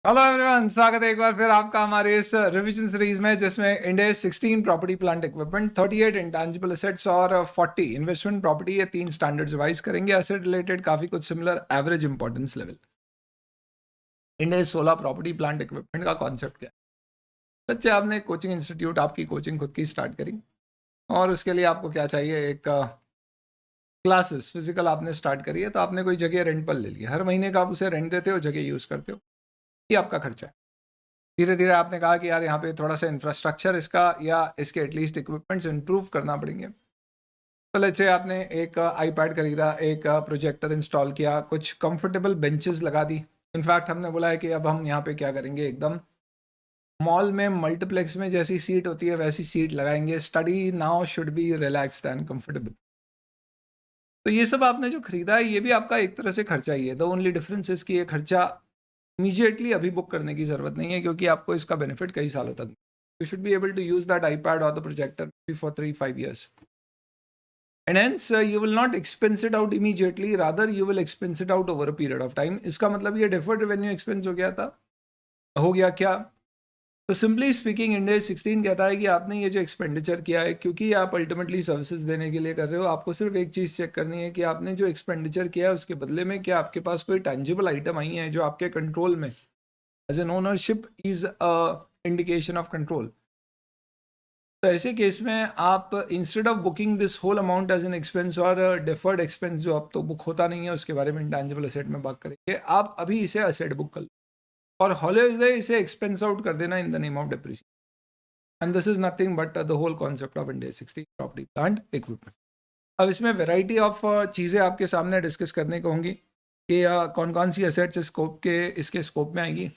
Hello everyone, स्वागत है एक बार फिर आपका हमारे इस रिवीजन सीरीज में जिसमें India 16 property plant equipment, 38 intangible assets और 40 इन्वेस्टमेंट प्रॉपर्टी, ये 3 स्टैंडर्ड्स रिवाइज करेंगे। एसेट रिलेटेड काफी कुछ similar, average importance level. India 16 property plant equipment का कॉन्सेप्ट क्या है? बच्चे, आपने कोचिंग इंस्टीट्यूट, आपकी कोचिंग खुद की स्टार्ट करी और उसके लिए आपको क्या चाहिए? एक क्लासेस फिजिकल आपने स्टार्ट करी है, तो आपने कोई जगह रेंट पर ले ली, हर महीने का आप उसे रेंट देते हो, जगह यूज करते हो, ये आपका खर्चा है। धीरे धीरे आपने कहा कि यार यहाँ पे थोड़ा सा इंफ्रास्ट्रक्चर इसका या इसके एटलीस्ट इक्विपमेंट्स इंप्रूव करना पड़ेंगे। तो लेट्स से आपने एक आईपैड खरीदा, एक प्रोजेक्टर इंस्टॉल किया, कुछ कंफर्टेबल बेंचेस लगा दी। इनफैक्ट हमने बोला है कि अब हम यहाँ पे क्या करेंगे, एकदम मॉल में मल्टीप्लेक्स में जैसी सीट होती है वैसी सीट लगाएंगे। Study now should be relaxed and comfortable. तो ये सब आपने जो खरीदा है ये भी आपका एक तरह से खर्चा ही है। द ओनली डिफरेंस इज कि ये खर्चा इमीडिएटली अभी बुक करने की ज़रूरत नहीं है, क्योंकि आपको इसका बेनिफिट कई सालों तक। You should be able to use that iPad और the projector for 3-5 years, and hence you will not expense it out immediately, rather you will expense it out over a period of time. इसका मतलब ये deferred revenue expense हो गया था, हो गया क्या? तो सिंपली स्पीकिंग इंडिया 16 कहता है कि आपने ये जो एक्सपेंडिचर किया है, क्योंकि आप अल्टीमेटली सर्विसेज देने के लिए कर रहे हो, आपको सिर्फ एक चीज़ चेक करनी है कि आपने जो एक्सपेंडिचर किया है उसके बदले में क्या आपके पास कोई टैंजिबल आइटम आई है जो आपके कंट्रोल में। As an ownership is a indication of control. तो ऐसे केस में आप instead of booking this whole amount as an expense और डिफर्ड एक्सपेंस जो अब तो बुक होता नहीं है, उसके बारे में इंटेंजिबल एसेट में बात करेंगे, आप अभी इसे एसेट बुक कर लो और हॉलीडे इसे एक्सपेंस आउट कर देना in the name of depreciation. And this is nothing but the whole concept of India 16 property plant equipment. अब इसमें वेराइटी ऑफ चीज़ें आपके सामने डिस्कस करने को होंगी कि कौन कौन सी एसेट्स स्कोप के इसके स्कोप में आएगी।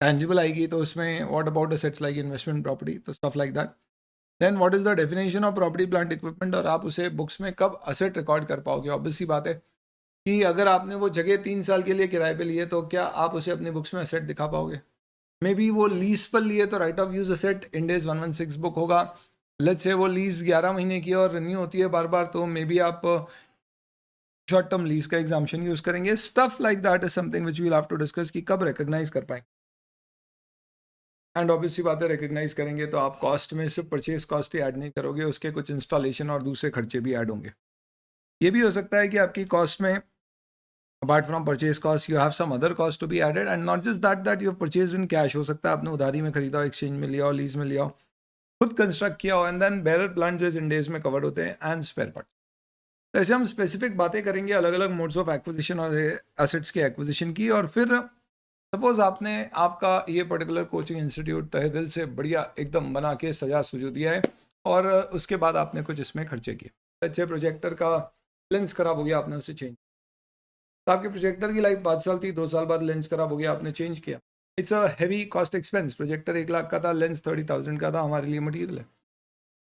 टैंजिबल आएगी तो उसमें what about assets like investment property, तो stuff like that. Then what is the definition of property plant equipment, और आप उसे बुक्स में कब असेट रिकॉर्ड कर पाओगे। ऑब्वियस सी बात है कि अगर आपने वो जगह 3 साल के लिए किराए पे लिए तो क्या आप उसे अपनी बुक्स में असेट दिखा पाओगे? मे बी वो लीज पर लिए तो right off use asset इंडेज 116 book होगा। लेट्स से वो लीज 11 महीने की और रिन्यू होती है बार बार, तो मे बी आप शॉर्ट टर्म लीज का एग्जाम्पशन यूज करेंगे। Stuff like that is something which we will have to discuss कि कब रिकॉग्नाइज कर पाएंगे। एंड ऑब्वियसली बातें रिकग्नाइज करेंगे तो आप कॉस्ट में सिर्फ परचेज कॉस्ट ही ऐड नहीं करोगे, उसके कुछ इंस्टॉलेशन और दूसरे खर्चे भी ऐड होंगे। ये भी हो सकता है कि आपकी कॉस्ट में apart from purchase cost you have some other cost to be added, and not just that you have purchase in cash. हो सकता है आपने उधारी में खरीदा हो, एक्सचेंज में लिया हो, लीज में लिया हो, खुद कंस्ट्रक्ट किया हो, एंड देन बेरर प्लांट जो इन डेज में कवर्ड होते हैं एंड स्पेयर पार्ट। तो ऐसे हम स्पेसिफिक बातें करेंगे अलग अलग मोड्स ऑफ एक्विजिशन और एसेट्स के एक्विजिशन की। और फिर सपोज आपने आपका ये पर्टिकुलर कोचिंग इंस्टीट्यूट तहे दिल से बढ़िया एकदम बना के सजा सुजू दिया है और उसके बाद आपने कुछ इसमें खर्चे किए। अच्छे प्रोजेक्टर का लेंस खराब हो गया, आपने उसे चेंज, तो आपके प्रोजेक्टर की लाइफ 5 साल थी, 2 साल बाद लेंस खराब हो गया, आपने चेंज किया। It's a heavy cost expense. Projector 1 lakh का था, लेंस 30,000 का था, हमारे लिए मटीरियल है।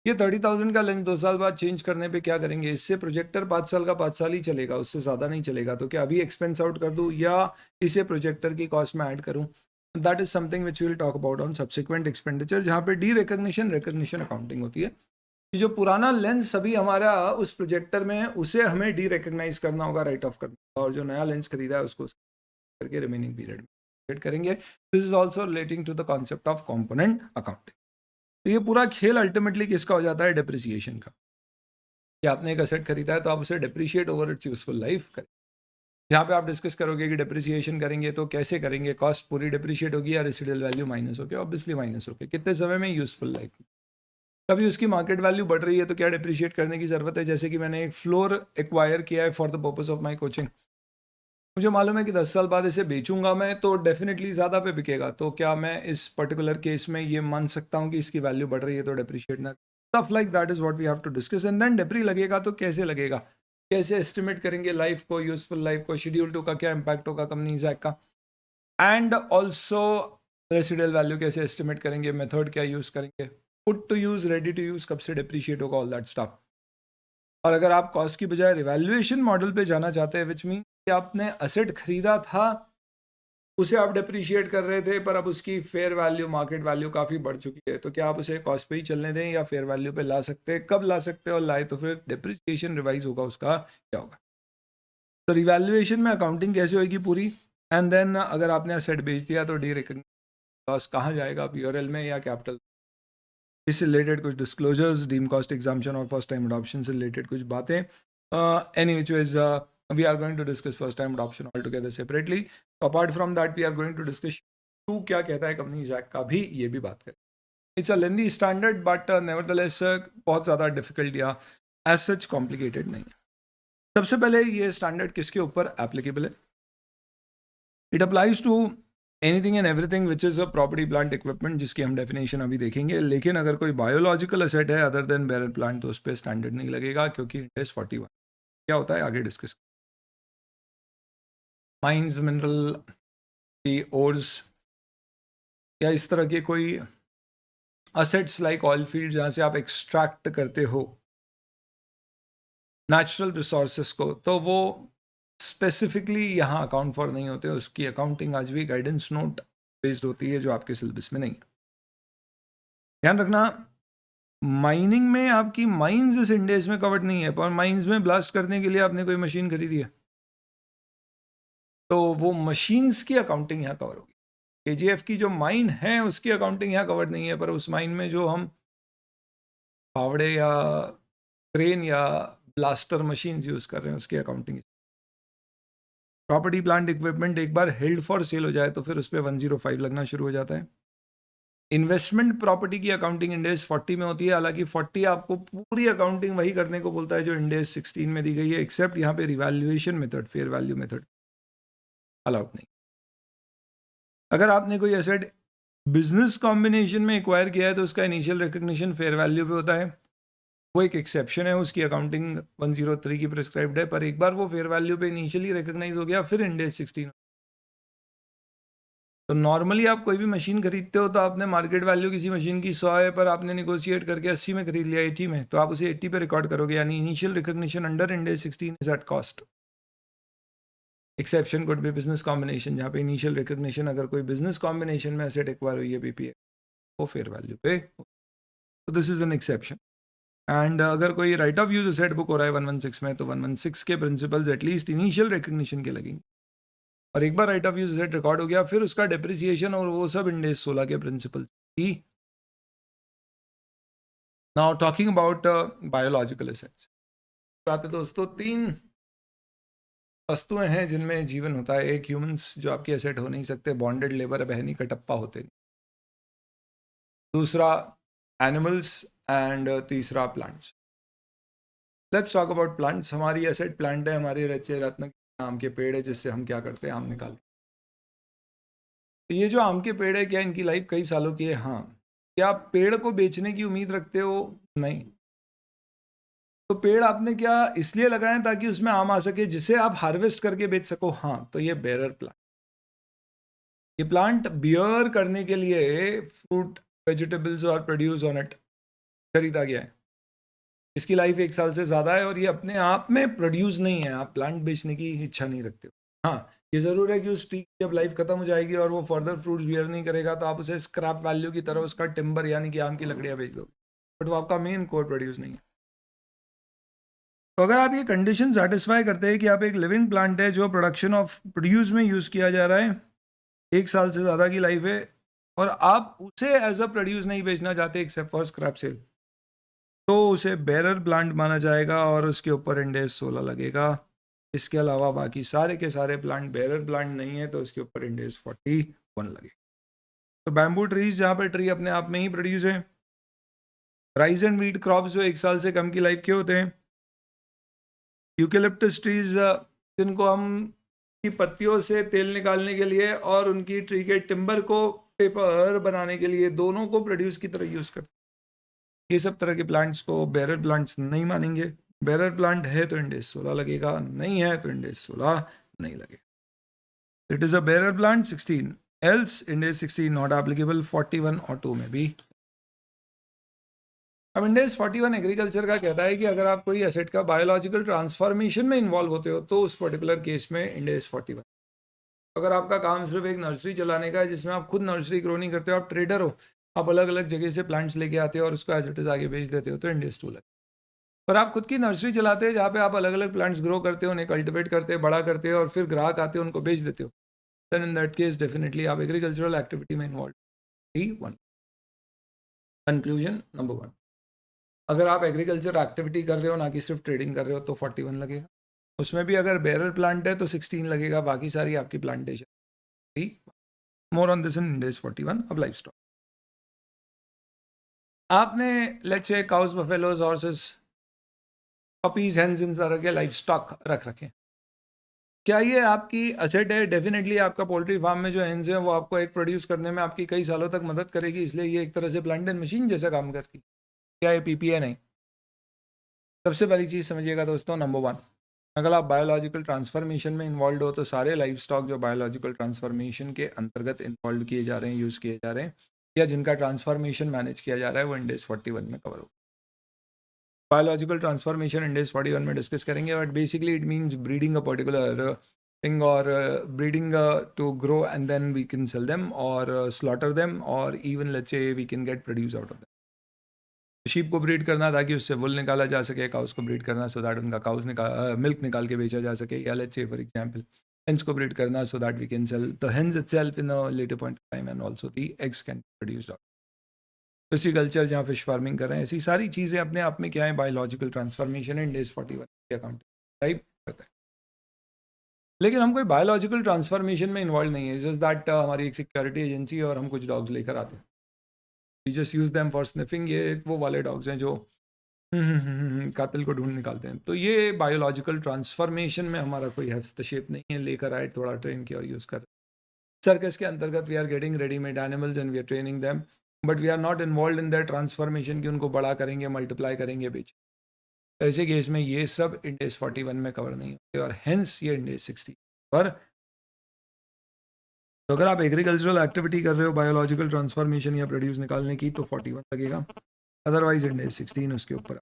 ये 30,000 का लेंस 2 साल बाद चेंज करने पे क्या करेंगे? इससे प्रोजेक्टर 5 साल का 5 साल ही चलेगा, उससे ज़्यादा नहीं चलेगा। तो क्या अभी एक्सपेंस आउट कर दूँ या इसे प्रोजेक्टर की कॉस्ट में ऐड करूँ? That is something which will talk about on subsequent expenditure, जहाँ पे डी रिकग्निशन अकाउंटिंग होती है कि जो पुराना लेंस अभी हमारा उस प्रोजेक्टर में है उसे हमें डी रिकग्नाइज करना होगा, राइट ऑफ करना होगा, और जो नया लेंस खरीदा है उसको करके रिमेनिंग पीरियड में करेंगे। This is also relating to the concept of component accounting. तो ये पूरा खेल अल्टीमेटली किसका हो जाता है? डिप्रिसिएशन का। कि आपने एक असेट खरीदा है तो आप उसे depreciate over it's useful life करें। यहाँ पे आप डिस्कस करोगे कि डिप्रिसिएशन करेंगे तो कैसे करेंगे, कॉस्ट पूरी डिप्रिशिएट होगी या रेसिडुअल वैल्यू माइनस होगी? ऑब्वियसली माइनस होगी। कितने समय में? Useful life. कभी उसकी मार्केट वैल्यू बढ़ रही है तो क्या डिप्रिशिएट करने की जरूरत है? जैसे कि मैंने एक फ्लोर एक्वायर किया है for the purpose of my coaching, मुझे मालूम है कि 10 साल बाद इसे बेचूंगा मैं तो डेफिनेटली ज़्यादा पे बिकेगा, तो क्या मैं इस पर्टिकुलर केस में ये मान सकता हूँ कि इसकी वैल्यू बढ़ रही है तो डिप्रिशिएट ना? Stuff like that is what we have to discuss. And then डिप्री लगेगा तो कैसे लगेगा, कैसे एस्टिमेट करेंगे लाइफ को, यूजफुल लाइफ को, शेड्यूल 2 का क्या इंपैक्ट होगा कंपनी जैक का, एंड ऑल्सो रेसिडुअल वैल्यू कैसे एस्टिमेट करेंगे, मेथड क्या यूज करेंगे, put to use, ready to use, कब से डिप्रिशिएट होगा, ऑल दैट स्टफ। और अगर आप कॉस्ट की बजाय रिवैल्यूएशन मॉडल पे जाना चाहते हैं, विच मीन कि आपने असेट खरीदा था, उसे आप डिप्रिशिएट कर रहे थे, पर अब उसकी फेयर वैल्यू, मार्केट वैल्यू काफ़ी बढ़ चुकी है, तो क्या आप उसे कॉस्ट पे ही चलने दें या फेयर वैल्यू पे ला सकते हैं? कब ला सकते हैं और लाए तो फिर डिप्रिसिएशन रिवाइज होगा, उसका क्या होगा? तो रिवैल्यूएशन में अकाउंटिंग कैसे होगी पूरी? एंड देन अगर आपने एसेट बेच दिया तो डी लॉस कहाँ जाएगा, पीओएल में या कैपिटल। इससे रिलेटेड कुछ डिस्क्लोजर्स, डीम कॉस्ट एग्जाम्पशन और फर्स्ट टाइम अडॉप्शन से रिलेटेड कुछ बातें, any which is we are going to discuss first time adoption all together separately. Apart from that we are going to discuss to क्या कहता है companies act का भी, ये भी बात करें। It's a lengthy standard but nevertheless बहुत ज़्यादा डिफिकल्ट या एज सच कॉम्प्लिकेटेड नहीं है। सबसे पहले ये स्टैंडर्ड किसके ऊपर एप्लीकेबल है? It applies to anything and everything which is a property plant equipment, जिसकी हम डेफिनेशन अभी देखेंगे। लेकिन अगर कोई बायोलॉजिकल असेट है अदर देन बेरर प्लांट तो उस पर स्टैंडर्ड नहीं लगेगा, क्योंकि इंडेक्स 41 क्या होता है आगे डिस्कस। माइंस, मिनरल की ओर्स या इस तरह के कोई असेट्स लाइक ऑयल फील्ड जहाँ से आप एक्सट्रैक्ट करते हो नेचुरल रिसोर्सेस को, तो वो स्पेसिफिकली यहाँ अकाउंट फॉर नहीं होते। उसकी अकाउंटिंग आज भी गाइडेंस नोट बेस्ड होती है, जो आपके सिलेबस में नहीं है। ध्यान रखना, माइनिंग में आपकी माइंस इस इंडेक्स में कवर्ड नहीं है, पर माइंस में ब्लास्ट करने के लिए आपने कोई मशीन खरीदी है तो वो मशीन्स की अकाउंटिंग यहाँ कवर होगी। केजीएफ की जो माइन है उसकी अकाउंटिंग यहाँ कवर्ड नहीं है, पर उस माइन में जो हम फावड़े या क्रेन या ब्लास्टर मशीन यूज कर रहे हैं उसकी अकाउंटिंग। प्रॉपर्टी प्लांट इक्विपमेंट एक बार हेल्ड फॉर सेल हो जाए तो फिर उस पर 105 लगना शुरू हो जाता है। इन्वेस्टमेंट प्रॉपर्टी की अकाउंटिंग इंडेक्स 40 में होती है, हालांकि 40 आपको पूरी अकाउंटिंग वही करने को बोलता है जो इंडेक्स 16 में दी गई है, एक्सेप्ट यहाँ पे revaluation method, fair value method allowed नहीं। अगर आपने कोई एसेट बिजनेस कॉम्बिनेशन में एक्वायर किया है तो उसका इनिशियल रिकग्निशन फेयर वैल्यू पे होता है, वो एक एक्सेप्शन है, उसकी अकाउंटिंग 103 की प्रिस्क्राइब्ड है। पर एक बार वो फेयर वैल्यू पे इनिशियली रिकग्नाइज हो गया फिर इंडेक्स 16। तो नॉर्मली आप कोई भी मशीन खरीदते हो तो आपने मार्केट वैल्यू किसी मशीन की 100 है, पर आपने निगोशिएट करके 80 में खरीद लिया, 80 में, तो आप उसे 80 पे रिकॉर्ड करोगे, यानी initial recognition under index 16 is at cost. Exception could be business combination, जहाँ पे इनिशियल रिकग्निशन अगर कोई बिजनेस कॉम्बिनेशन में एसेट एक्वायर हुई है बीपीए, वो फेयर वैल्यू पे, तो this is an exception. And अगर कोई right off use asset book हो रहा है 116 में, तो 116 के प्रिंसिपल्स एटलीस्ट इनिशियल रिकग्निशन के लगेंगे, और एक बार write off use asset record हो गया फिर उसका डेप्रिसिएशन और वो सब इंडेक्स 16 के प्रिंसिपल ही। Now talking about biological assets, बात है दोस्तों, 3 वस्तुएं हैं जिनमें जीवन होता है। एक ह्यूमंस जो आपके एसेट हो नहीं सकते, बॉन्डेड लेबर बहनी कटप्पा होते नहीं। दूसरा एनिमल्स, एंड तीसरा plants. Let's talk about plants. हमारी एसेट प्लांट है, हमारे रचे रत्न आम के पेड़ है, जिससे हम क्या करते हैं, आम निकालते हैं। तो ये जो आम के पेड़ है, क्या इनकी लाइफ कई सालों की है? हाँ। क्या आप पेड़ को बेचने की उम्मीद रखते हो? नहीं। तो पेड़ आपने क्या इसलिए लगाए ताकि उसमें आम आ सके जिसे आप हार्वेस्ट करके बेच सको? हाँ। तो ये बेरर प्लांट, ये प्लांट बियर करने के लिए फ्रूट, वेजिटेबल्स और प्रोड्यूस ऑन इट खरीदा गया है। इसकी लाइफ 1 साल से ज़्यादा है और ये अपने आप में प्रोड्यूस नहीं है, आप प्लांट बेचने की इच्छा नहीं रखते हो। हाँ, ये ज़रूर है कि उस ट्री की जब लाइफ खत्म हो जाएगी और वो फर्दर फ्रूट्स बियर नहीं करेगा तो आप उसे स्क्रैप वैल्यू की तरह उसका टिम्बर यानी कि आम की लकड़ियाँ बेच दोगे, बट वो आपका मेन कोर प्रोड्यूस नहीं है। तो अगर आप ये कंडीशन सेटिस्फाई करते हैं कि आप एक लिविंग प्लांट है जो प्रोडक्शन ऑफ प्रोड्यूस में यूज़ किया जा रहा है, 1 साल से ज़्यादा की लाइफ है, और आप उसे एज अ प्रोड्यूस नहीं बेचना चाहते एक्सेप्ट फॉर स्क्रैप सेल, तो उसे बेरर प्लांट माना जाएगा और उसके ऊपर इंडेक्स 16 लगेगा। इसके अलावा बाकी सारे के सारे प्लांट बेरर प्लांट नहीं है तो उसके ऊपर इंडेक्स 41 लगेगा। तो बैम्बू ट्रीज जहाँ पर ट्री अपने आप में ही प्रोड्यूस है, राइस एंड वीट क्रॉप्स जो 1 साल से कम की लाइफ के होते हैं, यूकेलिप्टस ट्रीज जिनको हम की पत्तियों से तेल निकालने के लिए और उनकी ट्री के टिम्बर को पेपर बनाने के लिए, दोनों को प्रोड्यूस की तरह यूज करते हैं। ये सब तरह के प्लांट्स को बेरर प्लांट्स नहीं मानेंगे। बेरर प्लांट है तो इंडेक्स 16 लगेगा, नहीं है तो इंडेक्स 16 नहीं लगेगा। It is a bearer plant 16, else index 16 not applicable 41 और 2 में भी। अब इंडेक्स 41 एग्रीकल्चर का कहता है कि अगर आप कोई एसेट का बायोलॉजिकल ट्रांसफॉर्मेशन में इन्वॉल्व होते हो तो उस पर्टिकुलर केस में इंडेक्स 41। अगर आपका काम सिर्फ एक नर्सरी चलाने का है जिसमें आप खुद नर्सरी ग्रो नहीं करते हो, आप ट्रेडर हो, आप अलग अलग जगह से प्लांट्स लेके आते हो और उसको एज इट इज आगे बेच देते हो, तो इंडेक्स 2 लगे। पर आप खुद की नर्सरी चलाते हैं जहाँ पे आप अलग अलग प्लांट्स ग्रो करते हो, उन्हें कल्टिवेट करते हो, बड़ा करते हो और फिर ग्राहक आते हो उनको बेच देते हो, then in that case definitely आप एग्रीकल्चरल एक्टिविटी में इन्वॉल्व। 1 कंक्लूजन नंबर 1, अगर आप एग्रीकल्चर एक्टिविटी कर रहे हो ना कि सिर्फ ट्रेडिंग कर रहे हो तो 41 लगेगा। उसमें भी अगर बेरर प्लांट है तो 16 लगेगा, बाकी सारी आपकी plantation. More on this in Ind AS 41। अब लाइफ स्टॉक आपने let's say cows, buffaloes, horses, puppies, hens, इन तरह के लाइफ स्टॉक रख रखें। क्या ये आपकी असेट है? डेफिनेटली आपका पोल्ट्री फार्म में जो हेन्स है वो आपको एक प्रोड्यूस करने में आपकी कई सालों तक मदद करेगी, इसलिए ये एक तरह से प्लांट एंड मशीन जैसा काम करती। क्या ये पीपीए? नहीं। सबसे पहली चीज़ समझिएगा दोस्तों, नंबर 1, अगर आप बायोलॉजिकल ट्रांसफॉर्मेशन में इन्वॉल्व हो तो सारे लाइफ स्टॉक जो बायोलॉजिकल ट्रांसफॉर्मेशन के अंतर्गत इन्वॉल्व किए जा रहे हैं, यूज़ किए जा रहे हैं, या जिनका ट्रांसफॉर्मेशन मैनेज किया जा रहा है, वो इंडेस 41 में कवर हो। बायोलॉजिकल ट्रांसफॉर्मेशन इंडेस 41 में डिस्कस करेंगे, but basically it means breeding a particular thing or breeding to grow and then we can sell them or slaughter them or even let's say we can get produce out of them. Sheep को breed करना ताकि उससे वुल निकाला जा सके, cows को breed करना so that उनका काउस मिल्क निकाल के बेचा जा सके, या let's say for example hens को ब्रीड करना so that we can sell the hens itself in a later point of time and also the eggs can produced. Pisciculture जहाँ फिश फार्मिंग कर रहे हैं, ऐसी सारी चीज़ें अपने आप में क्या है, बायोलॉजिकल ट्रांसफॉर्मेशन इन डेज 41 के अकाउंट टाइप करता है। लेकिन हम कोई बायोलॉजिकल ट्रांसफॉर्मेशन में इन्वॉल्व नहीं है, जस्ट दैट हमारी एक सिक्योरिटी एजेंसी है और हम कुछ डॉग्स लेकर आते हैं, we just use them for sniffing. ये वो वाले डॉग्स हैं जो कातिल को ढूंढ निकालते हैं। तो ये बायोलॉजिकल ट्रांसफॉर्मेशन में हमारा कोई हस्तक्षेप नहीं है, लेकर आए, थोड़ा ट्रेन किया और यूज़ कर। सर्कस के अंतर्गत we are getting readymade animals and we are training them, but we are not involve in that transformation कि उनको बड़ा करेंगे, मल्टीप्लाई करेंगे, बेच। ऐसे केस में ये सब इंडेस 41 में कवर नहीं होते और हेंस ये इंडेस 60 पर। तो अगर आप एग्रीकल्चरल एक्टिविटी कर रहे हो बायोलॉजिकल ट्रांसफॉर्मेशन या प्रोड्यूस निकालने की तो 41 लगेगा, अदरवाइज इंडेस 16 उसके ऊपर।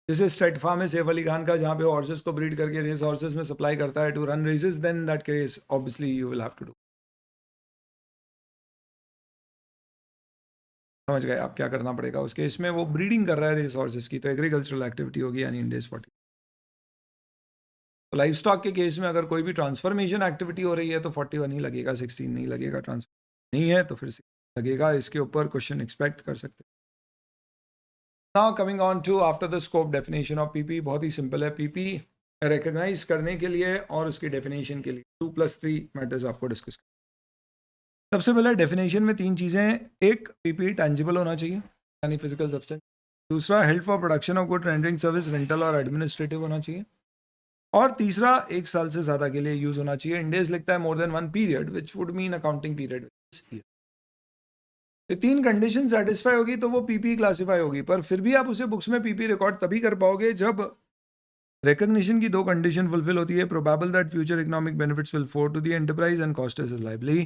जैसे स्टेट फार्म है सैफ अली खान का, जहाँ पे हॉर्सेस को ब्रीड करके रेस हॉर्सेस में सप्लाई करता है to run races, then that case obviously you will have to do. समझ गए आप क्या करना पड़ेगा उस केस में? वो ब्रीडिंग कर रहा है रेस हॉर्सेस की, तो एग्रीकल्चरल एक्टिविटी होगी यानी इंडेस 40। तो लाइफ स्टॉक के केस में अगर कोई भी ट्रांसफॉर्मेशन एक्टिविटी हो रही है तो 41 ही लगेगा, 16 नहीं लगेगा। ट्रांसफर नहीं है तो फिर 16 लगेगा। इसके ऊपर क्वेश्चन एक्सपेक्ट कर सकते हैं। Now coming on to after the scope definition of PP, बहुत ही सिंपल है। पीपी रिकग्नाइज करने के लिए और उसकी डेफिनेशन के लिए 2+3 मैटर्स आपको डिस्कस करना। सबसे पहले डेफिनेशन में 3 चीज़ें हैं। एक, पीपी टेंजिबल होना चाहिए यानी फिजिकल सब्सटेंस। दूसरा, held for production of good rendering service, rental और एडमिनिस्ट्रेटिव होना चाहिए। और तीसरा, 1 साल से ज़्यादा के लिए यूज़ होना चाहिए। इंडेस लिखता है more than 1 period which would mean accounting period. ये 3 कंडीशन सेटिस्फाई होगी तो वो पीपी क्लासीफाई होगी, पर फिर भी आप उसे बुक्स में पीपी रिकॉर्ड तभी कर पाओगे जब रिकग्निशन की 2 कंडीशन फुलफिल होती है। Probable that future economic benefits will flow to the enterprise and cost is reliably,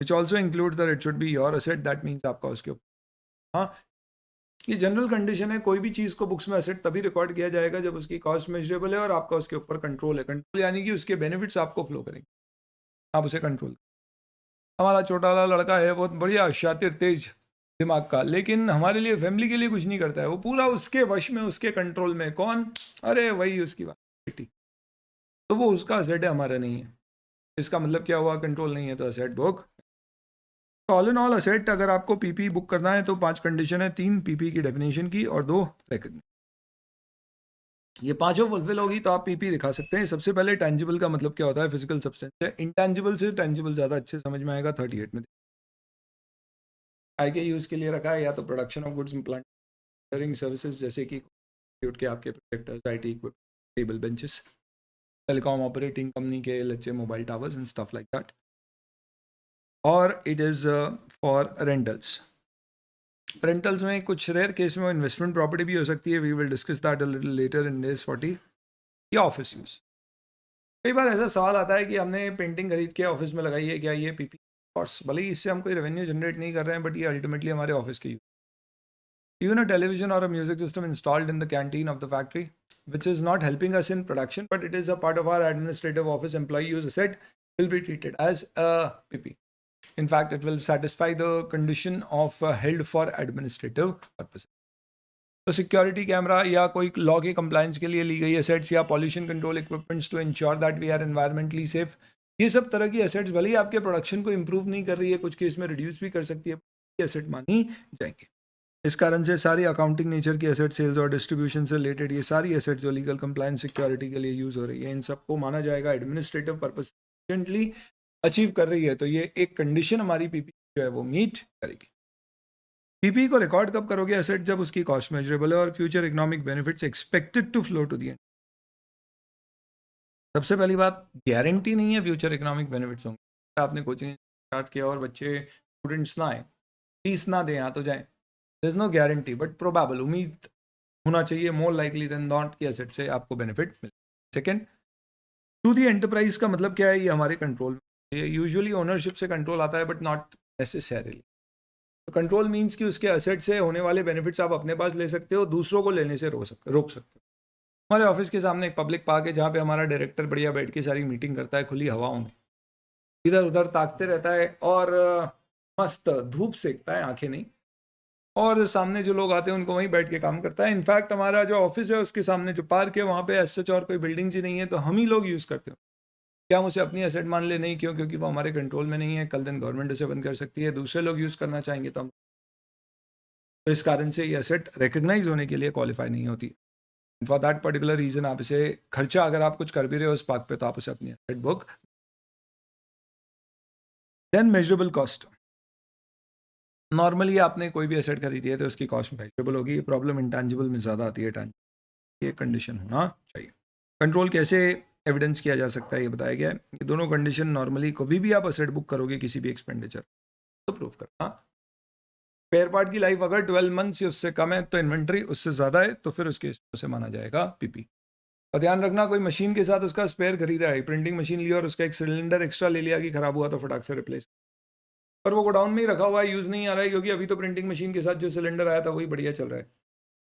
which also includes that it should be your asset. That means आपका उसके ऊपर, हाँ, ये जनरल कंडीशन है। कोई भी चीज़ को बुक्स में एसेट तभी रिकॉर्ड किया जाएगा जब उसकी कॉस्ट मेजरेबल है और आपका उसके ऊपर कंट्रोल है। कंट्रोल यानी कि उसके बेनिफिट्स आपको फ्लो करेंगे, आप उसे कंट्रोल। हमारा छोटा वाला लड़का है, बहुत बढ़िया, शातिर, तेज दिमाग का, लेकिन हमारे लिए, फैमिली के लिए कुछ नहीं करता है। वो पूरा उसके वश में, उसके कंट्रोल में। कौन? अरे वही उसकी बात, बेटी। तो वो उसका एसेट है, हमारा नहीं है। इसका मतलब क्या हुआ? कंट्रोल नहीं है तो asset book. All in all asset अगर आपको पीपी बुक करना है तो 5 कंडीशन है, 3 पीपी की डेफिनेशन की और 2 रिकग्निशन। ये पांचों फुलफिल होगी तो आप पीपी दिखा सकते हैं। सबसे पहले टेंजिबल का मतलब क्या होता है? फिजिकल सब्सटेंस है। इंटेंजिबल से टेंजिबल ज़्यादा अच्छे समझ में आएगा। 38 में आई के यूज़ के लिए रखा है, या तो production of goods, plant services जैसे कि के आपके projectors, IT equipment, table benches, telecom operating company के let's say mobile towers and stuff like that. और it is for rentals. Rentals में कुछ रेयर केस में इन्वेस्टमेंट प्रॉपर्टी भी हो सकती है। We will discuss that a little later Ind AS 40। या ऑफिस यूज़। कई बार ऐसा सवाल आता है कि हमने पेंटिंग खरीद के ऑफिस में लगाई है, क्या ये पीपी? कोर्स, भले ही इससे हम कोई रेवेन्यू जनरेट नहीं कर रहे हैं, बट ये अल्टीमेटली हमारे ऑफिस के use. Even a television or a music system installed in the canteen of the factory, which is not helping us in production, but it is a part of our administrative office employee use asset, will be treated as a PP. In fact, it will satisfy the condition of held for administrative purposes. तो security camera या कोई law के compliance के लिए ली गई assets या pollution control equipments to ensure that we are environmentally safe, ये सब तरह की एसेट्स भले ही आपके प्रोडक्शन को इंप्रूव नहीं कर रही है, कुछ केस में रिड्यूस भी कर सकती है, एसेट मानी जाएंगे। इस कारण से सारी अकाउंटिंग नेचर की एसेट, सेल्स और डिस्ट्रीब्यूशन से रिलेटेड ये सारी एसेट जो लीगल कंप्लायंस सिक्योरिटी के लिए यूज हो रही है, इन सबको माना जाएगा एडमिनिस्ट्रेटिव पर्पस एफिशिएंटली अचीव कर रही है। तो ये एक कंडीशन हमारी पीपी जो है वो मीट करेगी। पीपी को रिकॉर्ड कब करोगे एसेट? जब उसकी कॉस्ट मेजरेबल है और future economic benefits expected to flow to the end. सबसे पहली बात, गारंटी नहीं है फ्यूचर इकोनॉमिक बेनिफिट्स होंगे। आपने कोचिंग स्टार्ट किया और बच्चे स्टूडेंट्स ना आए, फीस ना दें, आ तो जाए, there is no guarantee, but probable, उम्मीद होना चाहिए, मोर लाइकली देन नॉट कि एसेट से आपको बेनिफिट मिले। सेकंड, टू दी एंटरप्राइज का मतलब क्या है? ये हमारे कंट्रोल में, ये यूजुअली ओनरशिप से कंट्रोल आता है बट नॉट नेसेसरीली। तो कंट्रोल मीन्स कि उसके एसेट से होने वाले बेनिफिट्स आप अपने पास ले सकते हो, दूसरों को लेने से रोक सकते हो। हमारे ऑफिस के सामने एक पब्लिक पार्क है जहाँ पे हमारा डायरेक्टर बढ़िया बैठ के सारी मीटिंग करता है खुली हवाओं में, इधर उधर ताकते रहता है और मस्त धूप सेकता है, आंखें नहीं, और सामने जो लोग आते हैं उनको वहीं बैठ के काम करता है। इनफैक्ट हमारा जो ऑफिस है उसके सामने जो पार्क है वहाँ पे एज सच और कोई बिल्डिंग्स ही नहीं है, तो हम ही लोग यूज़ करते हो। क्या हम उसे अपनी एसेट मान ले? नहीं, क्यों? क्योंकि वो हमारे कंट्रोल में नहीं है, कल दिन गवर्नमेंट उसे बंद कर सकती है, दूसरे लोग यूज़ करना चाहेंगे तो हम, तो इस कारण से ये एसेट रिकग्नाइज होने के लिए क्वालिफाई नहीं होती। फॉर दैट पर्टिकुलर रीजन आप इसे खर्चा अगर आप कुछ कर भी रहे हो उस पार्क पे तो आप उसे अपनी asset book. Then measurable cost, normally आपने कोई भी एसेट खरीदी है तो उसकी कॉस्ट मेजरेबल होगी। प्रॉब्लम इंटेंजिबल में ज़्यादा आती है, ये कंडीशन होना चाहिए। कंट्रोल कैसे एविडेंस किया जा सकता है ये बताया गया है। ये दोनों कंडीशन नॉर्मली कभी भी आप एसेट बुक करोगे किसी भी एक्सपेंडिचर तो प्रूव करना। स्पेयर पार्ट की लाइफ अगर 12 मंथ से उससे कम है तो इन्वेंट्री, उससे ज़्यादा है तो फिर उसके से माना जाएगा पीपी। और ध्यान रखना, कोई मशीन के साथ उसका स्पेयर खरीदा है, प्रिंटिंग मशीन ली और उसका एक सिलेंडर एक्स्ट्रा ले लिया कि खराब हुआ तो फटाक से रिप्लेस, पर वो गोडाउन में ही रखा हुआ है, यूज़ नहीं आ रहा है क्योंकि अभी तो प्रिंटिंग मशीन के साथ जो सिलेंडर आया था वही बढ़िया चल रहा है,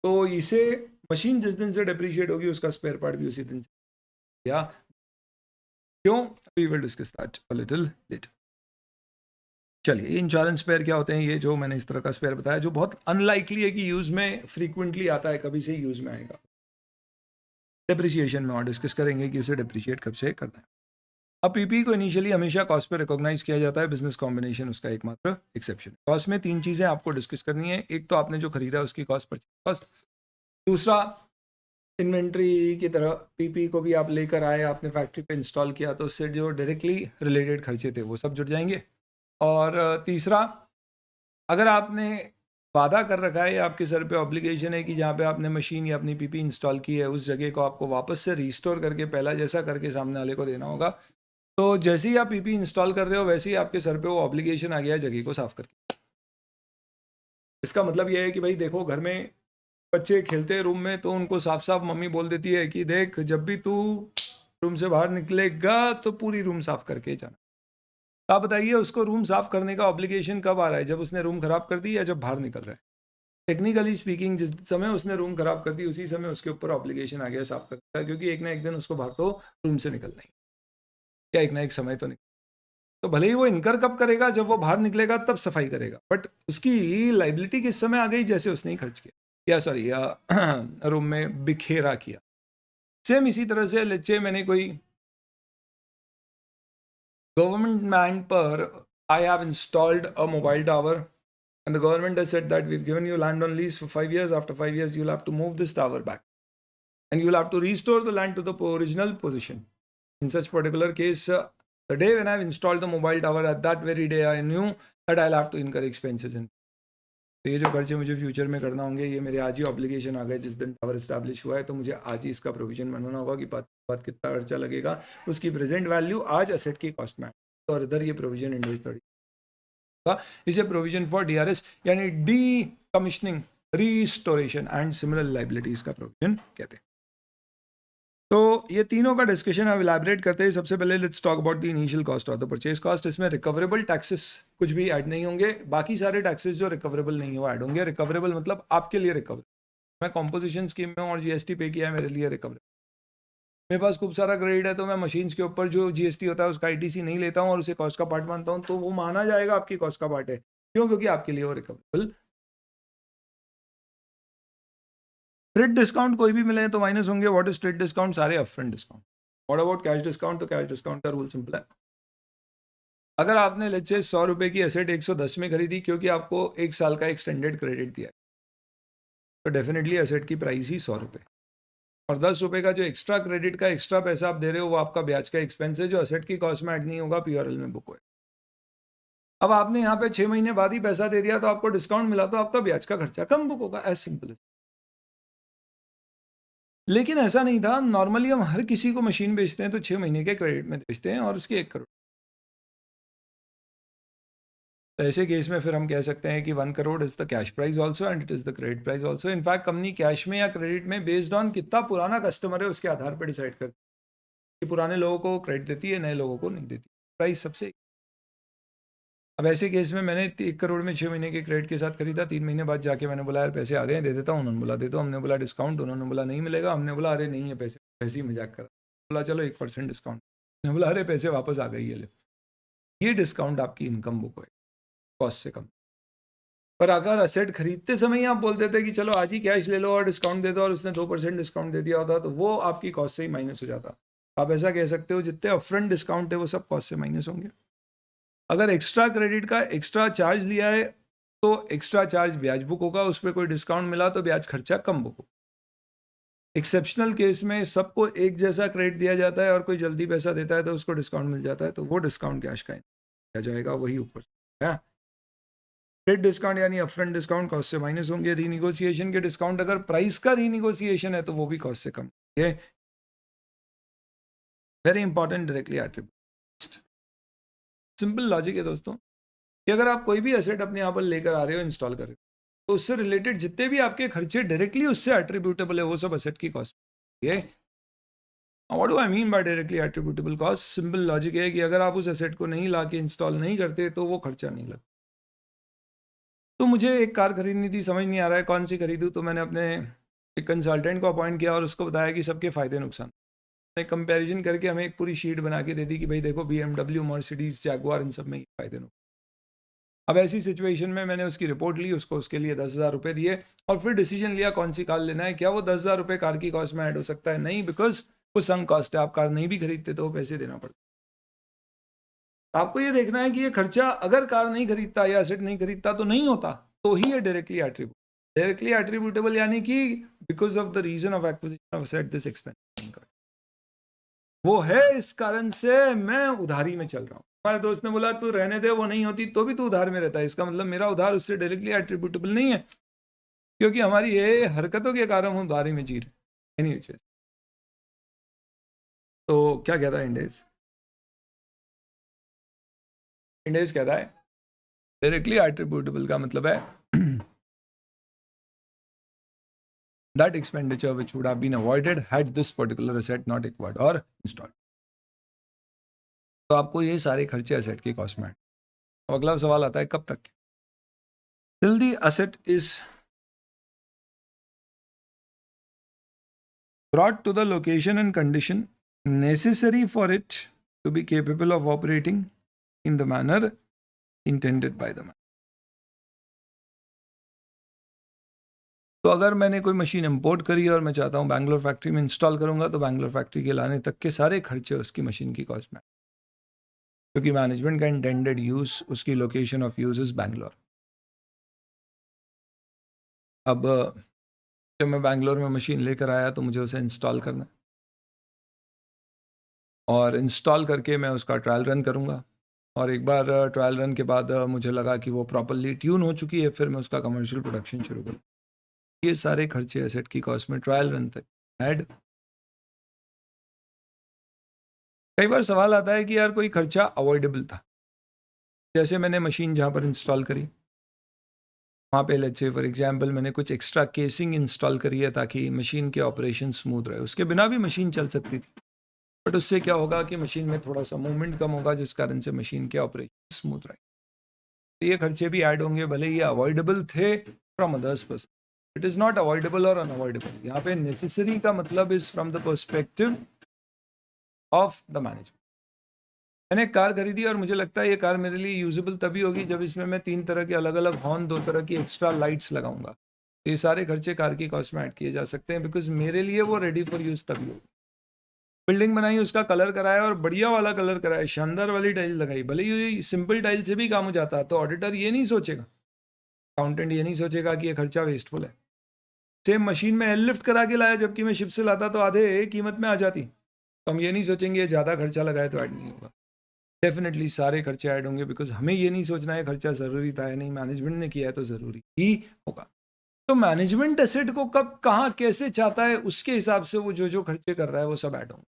तो इसे मशीन जिस दिन से डिप्रिशिएट होगी उसका स्पेयर पार्ट भी उसी दिन से, या क्यों, we will discuss that a little later. चलिए, इंश्योरेंस स्पेयर क्या होते हैं? ये जो मैंने इस तरह का स्पेयर बताया जो बहुत अनलाइकली है कि यूज़ में फ्रीक्वेंटली आता है, कभी से यूज़ में आएगा। डिप्रिसिएशन में और डिस्कस करेंगे कि उसे डिप्रिशिएट कब से करना है। अब पीपी को इनिशियली हमेशा कॉस्ट पे रिकॉग्नाइज किया जाता है, बिजनेस कॉम्बिनेशन उसका एकमात्र एक्सेप्शन। कॉस्ट में तीन चीज़ें आपको डिस्कस करनी है, एक तो आपने जो खरीदा है उसकी कॉस्ट, परचेज कॉस्ट, दूसरा इन्वेंट्री की तरह पीपी को भी आप लेकर आए, आपने फैक्ट्री पे इंस्टॉल किया तो उससे जो डायरेक्टली रिलेटेड खर्चे थे वो सब जुड़ जाएंगे, और तीसरा, अगर आपने वादा कर रखा है, आपके सर पे ऑब्लिगेशन है कि जहाँ पे आपने मशीन या अपनी पीपी इंस्टॉल की है उस जगह को आपको वापस से रिस्टोर करके पहला जैसा करके सामने वाले को देना होगा, तो जैसे ही आप पीपी इंस्टॉल कर रहे हो वैसे ही आपके सर पे वो ऑब्लिगेशन आ गया है जगह को साफ करके। इसका मतलब यह है कि भाई देखो, घर में बच्चे खेलते हैं रूम में तो उनको साफ साफ मम्मी बोल देती है कि देख, जब भी तू रूम से बाहर निकलेगा तो पूरी रूम साफ करके जाना। तो आप बताइए उसको रूम साफ करने का ऑब्लिगेशन कब आ रहा है? जब उसने रूम खराब कर दी या जब बाहर निकल रहा है? टेक्निकली स्पीकिंग जिस समय उसने रूम खराब कर दी उसी समय उसके ऊपर ऑब्लिगेशन आ गया साफ करने का, क्योंकि एक ना एक दिन उसको बाहर तो रूम से निकलना ही, या एक ना एक समय तो निकल, तो भले ही वो इनकर कब करेगा, जब वो बाहर निकलेगा तब सफाई करेगा, बट उसकी लाइबिलिटी किस समय आ गई? जैसे उसने ही खर्च किया, या सॉरी, या रूम में बिखेरा किया। सेम इसी तरह से लेट्स से मैंने कोई गवर्नमेंट लैंड पर I have installed a mobile tower and the government has said that we've given you land on lease for 5 years. After 5 years you'll have to move this tower back and you'll have to restore the land to the original position. In such particular case, the day when I've installed the mobile tower, at that very day I knew that I'll have to incur expenses in, तो ये जो खर्चे मुझे future में करना होंगे ये मेरे आज ही ऑब्लिगेशन आ गए। जिस दिन टावर इस्टेब्लिश हुआ है तो मुझे आज ही इसका प्रोविजन बनाना होगा कि बात कितना खर्चा लगेगा, उसकी प्रेजेंट वैल्यू आज एसेट की कॉस्ट में, और इधर ये प्रोविजन इंडेक्स 30 इसे प्रोविजन फॉर डीआरएस यानी D commissioning, restoration and similar liabilities का प्रोविजन कहते हैं। तो ये तीनों का डिस्कशन अब इलैबोरेट करते हैं। सबसे पहले let's talk about the initial cost of the purchase cost. इसमें रिकवरेबल टैक्सेस कुछ भी ऐड नहीं होंगे, बाकी सारे टैक्सेस जो रिकवरेबल नहीं है वो ऐड होंगे। रिकवरेबल मतलब आपके लिए रिकवरेबल, मैं कॉम्पोजिशन स्कीम में और जीएसटी पे किया है, मेरे लिए रिकवरेबल। मेरे पास खूब सारा क्रेडिट है तो मैं मशीन्स के ऊपर जो जीएसटी होता है उसका आईटीसी नहीं लेता हूँ और उसे कॉस्ट का पार्ट मानता हूँ, तो वो माना जाएगा आपकी कॉस्ट का पार्ट है। क्यों? क्योंकि आपके लिए वो रिकवरेबल। ट्रेड डिस्काउंट कोई भी मिले तो माइनस होंगे। What is trade discount? सारे upfront discount. What about cash discount? तो कैश डिस्काउंट का रूल सिंपल है, अगर आपने लेट्स से 100 रुपए की एसेट 110 में खरीदी क्योंकि आपको 1 साल का एक्सटेंडेड क्रेडिट दिया है, तो डेफिनेटली एसेट की प्राइस ही 100 रुपए, और 10 रुपए का जो एक्स्ट्रा क्रेडिट का एक्स्ट्रा पैसा आप दे रहे हो वो आपका ब्याज का एक्सपेंस है, जो एसेट की कॉस्ट में ऐड नहीं होगा, पीआरएल में बुक होगा। अब आपने यहाँ पे 6 महीने बाद ही पैसा दे दिया तो आपको डिस्काउंट मिला, तो आपका ब्याज का खर्चा कम बुक होगा, एज सिंपल। लेकिन ऐसा नहीं था, नॉर्मली हम हर किसी को मशीन बेचते हैं तो 6 महीने के क्रेडिट में बेचते हैं और उसके 1 करोड़। तो ऐसे केस में फिर हम कह सकते हैं कि 1 crore is the cash price also and it is the credit price also. In fact company cash में या क्रेडिट में बेस्ड ऑन कितना पुराना कस्टमर है उसके आधार पर डिसाइड करती है कि पुराने लोगों को क्रेडिट देती है, नए लोगों को नहीं देती, प्राइस सबसे। अब ऐसे केस में मैंने 1 करोड़ में 6 महीने के क्रेडिट के साथ खरीदा, 3 महीने बाद जाके मैंने बोला यार पैसे आ गए दे देता हूँ, उन्होंने बोला दे दो, हमने बोला डिस्काउंट, उन्होंने बोला नहीं मिलेगा, हमने बोला अरे नहीं है पैसे, ऐसे ही मजाक करा, बोला चलो 1% डिस्काउंट, मैंने बोला अरे पैसे वापस आ गए, ये ले। ये डिस्काउंट आपकी इनकम बुक है कॉस्ट से कम। पर अगर असेट खरीदते समय ही आप बोल देते कि चलो आज ही कैश ले लो और डिस्काउंट दे दो, और उसने 2% डिस्काउंट दे दिया होता तो वो आपकी कॉस्ट से ही माइनस हो जाता। आप ऐसा कह सकते हो जितने अपफ्रंट डिस्काउंट है वो सब कॉस्ट से माइनस होंगे। अगर एक्स्ट्रा क्रेडिट का एक्स्ट्रा चार्ज लिया है तो एक्स्ट्रा चार्ज ब्याज बुक होगा, उस पर कोई डिस्काउंट मिला तो ब्याज खर्चा कम बुक होगा। एक्सेप्शनल केस में सबको एक जैसा क्रेडिट दिया जाता है और कोई जल्दी पैसा देता है तो उसको डिस्काउंट मिल जाता है, तो वो डिस्काउंट कैश का दिया जाएगा, वही ऊपर है। क्रेडिट डिस्काउंट यानी अपफ्रंट डिस्काउंट कॉस्ट से माइनस होंगे। रीनिगोशिएशन के डिस्काउंट अगर प्राइस का रीनिगोशिएशन है तो वो भी कॉस्ट से कम। ये very important directly attribute. Simple logic है दोस्तों कि अगर आप कोई भी एसेट अपने यहाँ पर लेकर आ रहे हो, इंस्टॉल कर रहे हो, तो उससे रिलेटेड जितने भी आपके खर्चे डायरेक्टली उससे एट्रीब्यूटेबल है वो सब एसेट की कॉस्ट। ये what do I mean by directly attributable cost? Simple logic है कि अगर आप उस एसेट को नहीं ला के इंस्टॉल नहीं करते तो वो खर्चा नहीं लगता। तो मुझे एक कार खरीदनी थी, समझ नहीं आ रहा है कौन सी खरीदूँ, तो मैंने अपने एक कंसल्टेंट को अपॉइंट किया और उसको बताया कि सबके फ़ायदे नुकसान, कंपैरिजन करके हमें एक पूरी शीट बना के दे दी कि भाई देखो BMW, मर्सिडीज, जैगुआर, इन सब में फ़ायदे नुकसान। अब ऐसी सिचुएशन में मैंने उसकी रिपोर्ट ली, उसको उसके लिए 10,000 रुपये दिए और फिर डिसीजन लिया कौन सी कार लेना है। क्या वो 10,000 रुपये कार की कॉस्ट में ऐड हो सकता है? नहीं, बिकॉज वो संक कॉस्ट है, आप कार नहीं भी खरीदते तो वो पैसे देना पड़ता। आपको ये देखना है कि ये खर्चा अगर कार नहीं खरीदता या एसेट नहीं खरीदता तो नहीं होता, तो ही है डायरेक्टली एट्रीब्यूट। डायरेक्टली एट्रीब्यूटेबल यानी कि because of the reason of acquisition of asset this expense, वो है इस कारण से मैं उधारी में चल रहा हूँ। हमारे दोस्त ने बोला तू रहने दे, वो नहीं होती तो भी तू उधार में रहता है, इसका मतलब मेरा उधार उससे डायरेक्टली एट्रीब्यूटेबल नहीं है, क्योंकि हमारी ये हरकतों के कारण हम उधारी में जी रहे हैं। तो क्या कहता है इंडेस? इंडेस कहता है डायरेक्टली एट्रीब्यूटेबल का मतलब है that expenditure which would have been avoided had this particular asset not acquired or installed। तो आपको ये सारे खर्चे एसेट की कॉस्ट में। अब अगला सवाल आता है कब तक? till the asset is brought to the location and condition necessary for it to be capable of operating in the manner intended by the man। तो अगर मैंने कोई मशीन इंपोर्ट करी और मैं चाहता हूँ बैंगलोर फैक्ट्री में इंस्टॉल करूंगा, तो बैंगलोर फैक्ट्री के लाने तक के सारे खर्चे उसकी मशीन की कॉस्ट में, क्योंकि मैनेजमेंट का इंटेंडेड यूज, उसकी location of use is Bangalore. अब जब मैं बैंगलोर में मशीन लेकर आया तो मुझे उसे इंस्टॉल करना है, और इंस्टॉल करके मैं उसका ट्रायल रन करूँगा, और एक बार ट्रायल रन के बाद मुझे लगा कि वो प्रॉपरली ट्यून हो चुकी है, फिर मैं उसका कमर्शियल प्रोडक्शन शुरू करूँ। ये सारे खर्चे एसेट की कॉस्ट में ट्रायल रन तक ऐड। कई बार सवाल आता है कि यार कोई खर्चा अवॉइडेबल था, जैसे मैंने मशीन जहाँ पर इंस्टॉल करी वहाँ पे लेट्स से फॉर एग्जांपल मैंने कुछ एक्स्ट्रा केसिंग इंस्टॉल करी है ताकि मशीन के ऑपरेशन स्मूथ रहे, उसके बिना भी मशीन चल सकती थी, बट उससे क्या होगा कि मशीन में थोड़ा सा मूवमेंट कम होगा, जिस कारण से मशीन के ऑपरेशन स्मूथ रहे। तो ये खर्चे भी ऐड होंगे, भले ये अवॉइडेबल थे from others perspective. It is not avoidable और अनअवॉइडेबल, यहाँ पे नेसेसरी का मतलब is from the perspective of the management. मैंने एक कार खरीदी और मुझे लगता है ये कार मेरे लिए यूजेबल तभी होगी जब इसमें मैं 3 तरह के अलग अलग हॉर्न, 2 तरह की एक्स्ट्रा लाइट्स लगाऊंगा। ये सारे खर्चे कार की कॉस्ट में ऐड किए जा सकते हैं, बिकॉज मेरे लिए वो रेडी फॉर यूज तभी होगी। बिल्डिंग बनाई, उसका कलर कराया और बढ़िया वाला कलर कराया, शानदार वाली टाइल लगाई, भले ही सिंपल टाइल से भी काम हो जाता, तो ऑडिटर ये नहीं सोचेगा, अकाउंटेंट ये नहीं सोचेगा कि ये खर्चा वेस्टफुल है। सेम मशीन में एल लिफ्ट करा के लाया, जबकि मैं शिप से लाता तो आधे कीमत में आ जाती, तो हम ये नहीं सोचेंगे ये ज़्यादा खर्चा लगाए तो ऐड नहीं होगा। डेफिनेटली सारे खर्चे ऐड होंगे, बिकॉज हमें ये नहीं सोचना है खर्चा ज़रूरी था या नहीं, मैनेजमेंट ने किया है तो ज़रूरी ही होगा। तो मैनेजमेंट एसेट को कब कहाँ कैसे चाहता है, उसके हिसाब से वो जो जो खर्चे कर रहा है वो सब ऐड होंगे,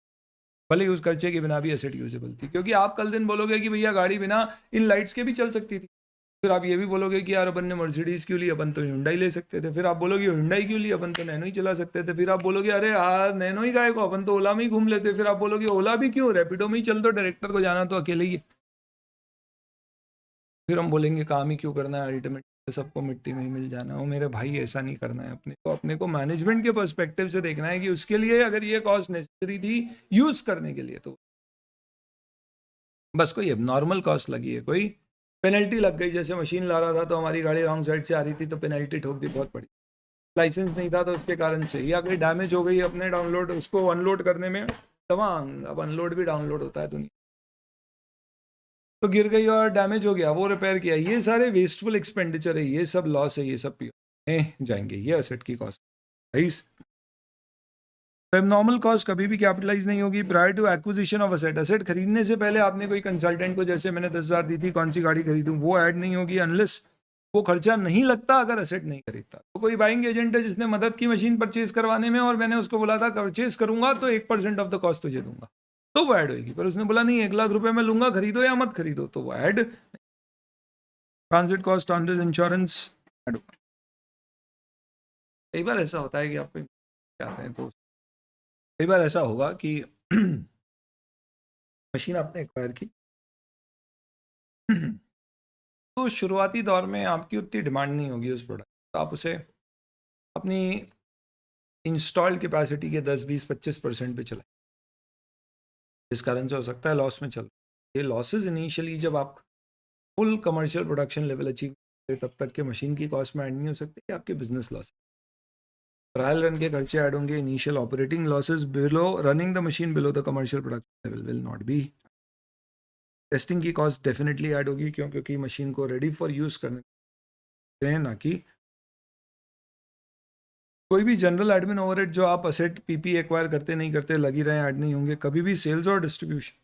भले ही उस खर्चे के बिना भी एसेट यूजेबल थी। क्योंकि आप कल दिन बोलोगे कि भैया गाड़ी बिना इन लाइट्स के भी चल सकती थी, फिर आप ये भी बोलोगे कि यार अपन ने मर्सिडीज क्यों ली, अपन तो हुंडई ले सकते थे, फिर आप बोलोगे हुंडई क्यों ली, अपन तो नैनो ही चला सकते थे, फिर आप बोलोगे अरे यार नैनो ही गाय को, अपन तो ओला में ही घूम लेते, फिर आप बोलोगे ओला भी क्यों, रैपिडो में ही चल, तो डायरेक्टर को जाना तो अकेले ही है, फिर हम बोलेंगे काम ही क्यों करना है, अल्टीमेट सबको मिट्टी में ही मिल जाना। वो मेरे भाई ऐसा नहीं करना है, अपने को मैनेजमेंट के पर्सपेक्टिव से देखना है कि उसके लिए अगर ये कॉस्ट नेसेसरी थी यूज करने के लिए, तो बस कोई नॉर्मल कॉस्ट लगी है, कोई पेनल्टी लग गई, जैसे मशीन ला रहा था तो हमारी गाड़ी रॉन्ग साइड से आ रही थी तो पेनल्टी ठोक दी बहुत बड़ी, लाइसेंस नहीं था तो उसके कारण से, या कोई डैमेज हो गई अपने डाउनलोड उसको अनलोड करने में, तमाम अब अनलोड भी डाउनलोड होता है दुनिया, तो गिर गई और डैमेज हो गया, वो रिपेयर किया, ये सारे वेस्टफुल एक्सपेंडिचर है, ये सब लॉस है, ये सब जाएंगे, ये असेट की कॉस्ट। एबनॉर्मल कॉस्ट कभी भी कैपिटलाइज नहीं होगी prior to acquisition of asset, asset खरीदने से पहले आपने कोई कंसल्टेंट को, जैसे मैंने 10,000 दी थी कौन सी गाड़ी खरीदूं, वो ऐड नहीं होगी अनलेस वो खर्चा नहीं लगता अगर असेट नहीं खरीदता। तो कोई बाइंग एजेंट है जिसने मदद की मशीन परचेज करवाने में, और मैंने उसको बोला था परचेज करूंगा तो 1% ऑफ द कॉस्ट तुझे दूंगा, तो वो ऐड होगी, पर उसने बोला नहीं 1,00,000 रुपए में लूंगा, खरीदो या मत खरीदो, तो वो add. Transit cost on insurance add होगा। कई बार ऐसा होता है कि आप चाहते हैं, तो कई बार ऐसा होगा कि मशीन आपने एक्वायर की तो शुरुआती दौर में आपकी उतनी डिमांड नहीं होगी उस प्रोडक्ट, तो आप उसे अपनी इंस्टॉल्ड कैपेसिटी के 10-20-25% पे चलाएं, इस कारण से हो सकता है लॉस में चल, ये लॉसेज इनिशियली जब आप full commercial production level achieve करते तब तक के मशीन की कॉस्ट में ऐड नहीं हो सकती, कि आपके बिजनेस लॉस, ट्रायल रन के खर्चे ऐड होंगे, initial operating losses below running the machine below the commercial production level will not be, testing की कॉस्ट डेफिनेटली ऐड होगी, क्योंकि मशीन को रेडी फॉर यूज़ करने हैं, ना कि कोई भी जनरल एडमिन ओवरहेड जो आप असेट पीपी एक्वायर करते नहीं करते लगी रहे ऐड नहीं होंगे, कभी भी सेल्स और डिस्ट्रीब्यूशन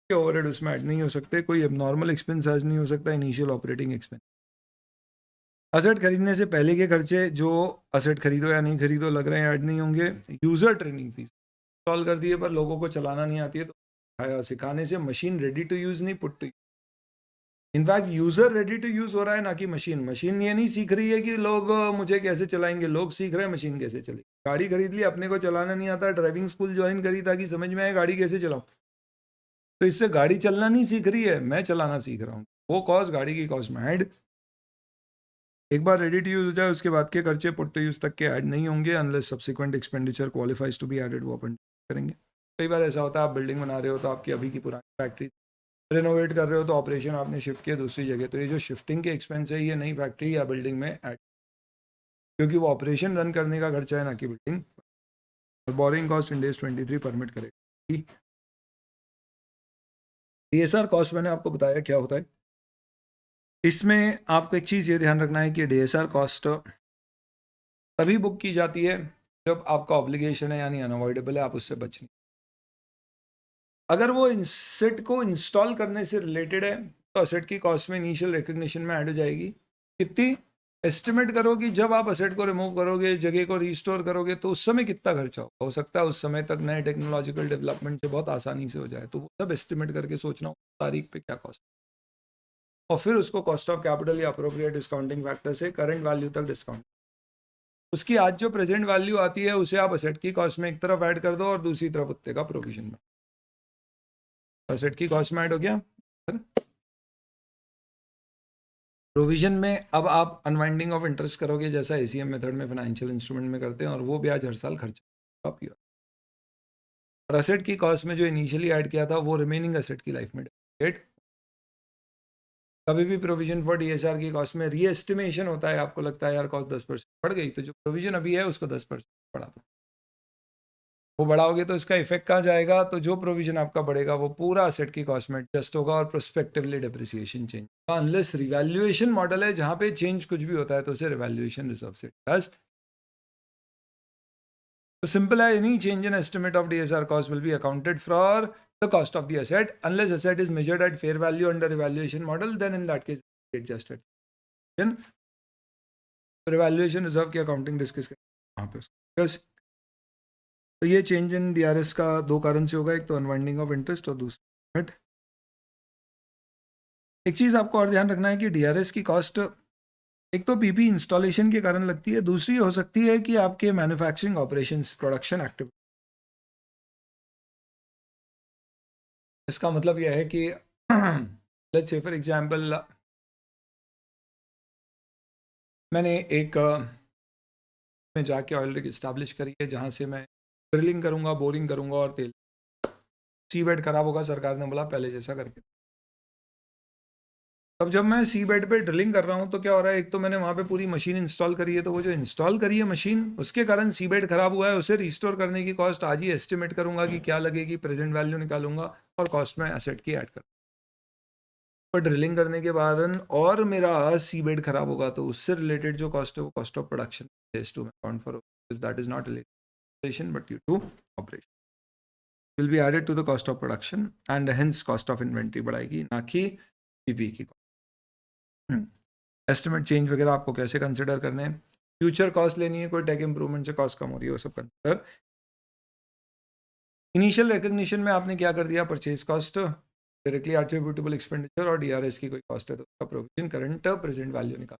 के ओवरहेड उसमें ऐड नहीं हो सकते, कोई एबनॉर्मल एक्सपेंस ऐड नहीं हो सकता, इनिशियल ऑपरेटिंग एक्सपेंस। असेट खरीदने से पहले के खर्चे जो असेट खरीदो या नहीं खरीदो लग रहे हैं ऐड नहीं होंगे, यूज़र ट्रेनिंग फीस इंस्टॉल कर दिए पर लोगों को चलाना नहीं आती है, तो सिखाने से मशीन रेडी टू यूज़ नहीं put to, in fact user ready to use हो रहा है, ना कि मशीन। मशीन ये नहीं सीख रही है कि लोग मुझे कैसे चलाएंगे, लोग सीख रहे हैं मशीन कैसे चलेगी। गाड़ी खरीद ली, अपने को चलाना नहीं आता, ड्राइविंग स्कूल ज्वाइन करी ताकि समझ में आए गाड़ी कैसे चलाऊं, तो इससे गाड़ी चलना नहीं सीख रही है, मैं चलाना सीख रहा हूँ, वो कॉस्ट गाड़ी की कॉस्ट में ऐड। एक बार रेडी टू यूज हो जाए उसके बाद के खर्चे पुट टू यूज तक के ऐड नहीं होंगे, unless subsequent expenditure qualifies to be added, वो अपन करेंगे। कई बार ऐसा होता है आप बिल्डिंग बना रहे हो तो आपकी अभी की पुरानी फैक्ट्री रेनोवेट कर रहे हो, तो ऑपरेशन आपने शिफ्ट किया दूसरी जगह, तो ये जो शिफ्टिंग के एक्सपेंस है ये नई फैक्ट्री या बिल्डिंग में ऐड, क्योंकि वो ऑपरेशन रन करने का खर्चा है, ना कि बिल्डिंग। और बोरिंग कॉस्ट इंडेस 23 परमिट करेगा। डीएसआर कॉस्ट मैंने आपको बताया क्या होता है, इसमें आपको एक चीज़ ये ध्यान रखना है कि डीएसआर कॉस्ट तभी बुक की जाती है जब आपका ऑब्लिगेशन है, यानी अनअवॉइडेबल है, आप उससे बच नहीं। अगर वो सेट को इंस्टॉल करने से रिलेटेड है तो असेट की कॉस्ट में इनिशियल रिकग्निशन में ऐड हो जाएगी। कितनी एस्टिमेट करो कि जब आप असेट को रिमूव करोगे, जगह को रिस्टोर करोगे, तो उस समय कितना खर्चा हो सकता है उस समय तक नए टेक्नोलॉजिकल डेवलपमेंट से बहुत आसानी से हो जाए, तो वो सब एस्टिमेट करके सोचना तारीख पे क्या कॉस्ट, और फिर उसको कॉस्ट ऑफ कैपिटल या अप्रोप्रिएट डिस्काउंटिंग फैक्टर से करंट वैल्यू तक डिस्काउंट, उसकी आज जो प्रेजेंट वैल्यू आती है उसे आप असेट की कॉस्ट में एक तरफ ऐड कर दो और दूसरी तरफ उतने का प्रोविजन में, असेट की कॉस्ट में ऐड हो गया। प्रोविजन में अब आप अनवाइंडिंग ऑफ इंटरेस्ट करोगे, जैसा एसीएम मेथड में फाइनेंशियल इंस्ट्रूमेंट में करते हैं, और वो ब्याज हर साल खर्चा आप, और असेट की कॉस्ट में जो इनिशियली ऐड किया था वो रिमेनिंग असेट की लाइफ में डेट। कभी भी प्रोविजन फॉर डीएसआर की कॉस्ट में रीएस्टिमेशन होता है, आपको लगता है यार कॉस्ट 10% बढ़ गई, तो जो प्रोविजन अभी है उसको 10% बढ़ा दो। वो बढ़ाओगे तो इसका इफेक्ट कहाँ जाएगा, तो जो प्रोविजन आपका बढ़ेगा वो पूरा असेट की कॉस्ट में एडजस्ट होगा और prospectively depreciation change, unless revaluation model है जहाँ पे चेंज कुछ भी होता है तो उसे रिवैल्यूएशन रिजर्व से एडजस्ट। तो सिंपल है, any change in estimate of DSR cost will be accounted for the cost of the asset unless asset is measured at fair value under revaluation model, then in that case adjusted. Revaluation reserve की accounting discuss करें वहाँ पे। तो ये change in DRS का दो कारण से होगा, एक तो अनवाइंडिंग ऑफ इंटरेस्ट और दूसरा। एक चीज़ आपको और ध्यान रखना है कि DRS की कॉस्ट एक तो PP इंस्टॉलेशन के कारण लगती है, दूसरी हो सकती है कि आपके मैन्युफैक्चरिंग ऑपरेशंस प्रोडक्शन एक्टिव। इसका मतलब यह है कि लेट्स से फॉर एग्जांपल मैंने एक में जाके ऑयल रिग इस्टेब्लिश करी है जहाँ से मैं ड्रिलिंग करूँगा, बोरिंग करूँगा और तेल। सी बेड खराब होगा, सरकार ने बोला पहले जैसा करके। अब जब मैं सी बेड पे ड्रिलिंग कर रहा हूँ तो क्या हो रहा है, एक तो मैंने वहाँ पे पूरी मशीन इंस्टॉल करी है, तो वो जो इंस्टॉल करी है मशीन उसके कारण सी बेड खराब हुआ है, उसे रिस्टोर करने की कॉस्ट आज ही एस्टिमेट करूंगा कि क्या लगेगी, प्रेजेंट वैल्यू निकालूंगा और कॉस्ट में एसेट की ऐड कर। पर ड्रिलिंग करने के बाद और मेरा सी बेड खराब होगा तो उससे रिलेटेड जो कॉस्ट है वो cost of production to account for that is not relation but due to operation will be added to the cost of production and hence cost of inventory बढ़ाएगी, ना कि पीपी की। एस्टिमेट चेंज वगैरह आपको कैसे consider करने हैं, future cost लेनी है, कोई टेक इंप्रूवमेंट से कॉस्ट कम हो रही है, वो सब कंसिडर। इनिशियल रिकग्निशन में आपने क्या कर दिया, purchase cost directly attributable expenditure और DRS की कोई कॉस्ट है तो उसका प्रोविजन करंट प्रेजेंट वैल्यू निकाल।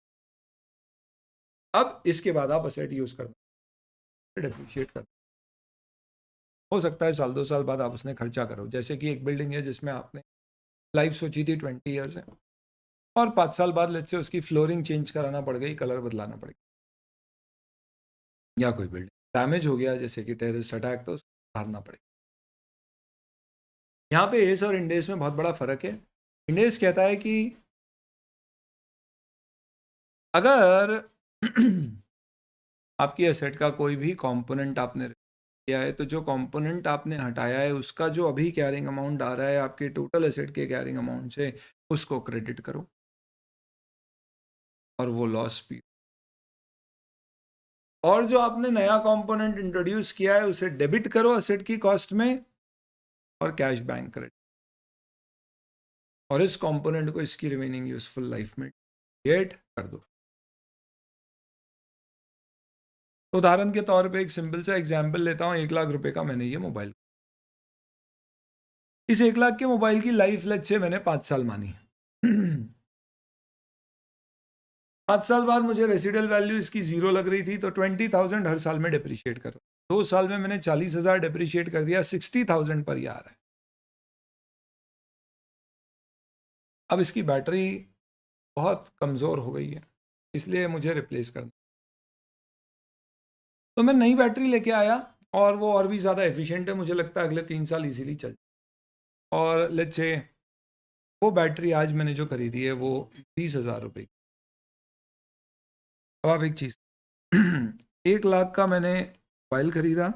अब इसके बाद आप असेट यूज करना, डेप्रिशिएट करना। हो सकता है साल 2 साल बाद आप उसमें खर्चा करो, जैसे कि एक बिल्डिंग है जिसमें आपने लाइफ सोची थी 20 ईयर्स है और 5 साल बाद लेट्स से उसकी फ्लोरिंग चेंज कराना पड़ गई, कलर बदलाना पड़ गया, या कोई बिल्डिंग डैमेज हो गया जैसे कि टेररिस्ट अटैक, तो उसको हारना पड़ेगा। यहाँ पे एस और इंडेस में बहुत बड़ा फर्क है। इंडेस कहता है कि अगर आपकी एसेट का कोई भी कंपोनेंट आपने किया है तो जो कंपोनेंट आपने हटाया है उसका जो अभी कैरिंग अमाउंट आ रहा है आपके टोटल एसेट के कैरिंग अमाउंट से, उसको क्रेडिट करो और वो लॉस भी। और जो आपने नया कंपोनेंट इंट्रोड्यूस किया है उसे डेबिट करो एसेट की कॉस्ट में और कैश बैंक क्रेडिट, और इस कंपोनेंट को इसकी रिमेनिंग यूजफुल लाइफ में गेट कर दो। तो उदाहरण के तौर पे एक सिंपल सा एग्जांपल लेता हूँ, 1 लाख रुपए का मैंने ये मोबाइल, इस 1 लाख के मोबाइल की लाइफ लेट से मैंने 5 साल मानी। 5 साल बाद मुझे रेसिडुअल वैल्यू इसकी 0 लग रही थी तो 20,000 हर साल में डिप्रिशिएट कर रहा। 2 साल में मैंने 40,000 डिप्रिशिएट कर दिया, 60,000 पर ये आ रहा है। अब इसकी बैटरी बहुत कमज़ोर हो गई है, इसलिए मुझे रिप्लेस करना। तो मैं नई बैटरी लेके आया और वो और भी ज़्यादा एफिशिएंट है, मुझे लगता है अगले 3 साल इजीली चल। और लेट्स से वो बैटरी आज मैंने जो खरीदी है वो 20,000 रुपये की। अब आप एक चीज़ 1 लाख का मैंने मोबाइल खरीदा,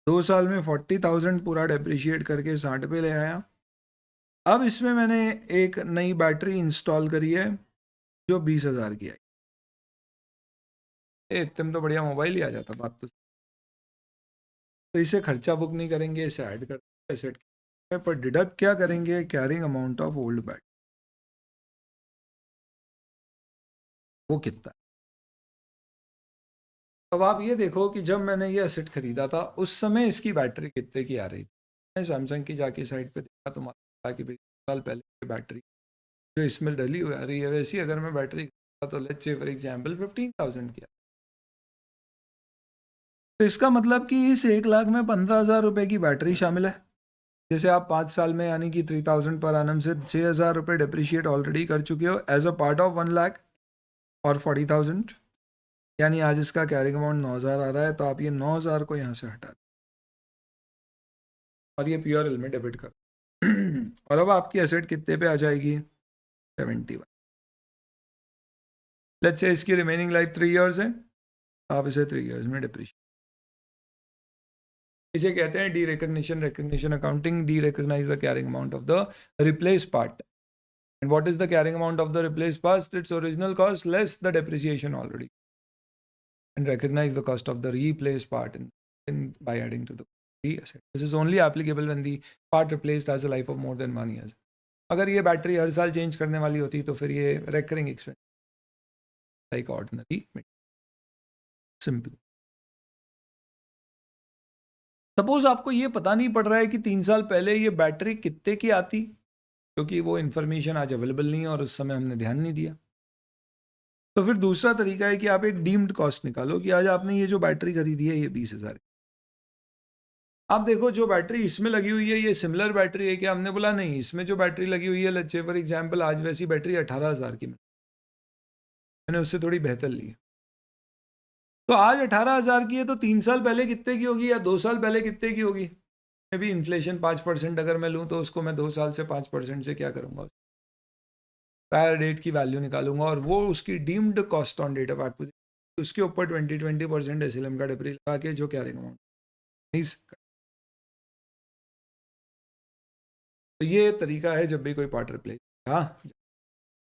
2 साल में 40,000 पूरा डेप्रिशिएट करके 60 पे ले आया। अब इसमें मैंने एक नई बैटरी इंस्टॉल करी है जो 20,000 की आई। इतने में तो बढ़िया मोबाइल ही आ जाता, बात तो इसे खर्चा बुक नहीं करेंगे, इसे ऐड कर एसेट पर डिडक्ट क्या करेंगे, carrying amount of old battery, वो कितना। अब आप ये देखो कि जब मैंने ये एसेट खरीदा था उस समय इसकी बैटरी कितने की आ रही थी। मैं सैमसंग की जाके साइट पे देखा तो मालूम था कि भाई साल पहले की बैटरी जो इसमें डली हुई आ रही है, वैसी अगर मैं बैटरी तो लेट्स से फॉर एग्जांपल 15,000 की। तो इसका मतलब कि इस 1 लाख में 15,000 रुपये की बैटरी शामिल है। जैसे आप 5 साल में यानी कि 3,000 पर एनम से 6,000 रुपये डिप्रिशिएट ऑलरेडी कर चुके हो as a part of 1 lakh और 40,000, यानी आज इसका कैरिंग अमाउंट 9,000 आ रहा है, तो आप ये 9,000 को यहाँ से हटा दें और ये प्योर एल में डेबिट कर और अब आपकी एसेट कितने पे आ जाएगी, 71। लेट्स से इसकी रिमेनिंग लाइफ 3 इयर्स है, आप इसे 3 इयर्स में डिप्रिशिएट इसे कहते हैं derecognition, recognition accounting, derecognise the carrying amount of the replace part. And what is the carrying amount of the replaced past? Its original cost less the depreciation already. And recognize the cost of the replaced part by adding to the asset. This is only applicable when the part replaced has a life of more than 1 year. अगर ये battery हर साल change करने वाली होती तो फिर ये recurring expense like ordinary. Simple. Suppose आपको ये पता नहीं पड़ रहा है कि 3 साल पहले ये बैटरी कितने की आती, क्योंकि वो इन्फॉर्मेशन आज अवेलेबल नहीं है और उस समय हमने ध्यान नहीं दिया. तो फिर दूसरा तरीका है कि आप एक डीम्ड कॉस्ट निकालो कि आज आपने ये जो बैटरी खरीदी है ये 20,000. आप देखो जो बैटरी इसमें लगी हुई है ये सिमिलर बैटरी है क्या? हमने बोला नहीं, इसमें जो बैटरी लगी हुई है लेट्स से फॉर एग्जांपल आज वैसी बैटरी 18,000 की मैंने उससे थोड़ी बेहतर ली है. तो आज 18,000 की है तो 3 साल पहले कितने की होगी या 2 साल पहले कितने की होगी? मे भी इन्फ्लेशन 5% अगर मैं लूँ तो उसको मैं 2 साल से 5% से क्या करूँगा, प्रायर डेट की वैल्यू निकालूंगा और वो उसकी deemed cost on date of acquisition, उसके ऊपर 20% एसएलएम का डिप्री लगा के जो कैरिंग अमाउंट. तो ये तरीका है जब भी कोई पार्ट रिप्लेस. हाँ,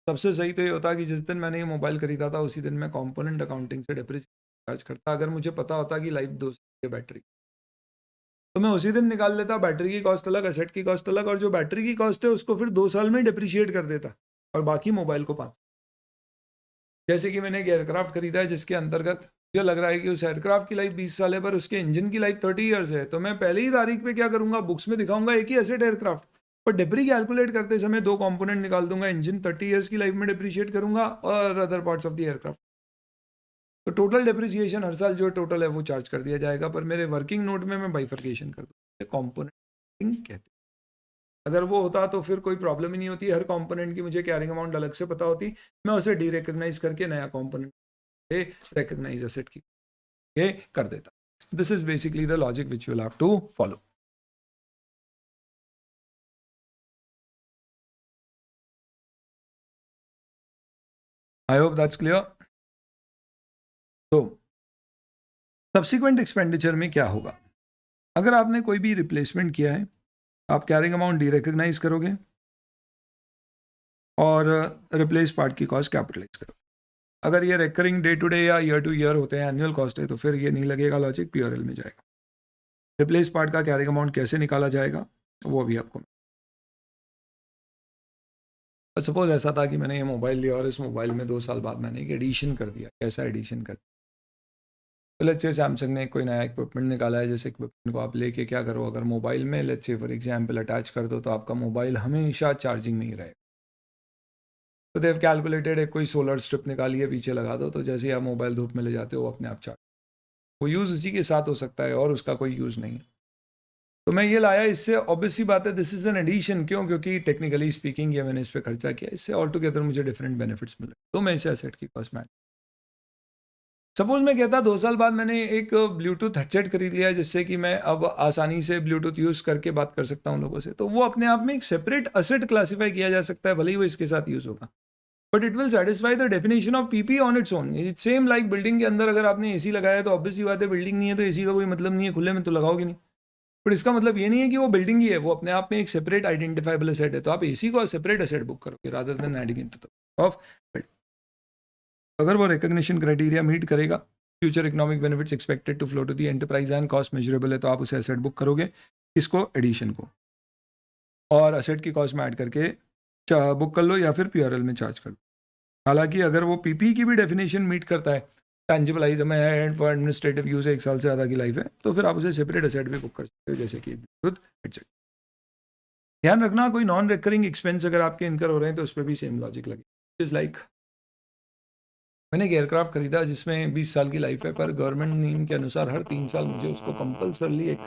सबसे सही तो ये होता कि जिस दिन मैंने ये मोबाइल खरीदा था उसी दिन मैं कंपोनेंट अकाउंटिंग से डिप्रिसिएशन चार्ज करता. अगर मुझे पता होता कि लाइफ 2 साल की बैटरी तो मैं उसी दिन निकाल लेता. बैटरी की कॉस्ट अलग, एसेट की कॉस्ट अलग, और जो बैटरी की कॉस्ट है उसको फिर 2 साल में डिप्रिशिएट कर देता और बाकी मोबाइल को 5. जैसे कि मैंने एक एयरक्राफ्ट खरीदा है जिसके अंतर्गत मुझे लग रहा है कि उस एयरक्राफ्ट की लाइफ 20 साल है पर उसके इंजन की लाइफ 30 ईयर्स है, तो मैं पहले ही तारीख पे क्या करूंगा, बुक्स में दिखाऊंगा एक ही एसेट एयरक्राफ्ट, पर डिप्री कैलकुलेट करते समय 2 कंपोनेंट निकाल दूंगा. इंजन 30 ईयर्स की लाइफ में डिप्रिशिएट करूंगा और other parts of the aircraft. तो टोटल डिप्रिसिएशन हर साल जो टोटल है वो चार्ज कर दिया जाएगा, पर मेरे वर्किंग नोट में मैं बाइफर्केशन कर दूंगा. कॉम्पोनेंट कहते हैं. अगर वो होता तो फिर कोई प्रॉब्लम ही नहीं होती. हर कंपोनेंट की मुझे कैरिंग अमाउंट अलग से पता होती, मैं उसे डी रिकग्नाइज करके नया कंपोनेंट रिकग्नाइज एसेट की कर देता. This is basically the logic which you will have to follow. I hope that's clear. तो सब्सिक्वेंट एक्सपेंडिचर में क्या होगा, अगर आपने कोई भी रिप्लेसमेंट किया है आप कैरिंग अमाउंट डी रिकग्नाइज करोगे और रिप्लेस पार्ट की कॉस्ट कैपिटलाइज करोगे. अगर ये रिकरिंग डे टू डे या ईयर टू ईयर होते हैं, एनुअल कॉस्ट है, तो फिर ये नहीं लगेगा लॉजिक, पीआरएल में जाएगा. रिप्लेस पार्ट का कैरिंग अमाउंट कैसे निकाला जाएगा वो भी आपको. सपोज ऐसा था कि मैंने ये मोबाइल लिया और इस मोबाइल में 2 साल बाद मैंने एक एडिशन कर दिया. कैसा एडिशन कर, तो लेट्स से सैमसंग ने कोई नया इक्विपमेंट निकाला है, जैसे इक्विपमेंट को आप लेके क्या करो, अगर मोबाइल में let's say for example attach कर दो तो आपका मोबाइल हमेशा चार्जिंग में ही रहेगा. तो देव कैलकुलेटेड एक कोई सोलर स्ट्रिप निकाली है, पीछे लगा दो, तो जैसे ही आप मोबाइल धूप में ले जाते हो वो अपने आप चार्ज. वो यूज़ इसी के साथ हो सकता है और उसका कोई यूज़ नहीं है. तो मैं ये लाया, इससे ऑब्वियसली बात है दिस इज एन एडिशन. क्यों? क्योंकि टेक्निकली स्पीकिंग ये मैंने इस पर खर्चा किया, इससे ऑल टुगेदर मुझे डिफरेंट बेनिफिट्स मिले, तो मैं इसे एसेट की कॉस्ट में. सपोज मैं कहता 2 साल बाद मैंने एक ब्लूटूथ हेडसेट खरीद लिया जिससे कि मैं अब आसानी से ब्लूटूथ यूज़ करके बात कर सकता हूँ लोगों से, तो वो अपने आप में एक सेपरेट असेट क्लासीफाई किया जा सकता है, भले ही वो इसके साथ यूज़ होगा, but it will satisfy the definition of PP on its own. It's same like building के अंदर अगर आपने एसी लगाया तो ऑब्वियसली बात है बिल्डिंग नहीं है तो एसी का कोई मतलब नहीं है, खुले में तो लगाओगे नहीं. बट इसका मतलब ये नहीं है कि वो बिल्डिंग ही है, वो अपने आप में एक सेपरेट आइडेंटिफाइबल एसेट है, तो आप एसी को सेपरेट एसेट बुक करोगे rather than adding it to the off. अगर वो रिकग्निशन क्राइटेरिया मीट करेगा, future economic benefits expected to flow to the enterprise and cost measurable है, तो आप उसे एसेट बुक करोगे, इसको एडिशन को, और एसेट की कॉस्ट में ऐड करके बुक कर लो या फिर पीआरएल में चार्ज कर लो. हालांकि अगर वो पीपी की भी डेफिनेशन मीट करता है, टैंजिबल आइटम है एंड फॉर एडमिनिस्ट्रेटिव यूज 1 साल से ज़्यादा की लाइफ है, तो फिर आप उसे सेपरेट एसेट भी बुक कर सकते हो, जैसे कि ब्लूटूथ हेडसेट. ध्यान रखना कोई नॉन रिकरिंग एक्सपेंस अगर आपके इनकर हो रहे हैं तो उस पर भी सेम लॉजिक लगे. इज लाइक मैंने एक एयरक्राफ्ट खरीदा जिसमें 20 साल की लाइफ है, पर गवर्नमेंट नियम के अनुसार हर 3 साल मुझे उसको कंपल्सरली एक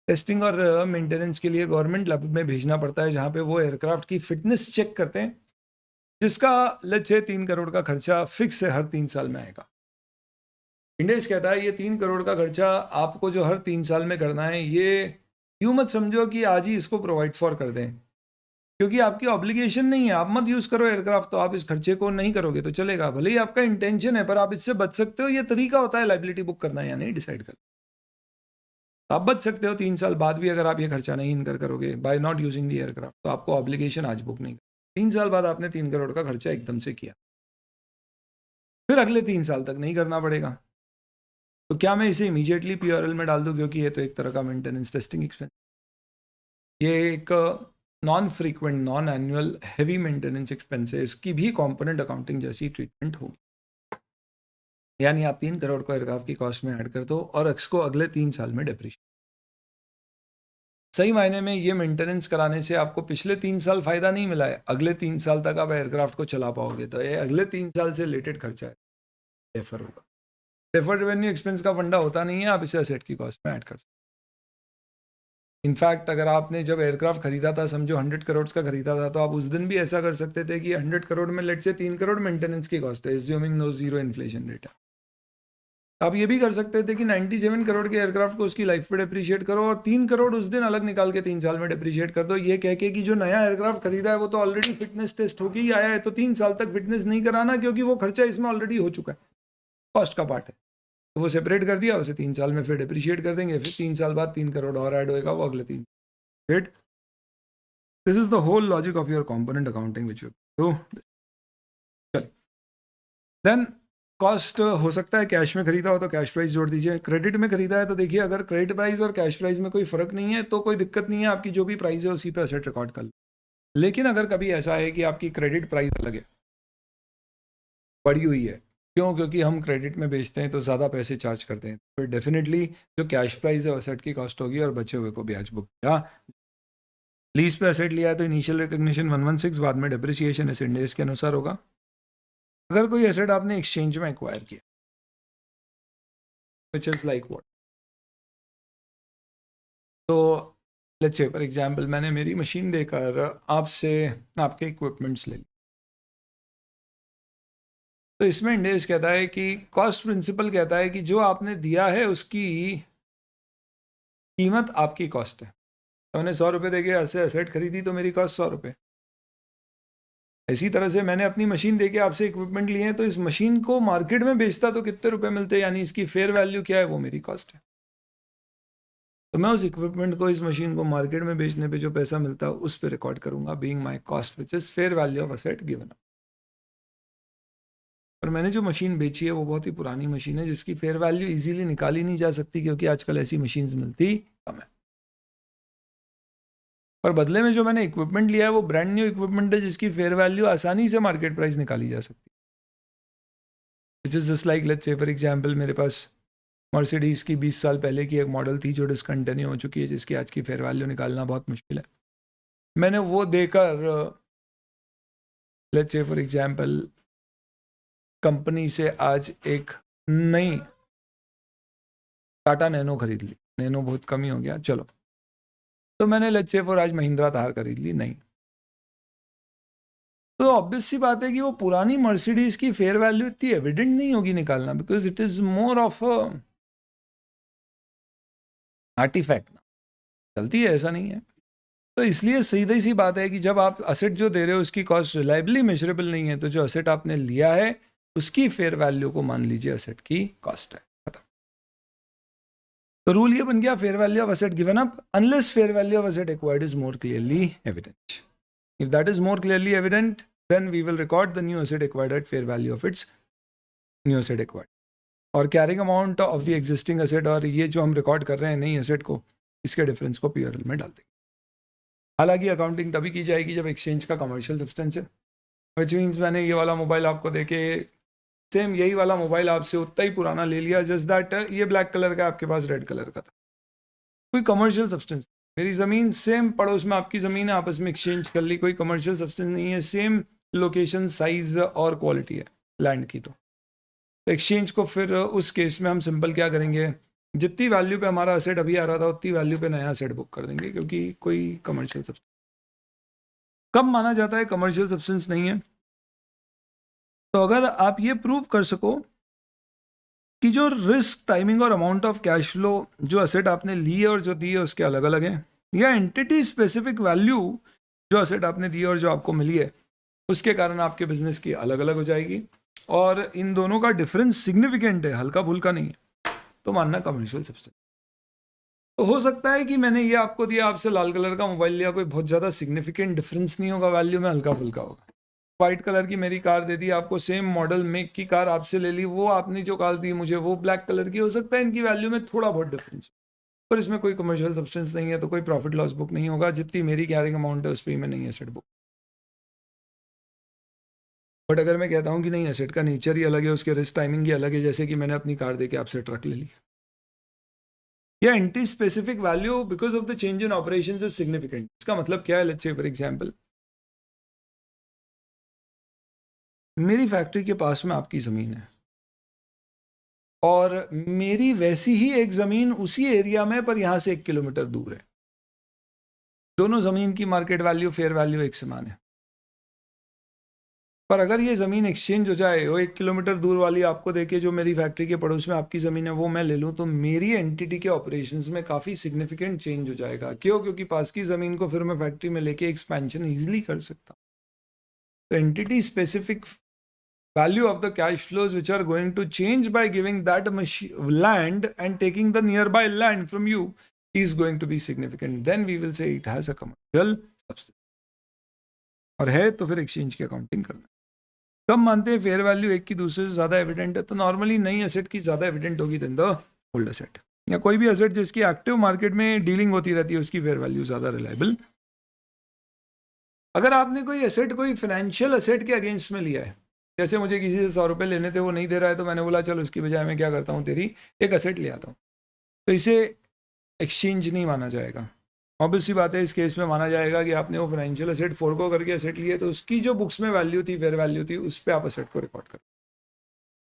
टेस्टिंग और मेंटेनेंस के लिए गवर्नमेंट लैब में भेजना पड़ता है, जहाँ पे वो एयरक्राफ्ट की फिटनेस चेक करते हैं, जिसका लेट्स से 3 करोड़ का खर्चा फिक्स है, हर 3 साल में आएगा. इंडेस कहता है ये 3 करोड़ का खर्चा आपको जो हर 3 साल में करना है, ये यूँ मत समझो कि आज ही इसको प्रोवाइड फॉर कर दें, क्योंकि आपकी ऑब्लिगेशन नहीं है, आप मत यूज़ करो एयरक्राफ्ट, तो आप इस खर्चे को नहीं करोगे तो चलेगा, भले ही आपका इंटेंशन है, पर आप इससे बच सकते हो. ये तरीका होता है लाइबिलिटी बुक करना या नहीं डिसाइड कर. आप बच सकते हो 3 साल बाद भी अगर आप ये खर्चा नहीं इनकर करोगे by not using the aircraft, तो आपको ऑब्लिगेशन आज बुक नहीं। 3 साल बाद आपने 3 करोड़ का खर्चा एकदम से किया, फिर अगले 3 साल तक नहीं करना पड़ेगा। तो क्या मैं इसे इमीडिएटली पीआरएल में डाल दूं, क्योंकि ये तो एक तरह का मेंटेनेंस टेस्टिंग एक्सपेंस, ये एक non frequent non annual heavy maintenance expense है, इसकी भी कंपोनेंट अकाउंटिंग जैसी ट्रीटमेंट होगी। यानी आप 3 करोड़ को एयरक्राफ्ट की कॉस्ट में ऐड कर दो और इसको अगले 3 साल में डिप्रीशिएट। सही मायने में ये मेंटेनेंस कराने से आपको पिछले 3 साल फायदा नहीं मिला है, अगले 3 साल तक आप एयरक्राफ्ट को चला पाओगे, तो ये अगले 3 साल से रिलेटेड खर्चा है, डेफर होगा। डेफर्ड रेवेन्यू एक्सपेंस का फंडा होता नहीं है, आप इसे एसेट की कॉस्ट में ऐड कर सकते। इनफैक्ट अगर आपने जब एयरक्राफ्ट खरीदा था, समझो 100 करोड़ का खरीदा था, तो आप उस दिन भी ऐसा कर सकते थे कि 100 करोड़ में लेट से 3 करोड़ मेंटेनेंस की कॉस्ट है, assuming no zero inflation rate है। आप ये भी कर सकते थे कि 97 करोड़ के एयरक्राफ्ट को उसकी लाइफ पे डिप्रीशिएट करो और 3 करोड़ उस दिन अलग निकाल के 3 साल में डिप्रीशिएट कर दो, ये कह के कि जो नया एयरक्राफ्ट खरीदा है वो तो ऑलरेडी फिटनेस टेस्ट होके ही आया है, तो 3 साल तक फिटनेस नहीं कराना, क्योंकि वो खर्चा इसमें ऑलरेडी हो चुका है, कॉस्ट का पार्ट है। तो वो सेपरेट कर दिया, उसे 3 साल में फिर डिप्रीशिएट कर देंगे, फिर 3 साल बाद 3 करोड़ और ऐड होएगा, वो अगले 3। Right? This is the whole logic of your component accounting which you do. चलिए, देन कॉस्ट हो सकता है कैश में खरीदा हो तो कैश प्राइस जोड़ दीजिए, क्रेडिट में खरीदा है तो देखिए अगर क्रेडिट प्राइस और कैश प्राइस में कोई फर्क नहीं है तो कोई दिक्कत नहीं है, आपकी जो भी प्राइस है उसी पे एसेट रिकॉर्ड कर लो। लेकिन अगर कभी ऐसा है कि आपकी क्रेडिट प्राइस अलग है, बढ़ी हुई है, क्यों? क्योंकि हम क्रेडिट में बेचते हैं तो ज़्यादा पैसे चार्ज करते हैं, फिर डेफिनेटली जो कैश प्राइस है एसेट की कॉस्ट होगी और बचे हुए को ब्याज बुक किया। लीज पे एसेट लिया है तो इनिशियल रिकॉग्निशन 116, बाद में डेप्रिसिएशन इस इंडेक्स के अनुसार होगा। अगर कोई एसेट आपने एक्सचेंज में एक्वायर किया, व्हिच इज लाइक व्हाट, तो लेट्स से फॉर एग्जांपल मैंने मेरी मशीन देकर आपसे आपके इक्विपमेंट्स ले ली, तो इसमें इंडेक्स कहता है कि कॉस्ट प्रिंसिपल कहता है कि जो आपने दिया है उसकी कीमत आपकी कॉस्ट है। तो मैंने 100 रुपये देके ऐसे एसेट खरीदी तो मेरी कॉस्ट 100 रुपये। इसी तरह से मैंने अपनी मशीन देके आपसे इक्विपमेंट लिए हैं, तो इस मशीन को मार्केट में बेचता तो कितने रुपए मिलते, यानी इसकी फेयर वैल्यू क्या है, वो मेरी कॉस्ट है। तो मैं उस इक्विपमेंट को, इस मशीन को मार्केट में बेचने पे जो पैसा मिलता है उस पर रिकॉर्ड करूंगा, being my cost which is fair value of asset given up. और मैंने जो मशीन बेची है वो बहुत ही पुरानी मशीन है जिसकी फेयर वैल्यू इजीली निकाली नहीं जा सकती, क्योंकि आजकल ऐसी मशीन्स मिलती कम है। पर बदले में जो मैंने इक्विपमेंट लिया है वो ब्रांड न्यू इक्विपमेंट है जिसकी फेयर वैल्यू आसानी से मार्केट प्राइस निकाली जा सकती है। Which is just like, let's say for example मेरे पास मर्सिडीज़ की 20 साल पहले की एक मॉडल थी जो डिसकंटिन्यू हो चुकी है, जिसकी आज की फेयर वैल्यू निकालना बहुत मुश्किल है। मैंने वो देकर let's say for example company से आज एक नई टाटा नैनो खरीद ली, नैनो बहुत कम ही हो गया चलो, तो मैंने लेट्स से फॉर आज महिंद्रा थार खरीद ली नहीं, तो ऑब्वियस सी बात है कि वो पुरानी मर्सिडीज की फेयर वैल्यू इतनी एविडेंट नहीं होगी निकालना, because it is more of artifact, चलती है ऐसा नहीं है। तो इसलिए सीधी सी बात है कि जब आप असेट जो दे रहे हो उसकी कॉस्ट रिलायबली मेजरेबल नहीं है, तो जो असेट आपने लिया है उसकी फेयर वैल्यू को मान लीजिए असेट की कॉस्ट है, खत्म। तो रूल ये बन गया, fair value of asset given up unless fair value of asset acquired is more clearly evident. If that is more clearly evident then we will record the new asset acquired at fair value of its new asset acquired, और carrying amount of the existing asset, और ये जो हम record कर रहे हैं नई asset को, इसके डिफरेंस को पीआरएल में डाल देंगे। हालांकि अकाउंटिंग तभी की जाएगी जब एक्सचेंज का कमर्शियल सब्सटेंस है, विच मीन्स मैंने ये वाला मोबाइल आपको देके सेम यही वाला मोबाइल आपसे उतना ही पुराना ले लिया, जस्ट दैट ये ब्लैक कलर का आपके पास रेड कलर का था, कोई कमर्शियल सब्सटेंस। मेरी ज़मीन सेम पड़ोस में आपकी ज़मीन है, आपस में एक्सचेंज कर ली, कोई कमर्शियल सब्सटेंस नहीं है, सेम लोकेशन, साइज और क्वालिटी है लैंड की। तो एक्सचेंज को फिर उस केस में हम सिंपल क्या करेंगे, जितनी वैल्यू पे हमारा असेट अभी आ रहा था उतनी वैल्यू पे नया असेट बुक कर देंगे, क्योंकि कोई कमर्शियल सब्सटेंस कब माना जाता है, कमर्शियल सब्सटेंस नहीं है। तो अगर आप ये प्रूव कर सको कि जो रिस्क, टाइमिंग और अमाउंट ऑफ कैश फ्लो जो असेट आपने ली है और जो दी है उसके अलग अलग हैं, या एंटिटी स्पेसिफिक वैल्यू जो असेट आपने दी है और जो आपको मिली है उसके कारण आपके बिजनेस की अलग अलग हो जाएगी, और इन दोनों का डिफरेंस सिग्निफिकेंट है, हल्का फुल्का नहीं है, तो मानना कमर्शियल सब्सटेंस। तो हो सकता है कि मैंने ये आपको दिया, आपसे लाल कलर का मोबाइल लिया, कोई बहुत ज़्यादा सिग्निफिकेंट डिफरेंस नहीं होगा वैल्यू में, हल्का फुल्का होगा। वाइट कलर की मेरी कार दे दी आपको, सेम मॉडल मेक की कार आपसे ले ली, वो आपने जो कार दी मुझे वो ब्लैक कलर की, हो सकता है इनकी वैल्यू में थोड़ा बहुत डिफरेंस, पर इसमें कोई कमर्शियल सब्सटेंस नहीं है तो कोई प्रॉफिट लॉस बुक नहीं होगा। जितनी मेरी कैरिंग अमाउंट है उस पर ही मैं नहीं एसेट बुक। बट अगर मैं कहता हूँ कि नहीं एसेट का नेचर ही अलग है, उसके रिस्क टाइमिंग ही अलग है, जैसे कि मैंने अपनी कार देके आपसे ट्रक ले ली, या anti specific value because of the change in operation is significant. इसका मतलब क्या है, लेट्स से फॉर एग्जांपल मेरी फैक्ट्री के पास में आपकी ज़मीन है और मेरी वैसी ही एक ज़मीन उसी एरिया में पर यहाँ से 1 किलोमीटर दूर है। दोनों ज़मीन की मार्केट वैल्यू, फेयर वैल्यू एक समान है, पर अगर ये ज़मीन एक्सचेंज हो जाए, वो 1 किलोमीटर दूर वाली आपको देके जो मेरी फैक्ट्री के पड़ोस में आपकी ज़मीन है वो मैं ले लूँ, तो मेरी एंटिटी के ऑपरेशंस में काफ़ी सिग्निफिकेंट चेंज हो जाएगा। क्यों? क्योंकि पास की ज़मीन को फिर मैं फैक्ट्री में लेके एक्सपेंशन ईजिली कर सकता हूँ। तो entity specific value of the cash flows which are going to change by giving that land and taking the nearby land from you is going to be significant. Then we will say it has a commercial substance. और है तो फिर exchange की accounting करना। कब मानते हैं fair value एक की दूसरे से ज़्यादा एविडेंट है? तो नॉर्मली नई एसेट की ज़्यादा एविडेंट होगी देन द ओल्ड एसेट, या कोई भी एसेट जिसकी एक्टिव मार्केट में डीलिंग होती रहती है उसकी फेयर वैल्यू ज़्यादा रिलायबल। अगर आपने कोई एसेट कोई फाइनेंशियल एसेट के अगेंस्ट में लिया है, जैसे मुझे किसी से 100 रुपये लेने थे, वो नहीं दे रहा है, तो मैंने बोला चल उसकी बजाय मैं क्या करता हूँ, तेरी एक एसेट ले आता हूँ, तो इसे एक्सचेंज नहीं माना जाएगा। ऑब्वियस सी बात है, इस केस में माना जाएगा कि आपने वो फाइनेंशियल एसेट फोरको करके एसेट लिए, तो उसकी जो बुक्स में वैल्यू थी, फेयर वैल्यू थी, उस पर आप एसेट को रिकॉर्ड करो।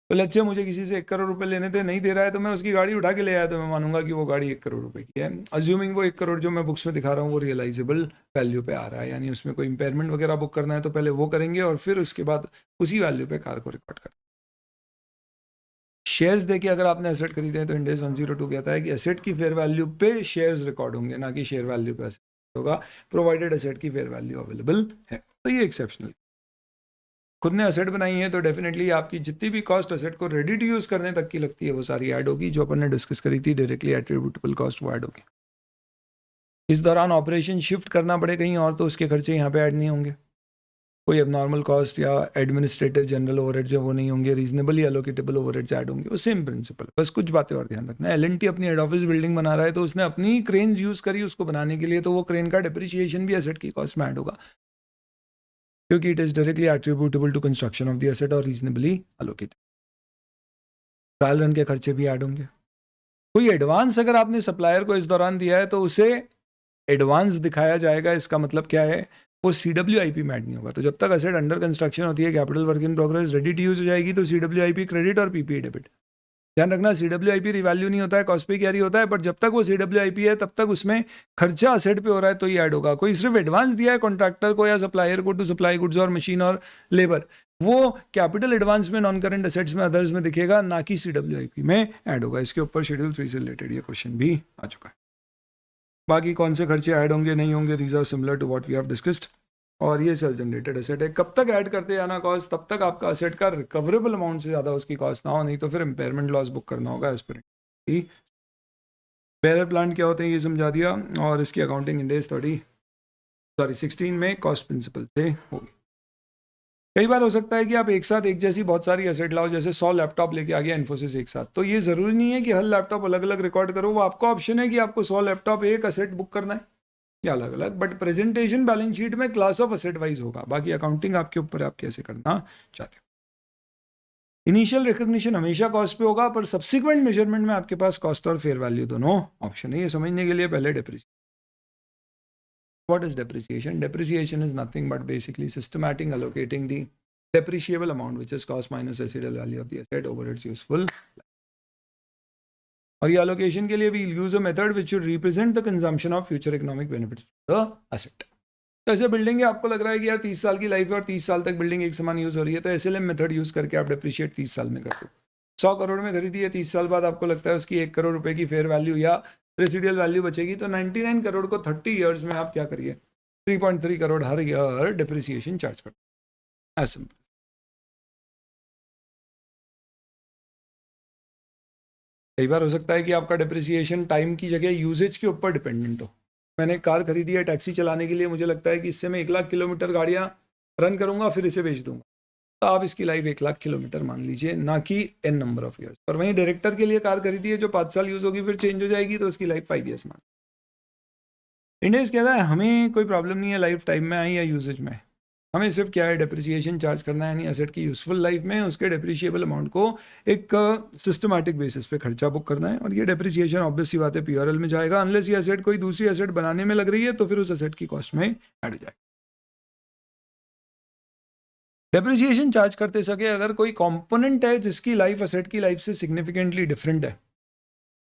तो लेट्स से मुझे किसी से 1 करोड़ रुपए लेने थे, नहीं दे रहा है, तो मैं उसकी गाड़ी उठा के ले आया, तो मैं मानूंगा कि वो गाड़ी 1 करोड़ रुपए की है, अज्यूमिंग वो 1 करोड़ जो मैं बुक्स में दिखा रहा हूँ वो रियलाइजेबल वैल्यू पे आ रहा है, यानी उसमें कोई इंपेयरमेंट वगैरह बुक करना है तो पहले वो करेंगे और फिर उसके बाद उसी वैल्यू पे कार को रिकॉर्ड करें। शेयर्स देखिए, अगर आपने एसेट खरीदे हैं तो इंडेस 102 कहता है कि एसेट की फेयर वैल्यू पे शेयर्स रिकॉर्ड होंगे, ना कि शेयर वैल्यू पे एसेट होगा, प्रोवाइडेड एसेट की फेयर वैल्यू अवेलेबल है। तो ये एक्सेप्शनल, खुद ने एसेट बनाई है तो डेफिनेटली आपकी जितनी भी कॉस्ट एसेट को रेडी टू यूज करने तक की लगती है वो सारी ऐड होगी, जो अपन ने डिस्कस करी थी डायरेक्टली एट्रीब्यूटेबल कॉस्ट, वो ऐड होगी। इस दौरान ऑपरेशन शिफ्ट करना पड़े कहीं और तो उसके खर्चे यहाँ पे ऐड नहीं होंगे, कोई एबनॉर्मल कॉस्ट या एडमिनिस्ट्रेटिव जनरल ओवरहेड्स है वो नहीं होंगे, रीजनेबली एलोकेटेबल ओवरहेड्स ऐड होंगे, वो सेम प्रिंसिपल। बस कुछ बातें और ध्यान रखना है, एल&टी अपनी हेड ऑफिस बिल्डिंग बना रहा है तो उसने अपनी क्रेन यूज करी उसको बनाने के लिए, तो वो क्रेन का डिप्रिसिएशन भी एसेट की कॉस्ट में ऐड होगा, क्योंकि it is directly attributable to construction of the asset और रीजनेबली एलोकेटेड। ट्रायल रन के खर्चे भी ऐड होंगे। कोई एडवांस अगर आपने सप्लायर को इस दौरान दिया है तो उसे एडवांस दिखाया जाएगा, इसका मतलब क्या है, वो CWIP में ऐड नहीं होगा। तो जब तक एसेट अंडर कंस्ट्रक्शन होती है, capital work in progress ready to use हो जाएगी, तो CWIP क्रेडिट और PPA डेबिट। ध्यान रखना, CWIP रिवैल्यू नहीं होता है, कॉस्ट पे कैरी होता है, बट जब तक वो CWIP है तब तक उसमें खर्चा एसेट पे हो रहा है तो ये ऐड होगा। कोई सिर्फ एडवांस दिया है कॉन्ट्रैक्टर को या सप्लायर को टू सप्लाई गुड्स और मशीन और लेबर, वो कैपिटल एडवांस में नॉन करंट एसेट्स में अदर्स में दिखेगा, ना कि CWIP में ऐड होगा। इसके ऊपर शेड्यूल 3 से रिलेटेड ये क्वेश्चन भी आ चुका है। बाकी कौन से खर्चे ऐड होंगे नहीं होंगे, these are similar to what we have discussed. और ये सेल्फ जनरेटेड एसेट है, कब तक ऐड करते जाना कॉस्ट, तब तक आपका एसेट का रिकवरेबल अमाउंट से ज़्यादा उसकी कॉस्ट ना हो, नहीं तो फिर इम्पेयरमेंट लॉस बुक करना होगा एज पर। बेयर प्लांट क्या होते हैं ये समझा दिया, और इसकी अकाउंटिंग इंडेस 16 में कॉस्ट प्रिंसिपल से होगी। कई बार हो सकता है कि आप एक साथ एक जैसी बहुत सारी एसेट लाओ, जैसे 100 लैपटॉप लेके आ गया इन्फोसिस एक साथ, तो ये ज़रूरी नहीं है कि हर लैपटॉप अलग अलग रिकॉर्ड करो, वो आपका ऑप्शन है कि आपको 100 लैपटॉप एक एसेट बुक करना है या अलग अलग, बट प्रेजेंटेशन बैलेंस शीट में क्लास ऑफ एसेट वाइज होगा, बाकी अकाउंटिंग आपके ऊपर आप कैसे करना चाहते हो। इनिशियल रिकॉग्निशन हमेशा कॉस्ट पे होगा, पर सब्सिक्वेंट मेजरमेंट में आपके पास कॉस्ट और फेयर वैल्यू दोनों ऑप्शन है। ये समझने के लिए पहले depreciation, what is depreciation? Depreciation is nothing but basically systematic allocating the depreciable amount which is cost minus residual value of the asset over its useful life. और ये allocation के लिए we use a method which should represent the consumption of future economic benefits of the asset. तो ऐसे building है, आपको लग रहा है कि यार 30 साल की लाइफ है और 30 साल तक बिल्डिंग एक समान यूज हो रही है, तो SLM मेथड यूज करके आप डेप्रिशिएट 30 साल में कर दो। 100 करोड़ में खरीदी है, 30 साल बाद आपको लगता है उसकी 1 करोड़ रुपए की फेयर वैल्यू या रेसिडुअल वैल्यू बचेगी, तो 99 करोड़ को 30 ईयर्स में आप क्या करिए, 3.3 करोड़ हर ईयर डेप्रिसिएशन चार्ज कर दो। As simple. कई बार हो सकता है कि आपका डिप्रिसिएशन टाइम की जगह यूजेज के ऊपर डिपेंडेंट हो। मैंने एक कार खरीदी है टैक्सी चलाने के लिए, मुझे लगता है कि इससे मैं 1,00,000 किलोमीटर गाड़ियाँ रन करूँगा फिर इसे बेच दूंगा, तो आप इसकी लाइफ 1,00,000 किलोमीटर मान लीजिए, ना कि एन नंबर ऑफ ईयर्स। पर वहीं डायरेक्टर के लिए कार खरीदी है जो 5 साल यूज़ होगी फिर चेंज हो जाएगी, तो उसकी लाइफ 5 ईयर्स मान। इंडियंस कहता है हमें कोई प्रॉब्लम नहीं है लाइफ टाइम में आई या यूजेज में, हमें सिर्फ क्या है डिप्रिसिएशन चार्ज करना है, यानी एसेट की यूजफुल लाइफ में उसके डिप्रिशिएबल अमाउंट को एक सिस्टमाटिक बेसिस पे खर्चा बुक करना है। और ये डिप्रिसिएशन ऑब्वियस सी बात है पीआरएल में जाएगा, अनलेस ये एसेट कोई दूसरी एसेट बनाने में लग रही है तो फिर उस एसेट की कॉस्ट में ऐड हो जाएगा। डिप्रिसिएशन चार्ज करते सके अगर कोई कंपोनेंट है जिसकी लाइफ एसेट की लाइफ से सिग्निफिकेंटली डिफरेंट है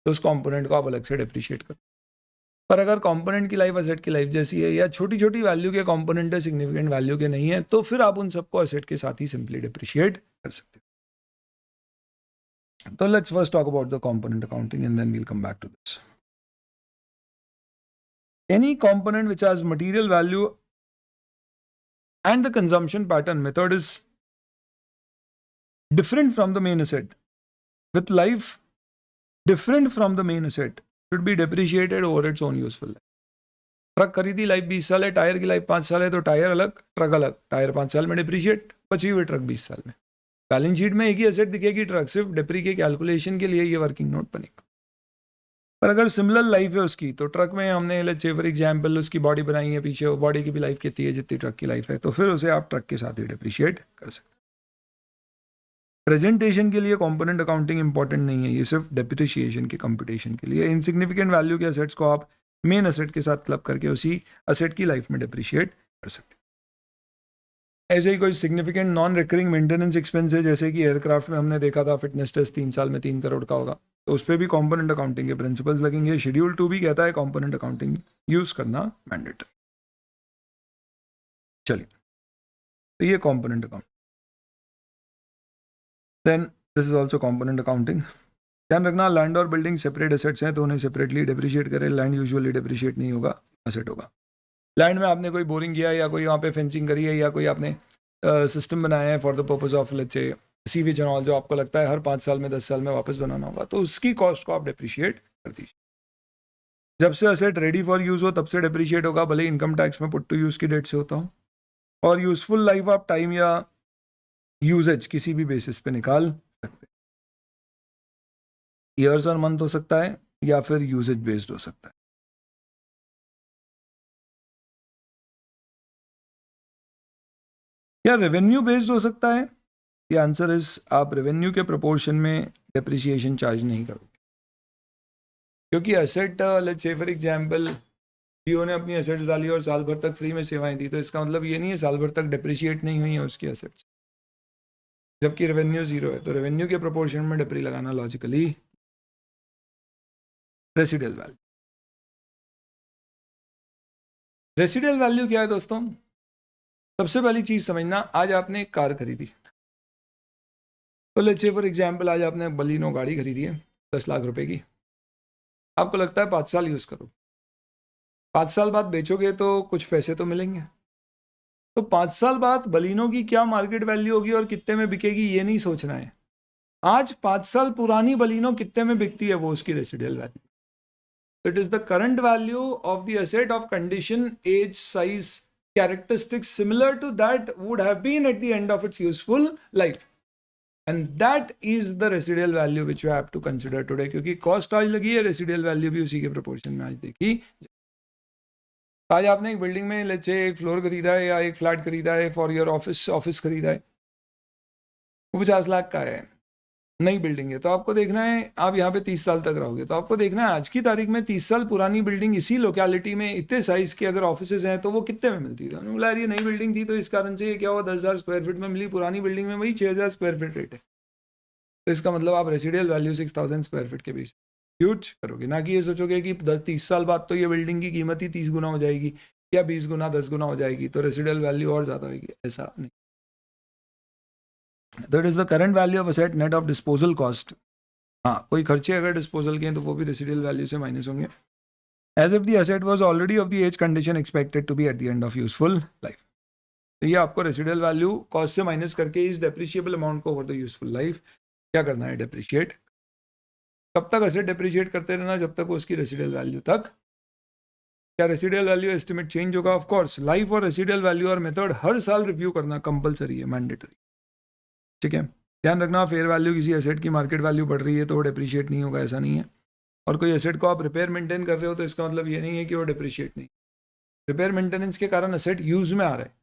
तो उस कंपोनेंट को आप अलग से डिप्रिशिएट कर। पर अगर कंपोनेंट की लाइफ एसेट की लाइफ जैसी है या छोटी छोटी वैल्यू के कंपोनेंट है सिग्निफिकेंट वैल्यू के नहीं है, तो फिर आप उन सबको एसेट के साथ ही सिंपली डिप्रिशिएट कर सकते हो। तो let's first talk about the component accounting and then we'll come back to this. Any component which has material value and the consumption pattern method is different from the main asset with life different from the main asset should be depreciated over its own useful life. Truck खरीदी life 20 साल है, tyre की life 5 साल है, तो tyre अलग truck अलग, tyre 5 साल में डिप्रिशिएट, बची हुई ट्रक 20 साल में। बैलेंस शीट में एक ही एसेट दिखेगी ट्रक, सिर्फ डिप्री के कैलकुलेशन के लिए ये वर्किंग नोट बनेगा। पर अगर सिमिलर लाइफ है उसकी, तो ट्रक में हमने लेट्स से फॉर एग्जांपल उसकी बॉडी बनाई है पीछे, वो बॉडी की भी लाइफ कितनी है जितनी ट्रक की लाइफ है, तो फिर उसे आप ट्रक के साथ ही डिप्रिशिएट कर सकते हैं। प्रेजेंटेशन के लिए कंपोनेंट अकाउंटिंग इंपॉर्टेंट नहीं है, ये सिर्फ डिप्रिशिएशन के कंप्यूटेशन के लिए। इनसिग्निफिकेंट वैल्यू के एसेट्स को आप मेन एसेट के साथ क्लब करके उसी एसेट की लाइफ में डिप्रिशिएट कर सकते हैं। ऐसे ही कोई significant non recurring maintenance expense है, जैसे कि एयरक्राफ्ट में हमने देखा था फिटनेस टेस्ट 3 साल में 3 करोड़ का होगा, तो उस पर भी कंपोनेंट अकाउंटिंग के प्रिंसिपल्स लगेंगे। शेड्यूल 2 भी कहता है कंपोनेंट अकाउंटिंग यूज करना मैंडेटरी। चलिए, तो ये component account, then this is also component accounting. ध्यान रखना लैंड और बिल्डिंग सेपरेट एसेट्स हैं, तो उन्हें सेपरेटली डिप्रिशिएट करें। लैंड यूजुअली डिप्रिशिएट नहीं होगा, एसेट होगा। लैंड में आपने कोई बोरिंग किया या कोई वहाँ पे फेंसिंग करी है या कोई आपने सिस्टम बनाया है for the purpose of let's say sewage and all, जो आपको लगता है हर 5 साल में 10 साल में वापस बनाना होगा, तो उसकी कॉस्ट को आप डिप्रिशिएट कर दीजिए। जब से एसेट रेडी फॉर यूज हो तब से डिप्रिशिएट होगा, भले इनकम टैक्स में पुट टू यूज की डेट से होता हो। और यूजफुल लाइफ आप टाइम या यूजेज किसी भी बेसिस पे निकाल सकते हैं। ईयर्स और मंथ हो सकता है या फिर यूजेज बेस्ड हो सकता है। या रेवेन्यू बेस्ड हो सकता है। ये आंसर इज आप रेवेन्यू के प्रोपोर्शन में डिप्रिसिएशन चार्ज नहीं करोगे, क्योंकि asset let's say for example Jio ने अपनी एसेट्स डाली और साल भर तक फ्री में सेवाएं दी, तो इसका मतलब ये नहीं है साल भर तक डिप्रिशिएट नहीं हुई है उसकी एसेट्स, जबकि रेवेन्यू 0 है, तो रेवेन्यू के प्रोपोर्शन में डिप्री लगाना logically. Residual value, residual value क्या है दोस्तों? सबसे पहली चीज समझना, आज आपने एक कार खरीदी, तो लेट्स से फॉर एग्जांपल आज आपने बलिनो गाड़ी खरीदी है 10 लाख रुपए की, आपको लगता है 5 साल यूज करो, 5 साल बाद बेचोगे तो कुछ पैसे तो मिलेंगे, तो 5 साल बाद बलिनो की क्या मार्केट वैल्यू होगी और कितने में बिकेगी ये नहीं सोचना है। आज 5 साल पुरानी बलिनो कितने में बिकती है वो उसकी residual value. It is the current value of the asset of condition age size characteristics similar to that would have been at the end of its useful life, and that is the residual value which you have to consider today, क्योंकि cost आज लगी है, residual value भी उसी के proportion में आज देखी। आज आपने एक बिल्डिंग में लेट्स से एक फ्लोर खरीदा है या एक फ्लैट खरीदा है फॉर योर ऑफिस खरीदा है, वो 50 लाख का है, नई बिल्डिंग है, तो आपको देखना है आप यहाँ पे 30 साल तक रहोगे, तो आपको देखना है आज की तारीख में 30 साल पुरानी बिल्डिंग इसी लोकेलिटी में इतने साइज के अगर ऑफिसेज हैं तो वो कितने में मिलती है। बोला यार ये नई बिल्डिंग थी तो इस कारण से ये क्या हुआ 10,000 स्क्वायर फीट में मिली, पुरानी बिल्डिंग में वही 6,000 स्क्वायर फीट रेट है, तो इसका मतलब आप रेसिडुअल वैल्यू 6,000 स्क्वायर फीट के बीच यूज करोगे, ना कि ये सोचोगे कि 30 साल बाद तो ये बिल्डिंग की कीमत ही 30 गुना हो जाएगी या 20 गुना 10 गुना हो जाएगी, तो रेसिडुअल वैल्यू और ज़्यादा होगी, ऐसा नहीं। That is the current value of asset net of disposal cost. हाँ, कोई खर्चे अगर डिस्पोजल के हैं तो वो भी रेसिडुअल वैल्यू से माइनस होंगे। As if the asset was already of the age condition expected to be at the end of useful life, तो ये आपको रेसिडुअल वैल्यू कॉस्ट से माइनस करके इस डेप्रिशिएबल अमाउंट को ओवर द यूजफुल लाइफ क्या करना है, डिप्रिशिएट। कब तक एसेट डिप्रिशिएट करते रहना? जब तक वो उसकी रेसिडुअल वैल्यू तक। क्या रेसिडुअल वैल्यू एस्टिमेट चेंज होगा? ऑफ कोर्स, लाइफ और रेसिडुअल वैल्यू और मेथड हर साल रिव्यू करना कंपलसरी है, मैंडेटरी। ठीक है, ध्यान रखना फेयर वैल्यू किसी एसेट की मार्केट वैल्यू बढ़ रही है तो वो डिप्रिशिएट नहीं होगा, ऐसा नहीं है। और कोई एसेट को आप रिपेयर मेंटेन कर रहे हो तो इसका मतलब ये नहीं है कि वो डिप्रिशिएट नहीं। रिपेयर मेंटेनेंस के कारण एसेट यूज में आ रहा है,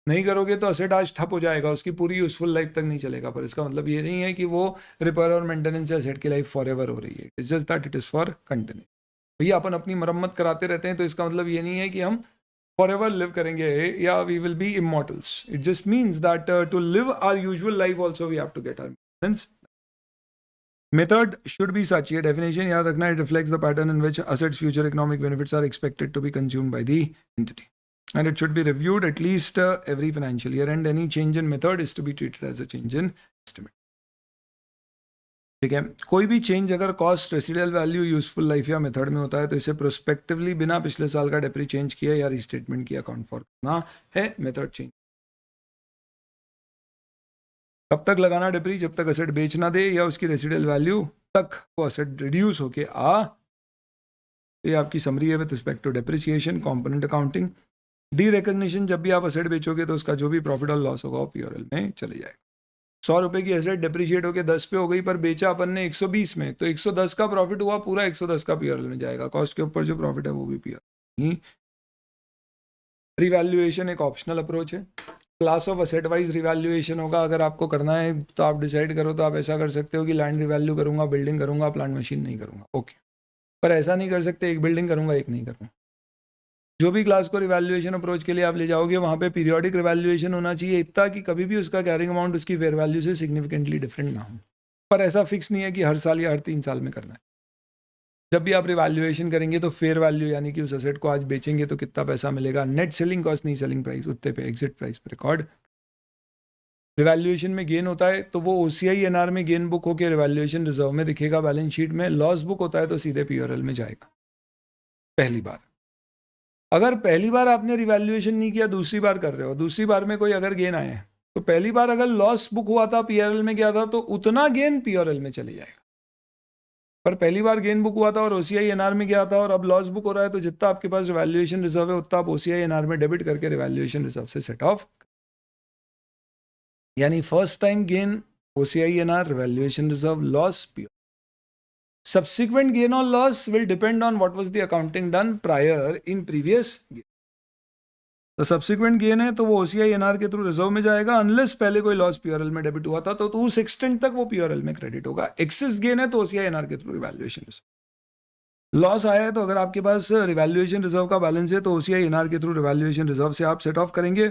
नहीं करोगे तो एसेट आज ठप हो जाएगा, उसकी पूरी यूजफुल लाइफ तक नहीं चलेगा। पर इसका मतलब ये नहीं है कि वो रिपेयर और मेंटेनेंस एसेट की लाइफ फॉर एवर हो रही है। It's just that it is for continue. भैया अपन अपनी मरम्मत कराते रहते हैं तो इसका मतलब ये नहीं है कि हम फॉर एवर लिव करेंगे या we will be immortals. It just means that to live our usual life also we have to get our maintenance. Method should be such. ये definition याद रखना, it reflects the pattern in which assets' future economic benefits are expected to be consumed by the entity. And it should be reviewed at least every financial year, and any change in method is to be treated as a change in estimate. ठीक है, कोई भी change अगर cost, residual value, useful life या method में होता है तो इसे प्रोस्पेक्टिवली बिना पिछले साल का डेप्री चेंज किया या रीस्टेटमेंट किया अकाउंट फॉर करना है मेथड चेंज। कब तक लगाना डिप्री? जब तक एसेट बेच ना दे या उसकी रेसिडुअल वैल्यू तक वो एसेट रिड्यूस होके आ। ये आपकी समरी है with respect to depreciation, component accounting. Derecognition, जब भी आप एसेट बेचोगे तो उसका जो भी प्रॉफिट और लॉस होगा वो पीओएल में चले जाएगा। 100 रुपए की एसेट डिप्रिशिएट होकर 10 पे हो गई, पर बेचा अपन ने 120 में, तो 110 का प्रॉफिट हुआ, पूरा 110 का पीओएल में जाएगा। कॉस्ट के ऊपर जो प्रॉफिट है वो भी पीओएल। रिवैल्यूएशन एक ऑप्शनल अप्रोच है। Class of asset wise revaluation होगा। अगर आपको करना है तो आप डिसाइड करो, तो आप ऐसा कर सकते हो कि लैंड रिवैल्यू करूंगा, बिल्डिंग करूंगा, प्लांट मशीन नहीं करूंगा, ओके। पर ऐसा नहीं कर सकते एक बिल्डिंग करूंगा एक नहीं करूंगा। जो भी क्लास को रिवैल्यूएशन अप्रोच के लिए आप ले जाओगे वहां पे पीरियोडिक रिवैल्यूएशन होना चाहिए, इतना कि कभी भी उसका कैरिंग अमाउंट उसकी फेयर वैल्यू से सिग्निफिकेंटली डिफरेंट ना हो। पर ऐसा फिक्स नहीं है कि हर साल या हर 3 साल में करना है। जब भी आप रिवैल्यूएशन करेंगे तो फेयर वैल्यू यानी कि उस एसेट को आज बेचेंगे तो कितना पैसा मिलेगा, नेट सेलिंग कॉस्ट नहीं सेलिंग प्राइस, उतने पे एग्जिट प्राइस पे रिकॉर्ड। रिवैल्यूएशन में गेन होता है तो वो ओसीआई एनआर में गेन बुक होकर रिवैल्यूएशन रिजर्व में दिखेगा बैलेंस शीट में। लॉस बुक होता है तो सीधे पीओएल में जाएगा पहली बार। अगर पहली बार आपने रिवैल्यूएशन नहीं किया, दूसरी बार कर रहे हो, दूसरी बार में कोई अगर गेन आए तो पहली बार अगर लॉस बुक हुआ था पीआरएल में गया था तो उतना गेन पीआरएल में चले जाएगा। पर पहली बार गेन बुक हुआ था और ओसीआई एनआर में गया था और अब लॉस बुक हो रहा है तो जितना आपके पास रिवैल्यूएशन रिजर्व है उतना आप ओसीआई एनआर में डेबिट करके रिवैल्यूएशन रिजर्व से सेट ऑफ। यानी first time gain OCI NR, revaluation reserve, loss PR. Subsequent gain or loss will depend on what was the accounting done prior in previous year. तो subsequent gain है तो वो OCI NR के through reserve में जाएगा, unless पहले कोई loss PRL में डेबिट हुआ था तो उस एक्सटेंट तक वो पीआरएल में क्रेडिट होगा। एक्सेस गेन है तो ओसीआई एनआर के थ्रू रिवैल्यूएशन रिजर्व। लॉस आया है तो अगर आपके पास रिवैल्यूएशन रिजर्व का बैलेंस है तो ओसीआई एनआर के थ्रू रिवैल्यूएशन रिजर्व से आप सेट ऑफ करेंगे,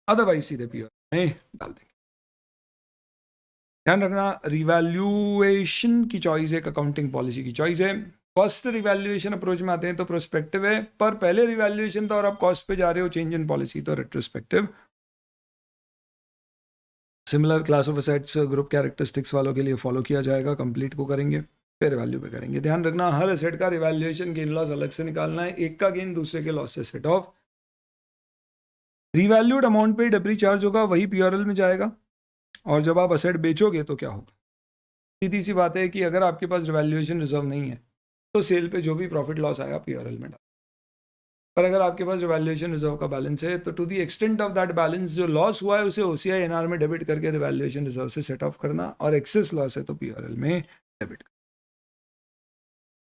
अदरवाइज सीधे पीआरएल में डाल देंगे। ध्यान रखना, रिवैल्यूएशन की चॉइस एक अकाउंटिंग पॉलिसी की चॉइस है। कॉस्ट रिवैल्यूएशन अप्रोच में आते हैं तो प्रोस्पेक्टिव है, पर पहले रिवैल्यूएशन था और आप कॉस्ट पे जा रहे हो, चेंज इन पॉलिसी तो retrospective. Similar class of assets group characteristics वालों के लिए फॉलो किया जाएगा, कंप्लीट को करेंगे फिर वैल्यू पे करेंगे। ध्यान रखना, हर एसेट का रिवैल्यूएशन गेन लॉस अलग से निकालना है, एक का गेन दूसरे के लॉस से सेट ऑफ। रिवैल्यूड अमाउंट पे डेप्री चार्ज होगा, वही पीआरएल में जाएगा। और जब आप एसेट बेचोगे तो क्या होगा? सीधी सी बात है कि अगर आपके पास रिवैल्यूएशन रिजर्व नहीं है तो सेल पे जो भी प्रॉफिट लॉस आया पीआरएल में डाल। पर अगर आपके पास रिवैल्यूएशन रिजर्व का बैलेंस है तो to the extent of that balance जो लॉस हुआ है उसे ओसीआई एनआर में डेबिट करके रिवैल्यूएशन रिजर्व से सेट ऑफ करना, और एक्सेस लॉस है तो पीआरएल में डेबिट।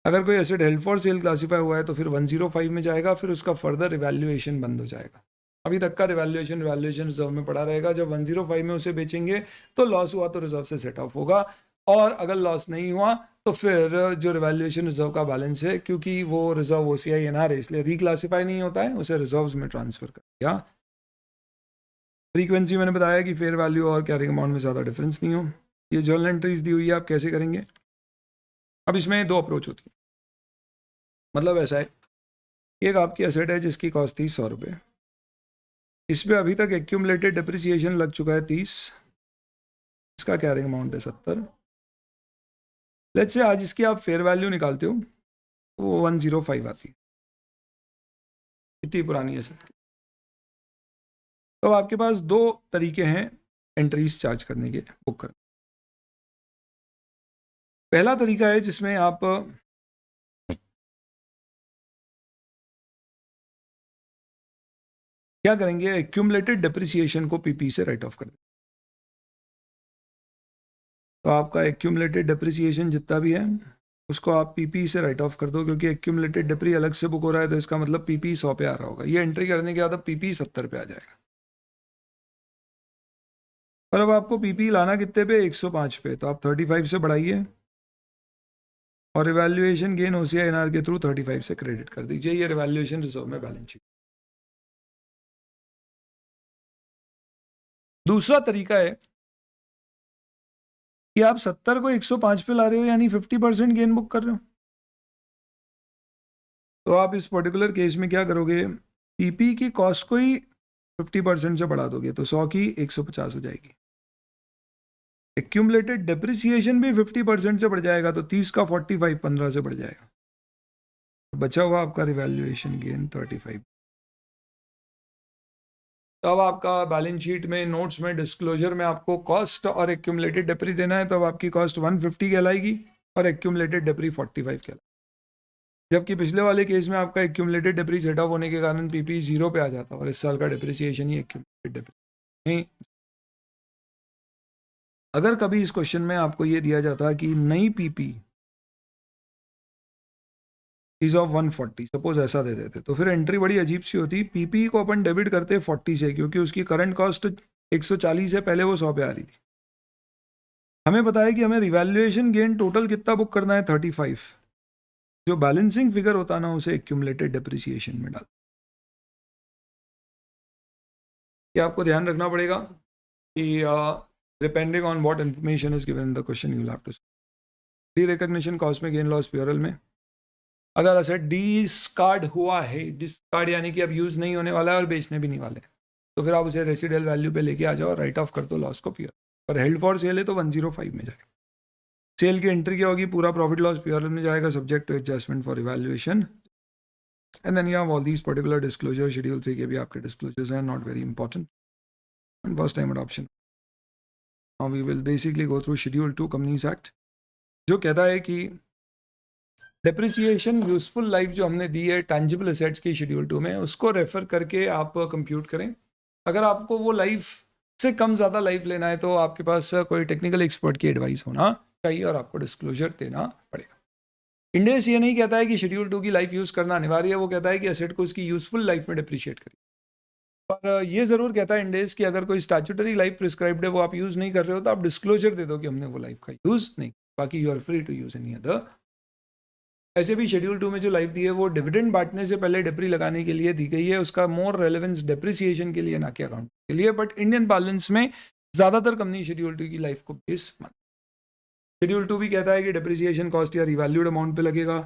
अगर कोई asset held for sale classify हुआ है तो फिर 105 में जाएगा, फिर उसका फर्दर रिवैल्यूएशन बंद हो जाएगा। अभी तक का रिवैल्यूएशन रिजर्व में पड़ा रहेगा। जब 105 में उसे बेचेंगे तो लॉस हुआ तो रिजर्व से सेट ऑफ होगा, और अगर लॉस नहीं हुआ तो फिर जो रिवैल्यूएशन रिजर्व का बैलेंस है, क्योंकि वो रिजर्व ओसीआई एनआर है इसलिए रिक्लासीफाई नहीं होता है, उसे रिजर्व्स में ट्रांसफर कर दिया। फ्रीक्वेंसी मैंने बताया कि फेयर वैल्यू और कैरिंग अमाउंट में ज़्यादा डिफरेंस नहीं हो। ये जर्नल एंट्रीज दी हुई है, आप कैसे करेंगे? अब इसमें 2 अप्रोच होती है। मतलब ऐसा है, एक आपकी एसेट है जिसकी कॉस्ट थी 100 रुपये, इस पर अभी तक एक्यूमुलेटेड डिप्रिसिएशन लग चुका है 30, इसका कैरिंग अमाउंट है 70। लेट्स से आज इसकी आप फेयर वैल्यू निकालते हो तो वो 105 आती है, इतनी पुरानी एसेट। तो आपके पास 2 तरीके हैं एंट्रीज चार्ज करने के, बुक करने। पहला तरीका है जिसमें आप क्या करेंगे, एक्यूमुलेटेड डेप्रिसिएशन को पीपी से राइट ऑफ कर दें। तो आपका एक्यूमुलेटेड डेप्रिसिएशन जितना भी है उसको आप पीपी से राइट ऑफ कर दो, क्योंकि एक्यूमुलेटेड डेप्री अलग से बुक हो रहा है तो इसका मतलब पीपी 100 पे आ रहा होगा। ये एंट्री करने के बाद अब पीपी 70 पे आ जाएगा। और अब आपको पीपी लाना कितने पे, 105 पे, तो आप 35 से बढ़ाइए और रिवैल्यूएशन गेन OCI-NR के थ्रू 35 से क्रेडिट कर दीजिए। ये रिवैल्यूएशन रिजर्व में बैलेंस शीट। दूसरा तरीका है कि आप 70 को 105 पे ला रहे हो, यानी 50% गेन बुक कर रहे हो। तो आप इस पर्टिकुलर केस में क्या करोगे, पीपी की कॉस्ट को ही 50% से बढ़ा दोगे, तो 100 की 150 हो जाएगी। एक्यूमुलेटेड डेप्रिसिएशन भी 50% से बढ़ जाएगा, तो 30 का 45 15 से बढ़ जाएगा। बचा हुआ आपका रिवैल्यूएशन गेन 35। तो अब आपका बैलेंस शीट में, नोट्स में, डिस्क्लोजर में आपको कॉस्ट और एक्यूमुलेटेड डेप्री देना है, तो अब आपकी कॉस्ट 150 कहलाएगी और एक्यूमुलेटेड डेप्री 45 कहलाएगी। जबकि पिछले वाले केस में आपका एक्यूमुलेटेड डेप्री सेट ऑफ होने के कारण पीपी 0 पे आ जाता और इस साल का डेप्रिसिएशन ही एक्यूमुलेटेड डेप्री नहीं। अगर कभी इस क्वेश्चन में आपको ये दिया जाता कि नई पीपी इज ऑफ 140, सपोज ऐसा दे देते, तो फिर एंट्री बड़ी अजीब सी होती। पीपी को अपन डेबिट करते 40 से, क्योंकि उसकी करंट कॉस्ट 140 है, पहले वो 100 पे आ रही थी। हमें पता है कि हमें रिवैल्यूएशन गेन टोटल कितना बुक करना है, 35। जो बैलेंसिंग फिगर होता ना उसे एक्यूमुलेटेड डेप्रिसिएशन में डाल। ये आपको ध्यान रखना पड़ेगा कि depending on what information is given in the question you will have to derecognition cost में, गेन लॉस प्योरल में। अगर असेट डिस्कार्ड हुआ है, डिस्कार्ड यानी कि अब यूज नहीं होने वाला है और बेचने भी नहीं वाले, तो फिर आप उसे रेसिडुअल वैल्यू पे लेके आ जाओ, राइट ऑफ कर दो लॉस को प्योर। और हेल्ड फॉर सेल है तो 105 में जाएगा। सेल की एंट्री क्या होगी, पूरा प्रॉफिट लॉस प्योरल में जाएगा, subject to adjustment for evaluation. And then you have all these particular disclosure. Schedule 3 के भी आपके डिस्क्लोजर्स हैं, not very important and first time adoption. Now we will basically go through schedule 2 companies act, जो कहता है कि depreciation useful life जो हमने दी है टैंजिबल एसेट्स की शेड्यूल 2 में, उसको रेफर करके आप कंप्यूट करें। अगर आपको वो लाइफ से कम ज़्यादा लाइफ लेना है तो आपके पास कोई टेक्निकल एक्सपर्ट की एडवाइस होना चाहिए और आपको डिस्क्लोजर देना पड़ेगा। इंडेस ये नहीं कहता है कि शेड्यूल 2 की लाइफ यूज़ करना अनिवार्य है, वो कहता है कि एसेट को उसकी यूजफुल लाइफ में डिप्रिशिएट करिए। पर ये ज़रूर कहता है इंडेस कि अगर कोई स्टैट्यूटरी लाइफ प्रिस्क्राइब्ड है वो आप यूज़ नहीं कर रहे हो, तो आप डिस्क्लोजर दे दो कि हमने वो लाइफ का यूज़ नहीं, बाकी you are free to use any other. ऐसे भी शेड्यूल 2 में जो लाइफ दी है वो डिविडेंड बांटने से पहले डेप्री लगाने के लिए दी गई है, उसका मोर रेलेवेंस डेप्रिसिएशन के लिए ना कि अकाउंट के लिए। बट इंडियन बैलेंस में ज़्यादातर कंपनी शेड्यूल 2 की लाइफ को बेस मानती। शेड्यूल 2 भी कहता है कि डेप्रिसिएशन कॉस्ट या रिवैल्यूड अमाउंट पे लगेगा।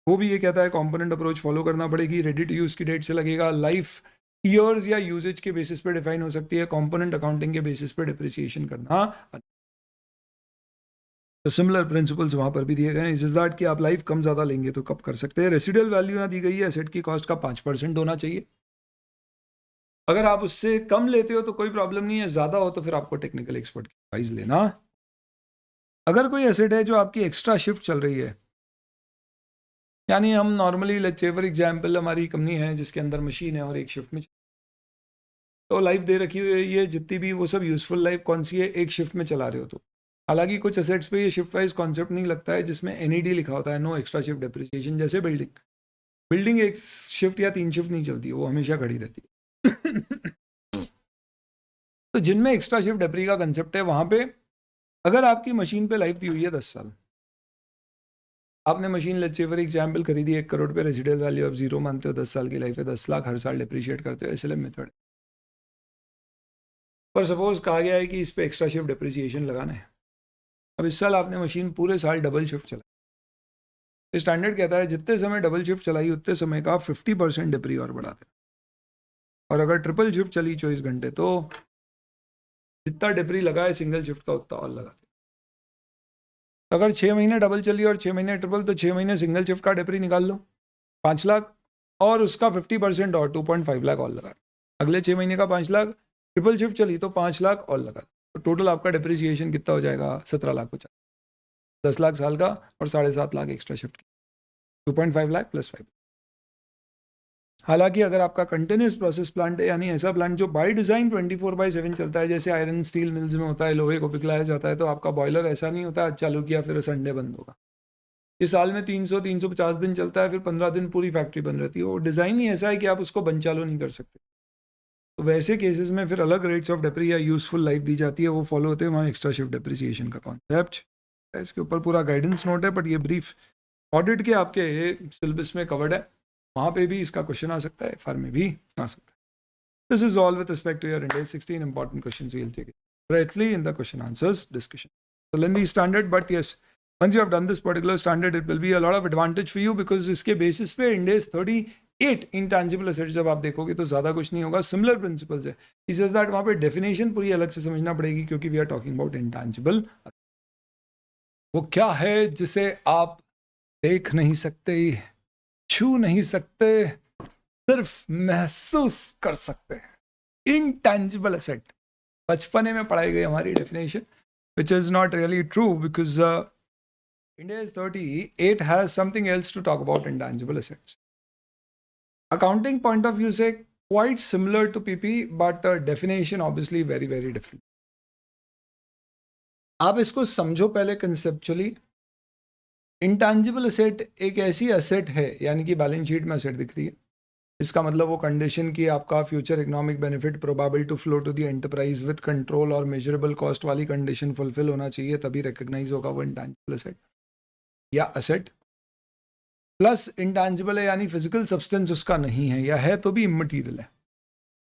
वो भी ये कहता है कंपोनेंट अप्रोच फॉलो करना पड़ेगी, रेडी टू यूज़ की डेट से लगेगा, लाइफ ईयर्स या यूजेज के बेसिस पे डिफाइन हो सकती है, कंपोनेंट अकाउंटिंग के बेसिस पे डिप्रिसिएशन करना। तो सिमिलर प्रिंसिपल्स वहाँ पर भी दिए गए हैं। इज दैट कि आप लाइफ कम ज़्यादा लेंगे तो कब कर सकते हैं। रेसिडुअल वैल्यू यहाँ दी गई है, एसेट की कॉस्ट का 5% होना चाहिए। अगर आप उससे कम लेते हो तो कोई प्रॉब्लम नहीं है, ज़्यादा हो तो फिर आपको टेक्निकल एक्सपर्ट की एडवाइस लेना। अगर कोई एसेट है जो आपकी एक्स्ट्रा शिफ्ट चल रही है, यानी हम normally let's say for example हमारी कंपनी है जिसके अंदर मशीन है और एक शिफ्ट में, तो लाइफ दे रखी हुई है ये जितनी भी, वो सब यूजफुल लाइफ कौन सी है, एक शिफ्ट में चला रहे हो तो। हालांकि कुछ एसेट्स पे ये शिफ्ट वाइज कॉन्सेप्ट नहीं लगता है, जिसमें NED लिखा होता है, नो एक्स्ट्रा शिफ्ट डेप्रिसिएशन। जैसे बिल्डिंग एक शिफ्ट या 3 शिफ्ट नहीं चलती है, वो हमेशा खड़ी रहती है। तो जिनमें एक्स्ट्रा शिफ्ट डेप्री का कंसेप्ट है वहां पे अगर आपकी मशीन पे लाइफ दी हुई है 10 साल, आपने machine let's say for example खरीदी 1 करोड़ पे, रेसिडुअल वैल्यू ऑफ 0 मानते हो, 10 साल की लाइफ है, 10 लाख हर साल डिप्रिशिएट करते हो, SLM मेथड। पर सपोज कहा गया है कि इस पे एक्स्ट्रा शिफ्ट डिप्रिसिएशन लगाना है। अब इस साल आपने मशीन पूरे साल डबल शिफ्ट चलाई, स्टैंडर्ड कहता है जितने समय डबल शिफ्ट चलाई उतने समय का 50% डिप्री और बढ़ा देना। और अगर ट्रिपल शिफ्ट चली 24 घंटे तो जितना डिप्री लगा है सिंगल शिफ्ट का उतना और लगा देना। अगर 6 महीने डबल चली और 6 महीने ट्रिपल, तो 6 महीने सिंगल शिफ्ट का डिप्री निकाल लो 5 लाख, और उसका 50% और 2.5 लाख और लगा। अगले 6 महीने का 5 लाख, ट्रिपल शिफ्ट चली तो 5 लाख और लगा, तो टोटल आपका डिप्रिसिएशन कितना हो जाएगा, 17 लाख 50। 10 लाख साल का और 7.5 लाख एक्स्ट्रा शिफ्ट किया, 2.5 लाख प्लस 5। हालांकि अगर आपका कंटिन्यूस प्रोसेस प्लांट है, यानी ऐसा प्लांट जो बाय डिज़ाइन 24/7 चलता है, जैसे आयरन स्टील मिल्स में होता है, लोहे को पिघलाया जाता है, तो आपका बॉयलर ऐसा नहीं होता आज चालू किया फिर संडे बंद होगा। ये साल में 350 दिन चलता है, फिर 15 दिन पूरी फैक्ट्री बंद रहती है। वो डिज़ाइन ही ऐसा है कि आप उसको बंद चालू नहीं कर सकते। तो वैसे केसेस में फिर अलग रेट्स ऑफ डेप्री या यूजफुल लाइफ दी जाती है, वो फॉलो होते हैं वहाँ एक्स्ट्रा शिफ्ट डेप्रिसिएशन का कॉन्सेप्ट। इसके ऊपर पूरा गाइडेंस नोट है, बट ये ब्रीफ ऑडिट के आपके सिलेबस में कवर्ड है, वहाँ पे भी इसका क्वेश्चन आ सकता है, एफआर में भी आ सकता है। This is all with respect to your index 16 important questions we will take rightly in the question answers discussion. So lengthy standard, but yes, once you have done this particular standard, it will be a lot of advantage for you, because इसके basis पे index 38 intangible assets जब आप देखोगे तो ज़्यादा कुछ नहीं होगा, सिमिलर प्रिंसिपल्स है। इस दैट वहाँ पे डेफिनेशन पूरी अलग से समझना पड़ेगी, क्योंकि we are talking about intangible. वो क्या है जिसे आप देख नहीं सकते, छू नहीं सकते, सिर्फ महसूस कर सकते हैं, इंटैंजिबल एसेट। बचपने में पढ़ाई गई हमारी definition, which is not really true, because India is 38 has something else to talk about intangible assets. Accounting point of view से quite similar to PP, but definition obviously very very different. आप इसको समझो पहले conceptually. Intangible asset एक ऐसी asset है, यानी कि बैलेंस शीट में एसेट दिख रही है, इसका मतलब वो कंडीशन की आपका future economic benefit probable to flow to the enterprise with control और मेजरेबल कॉस्ट वाली कंडीशन फुलफिल होना चाहिए, तभी रिकग्नाइज होगा वो इंटैंजिबल एसेट या एसेट। प्लस इंटैंजिबल है यानी फिजिकल सब्सटेंस उसका नहीं है, या है तो भी इममटीरियल है।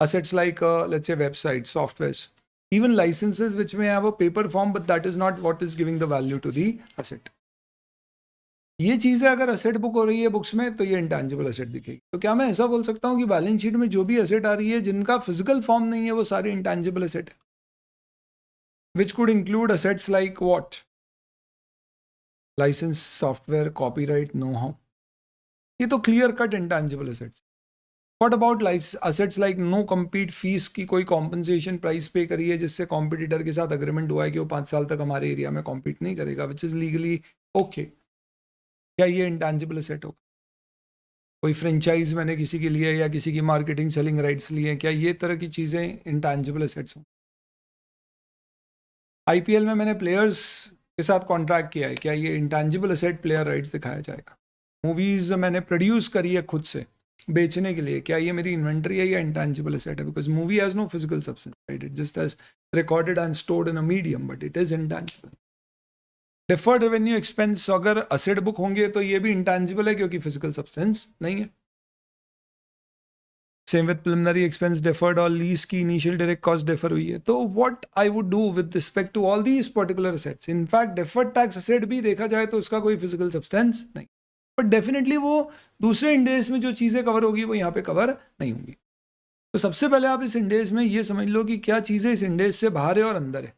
Assets like let's say website, software, even licences which may have a paper form, but that is not what is giving the value to the asset. ये चीज़ें अगर एसेट बुक हो रही है बुक्स में, तो ये इंटैंजिबल एसेट दिखेगी। तो क्या मैं ऐसा बोल सकता हूँ कि बैलेंस शीट में जो भी एसेट आ रही है जिनका फिजिकल फॉर्म नहीं है, वो सारे इंटैंजिबल एसेट है, which could include assets like what, licence, software, copyright, know how, ये तो clear cut intangible assets. What about assets like no compete fees की कोई कॉम्पनसेशन प्राइस पे करी है, जिससे कॉम्पिटिटर के साथ अग्रीमेंट हुआ है कि वो 5 साल तक हमारे एरिया में कॉम्पीट नहीं करेगा, विच इज लीगली ओके, क्या ये इंटैंजिबल एसेट होगा? कोई फ्रेंचाइज मैंने किसी के लिए या किसी की मार्केटिंग सेलिंग राइट्स लिए, क्या ये तरह की चीज़ें इंटैंजिबल एसेट्स हों? आईपीएल में मैंने प्लेयर्स के साथ कॉन्ट्रैक्ट किया है, क्या ये इंटैंजिबल एसेट प्लेयर राइट्स दिखाया जाएगा? मूवीज़ मैंने प्रोड्यूस करी है खुद से बेचने के लिए, क्या ये मेरी इन्वेंट्री है या इंटैंजिबल एसेट है? Because movie has no physical substance, right? It just has recorded and stored in a medium, but it is intangible. Deferred revenue expense अगर एसेट बुक होंगे तो ये भी इंटैंजिबल है, क्योंकि फिजिकल सब्सटेंस नहीं है। Same with preliminary expense deferred और लीज की इनिशियल डायरेक्ट कॉस्ट डिफर हुई है। तो what I would do with respect to all these particular assets, in fact deferred tax asset भी देखा जाए तो उसका कोई फिजिकल सब्सटेंस नहीं, बट डेफिनेटली वो दूसरे इंडेस में जो चीज़ें कवर होगी वो यहाँ पे कवर नहीं होंगी। तो सबसे पहले आप इस इंडेस में ये समझ लो कि क्या चीज़ें इस इंडेस से बाहर है और अंदर है,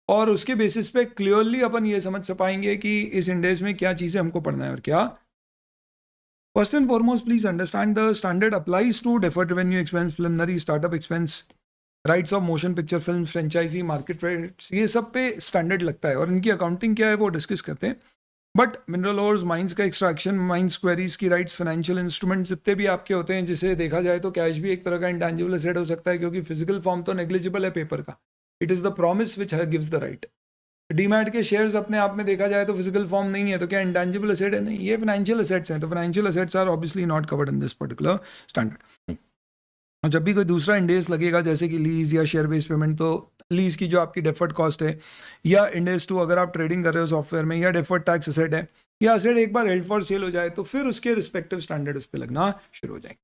और उसके बेसिस पे क्लियरली अपन ये समझ पाएंगे कि इस इंडेस में क्या चीज़ें हमको पढ़ना है और क्या। First and foremost, please understand the standard applies to deferred revenue expense, preliminary startup expense, rights of motion picture film, franchisee, market rights, ये सब पे स्टैंडर्ड लगता है, और इनकी अकाउंटिंग क्या है वो डिस्कस करते हैं। बट मिनरल ओर्स, माइंस का एक्सट्रैक्शन, माइंस क्वेरीज की राइट्स, फाइनेंशियल इंस्ट्रूमेंट जितने भी आपके होते हैं, जिसे देखा जाए तो कैश भी एक तरह का इंटैंजिबल एसेट हो सकता है, क्योंकि फिजिकल फॉर्म तो नेग्लिजिबल है पेपर का। It is the promise which gives the right. Demat के शेयर्स अपने आप में देखा जाए तो फिजिकल फॉर्म नहीं है, तो क्या इंटैंजिबल एसेट है? नहीं, ये फाइनेंशियल एसेट्स हैं। तो financial assets are obviously not covered in this particular standard. और जब भी कोई दूसरा इंडेस लगेगा, जैसे कि लीज या शेयर बेस्ड पेमेंट, तो लीज की जो आपकी डेफर्ड कॉस्ट है, या इंडेस 2 अगर आप ट्रेडिंग कर रहे हो सॉफ्टवेयर में, या डेफर्ड टैक्स एसेट है, या एसेट एक बार हेल्ड फॉर सेल हो जाए, तो फिर उसके रिस्पेक्टिव स्टैंडर्ड उस पर लगना शुरू हो जाएंगे।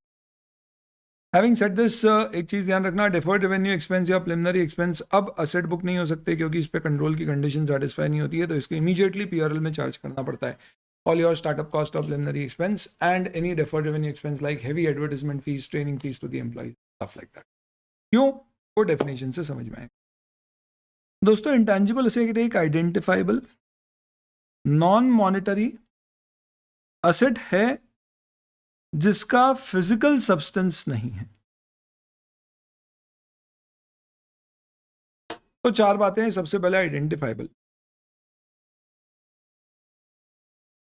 हैविंग सेड दिस, एक चीज़ ध्यान रखना, डिफर्ड रेवेन्यू एक्सपेंस या प्रिलिमिनरी एक्सपेंस अब असेट बुक नहीं हो सकते, क्योंकि इस पर कंट्रोल की कंडीशन सेटिस्फाई नहीं होती है, तो इसको इमीडिएटली पीआरएल में चार्ज करना पड़ता है। All your startup cost of preliminary expense and any deferred revenue expense like heavy advertisement fees, training fees to the employees, stuff like that. क्यों? वो डेफिनेशन से समझ में आए। दोस्तों, इंटैंजिबल एसेट एक आइडेंटिफाइबल नॉन मॉनिटरी एसेट है जिसका फिजिकल सब्सटेंस नहीं है। तो 4 बातें हैं। सबसे पहले आइडेंटिफाइबल,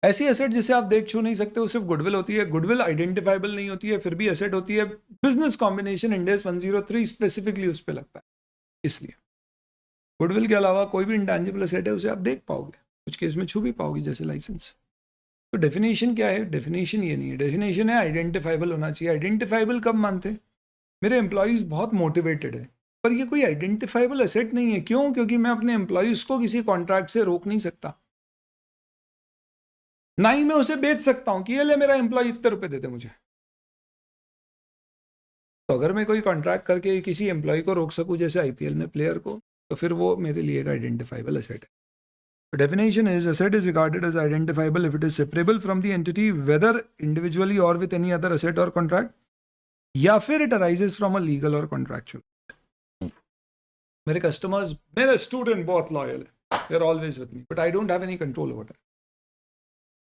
ऐसी एसेट जिसे आप देख छू नहीं सकते, वो सिर्फ गुडविल होती है। गुडविल आइडेंटिफाइबल नहीं होती है, फिर भी एसेट होती है। Business combination Ind AS 103 specifically उस पर लगता है। इसलिए गुडविल के अलावा कोई भी इंटेंजिबल एसेट है उसे आप देख पाओगे, कुछ केस में छू भी पाओगे, जैसे लाइसेंस। तो डेफिनेशन क्या है? डेफिनेशन ये नहीं है, डेफिनेशन है आइडेंटिफाइबल होना चाहिए। आइडेंटिफाइबल कब मानते हैं? मेरे एम्प्लॉयज़ बहुत मोटिवेटेड है, पर ये कोई आइडेंटिफाइबल एसेट नहीं है। क्यों? क्योंकि मैं अपने एम्प्लॉयज़ को किसी कॉन्ट्रैक्ट से रोक नहीं सकता, ना ही मैं उसे बेच सकता हूं कि ये ले मेरा एम्प्लॉय इतने रुपए देते मुझे। तो अगर मैं कोई कॉन्ट्रैक्ट करके किसी एम्प्लॉय को रोक सकूं, जैसे IPL में प्लेयर को, तो फिर वो मेरे लिए एक आइडेंटिफाइबल एसेट है। The definition is asset is regarded as identifiable if it is separable from the entity, whether individually or with any other asset or contract, या फिर it arises from a legal or contractual. मेरे customers, मेरे student बहुत loyal है, they are always with me, but I don't have any control over that.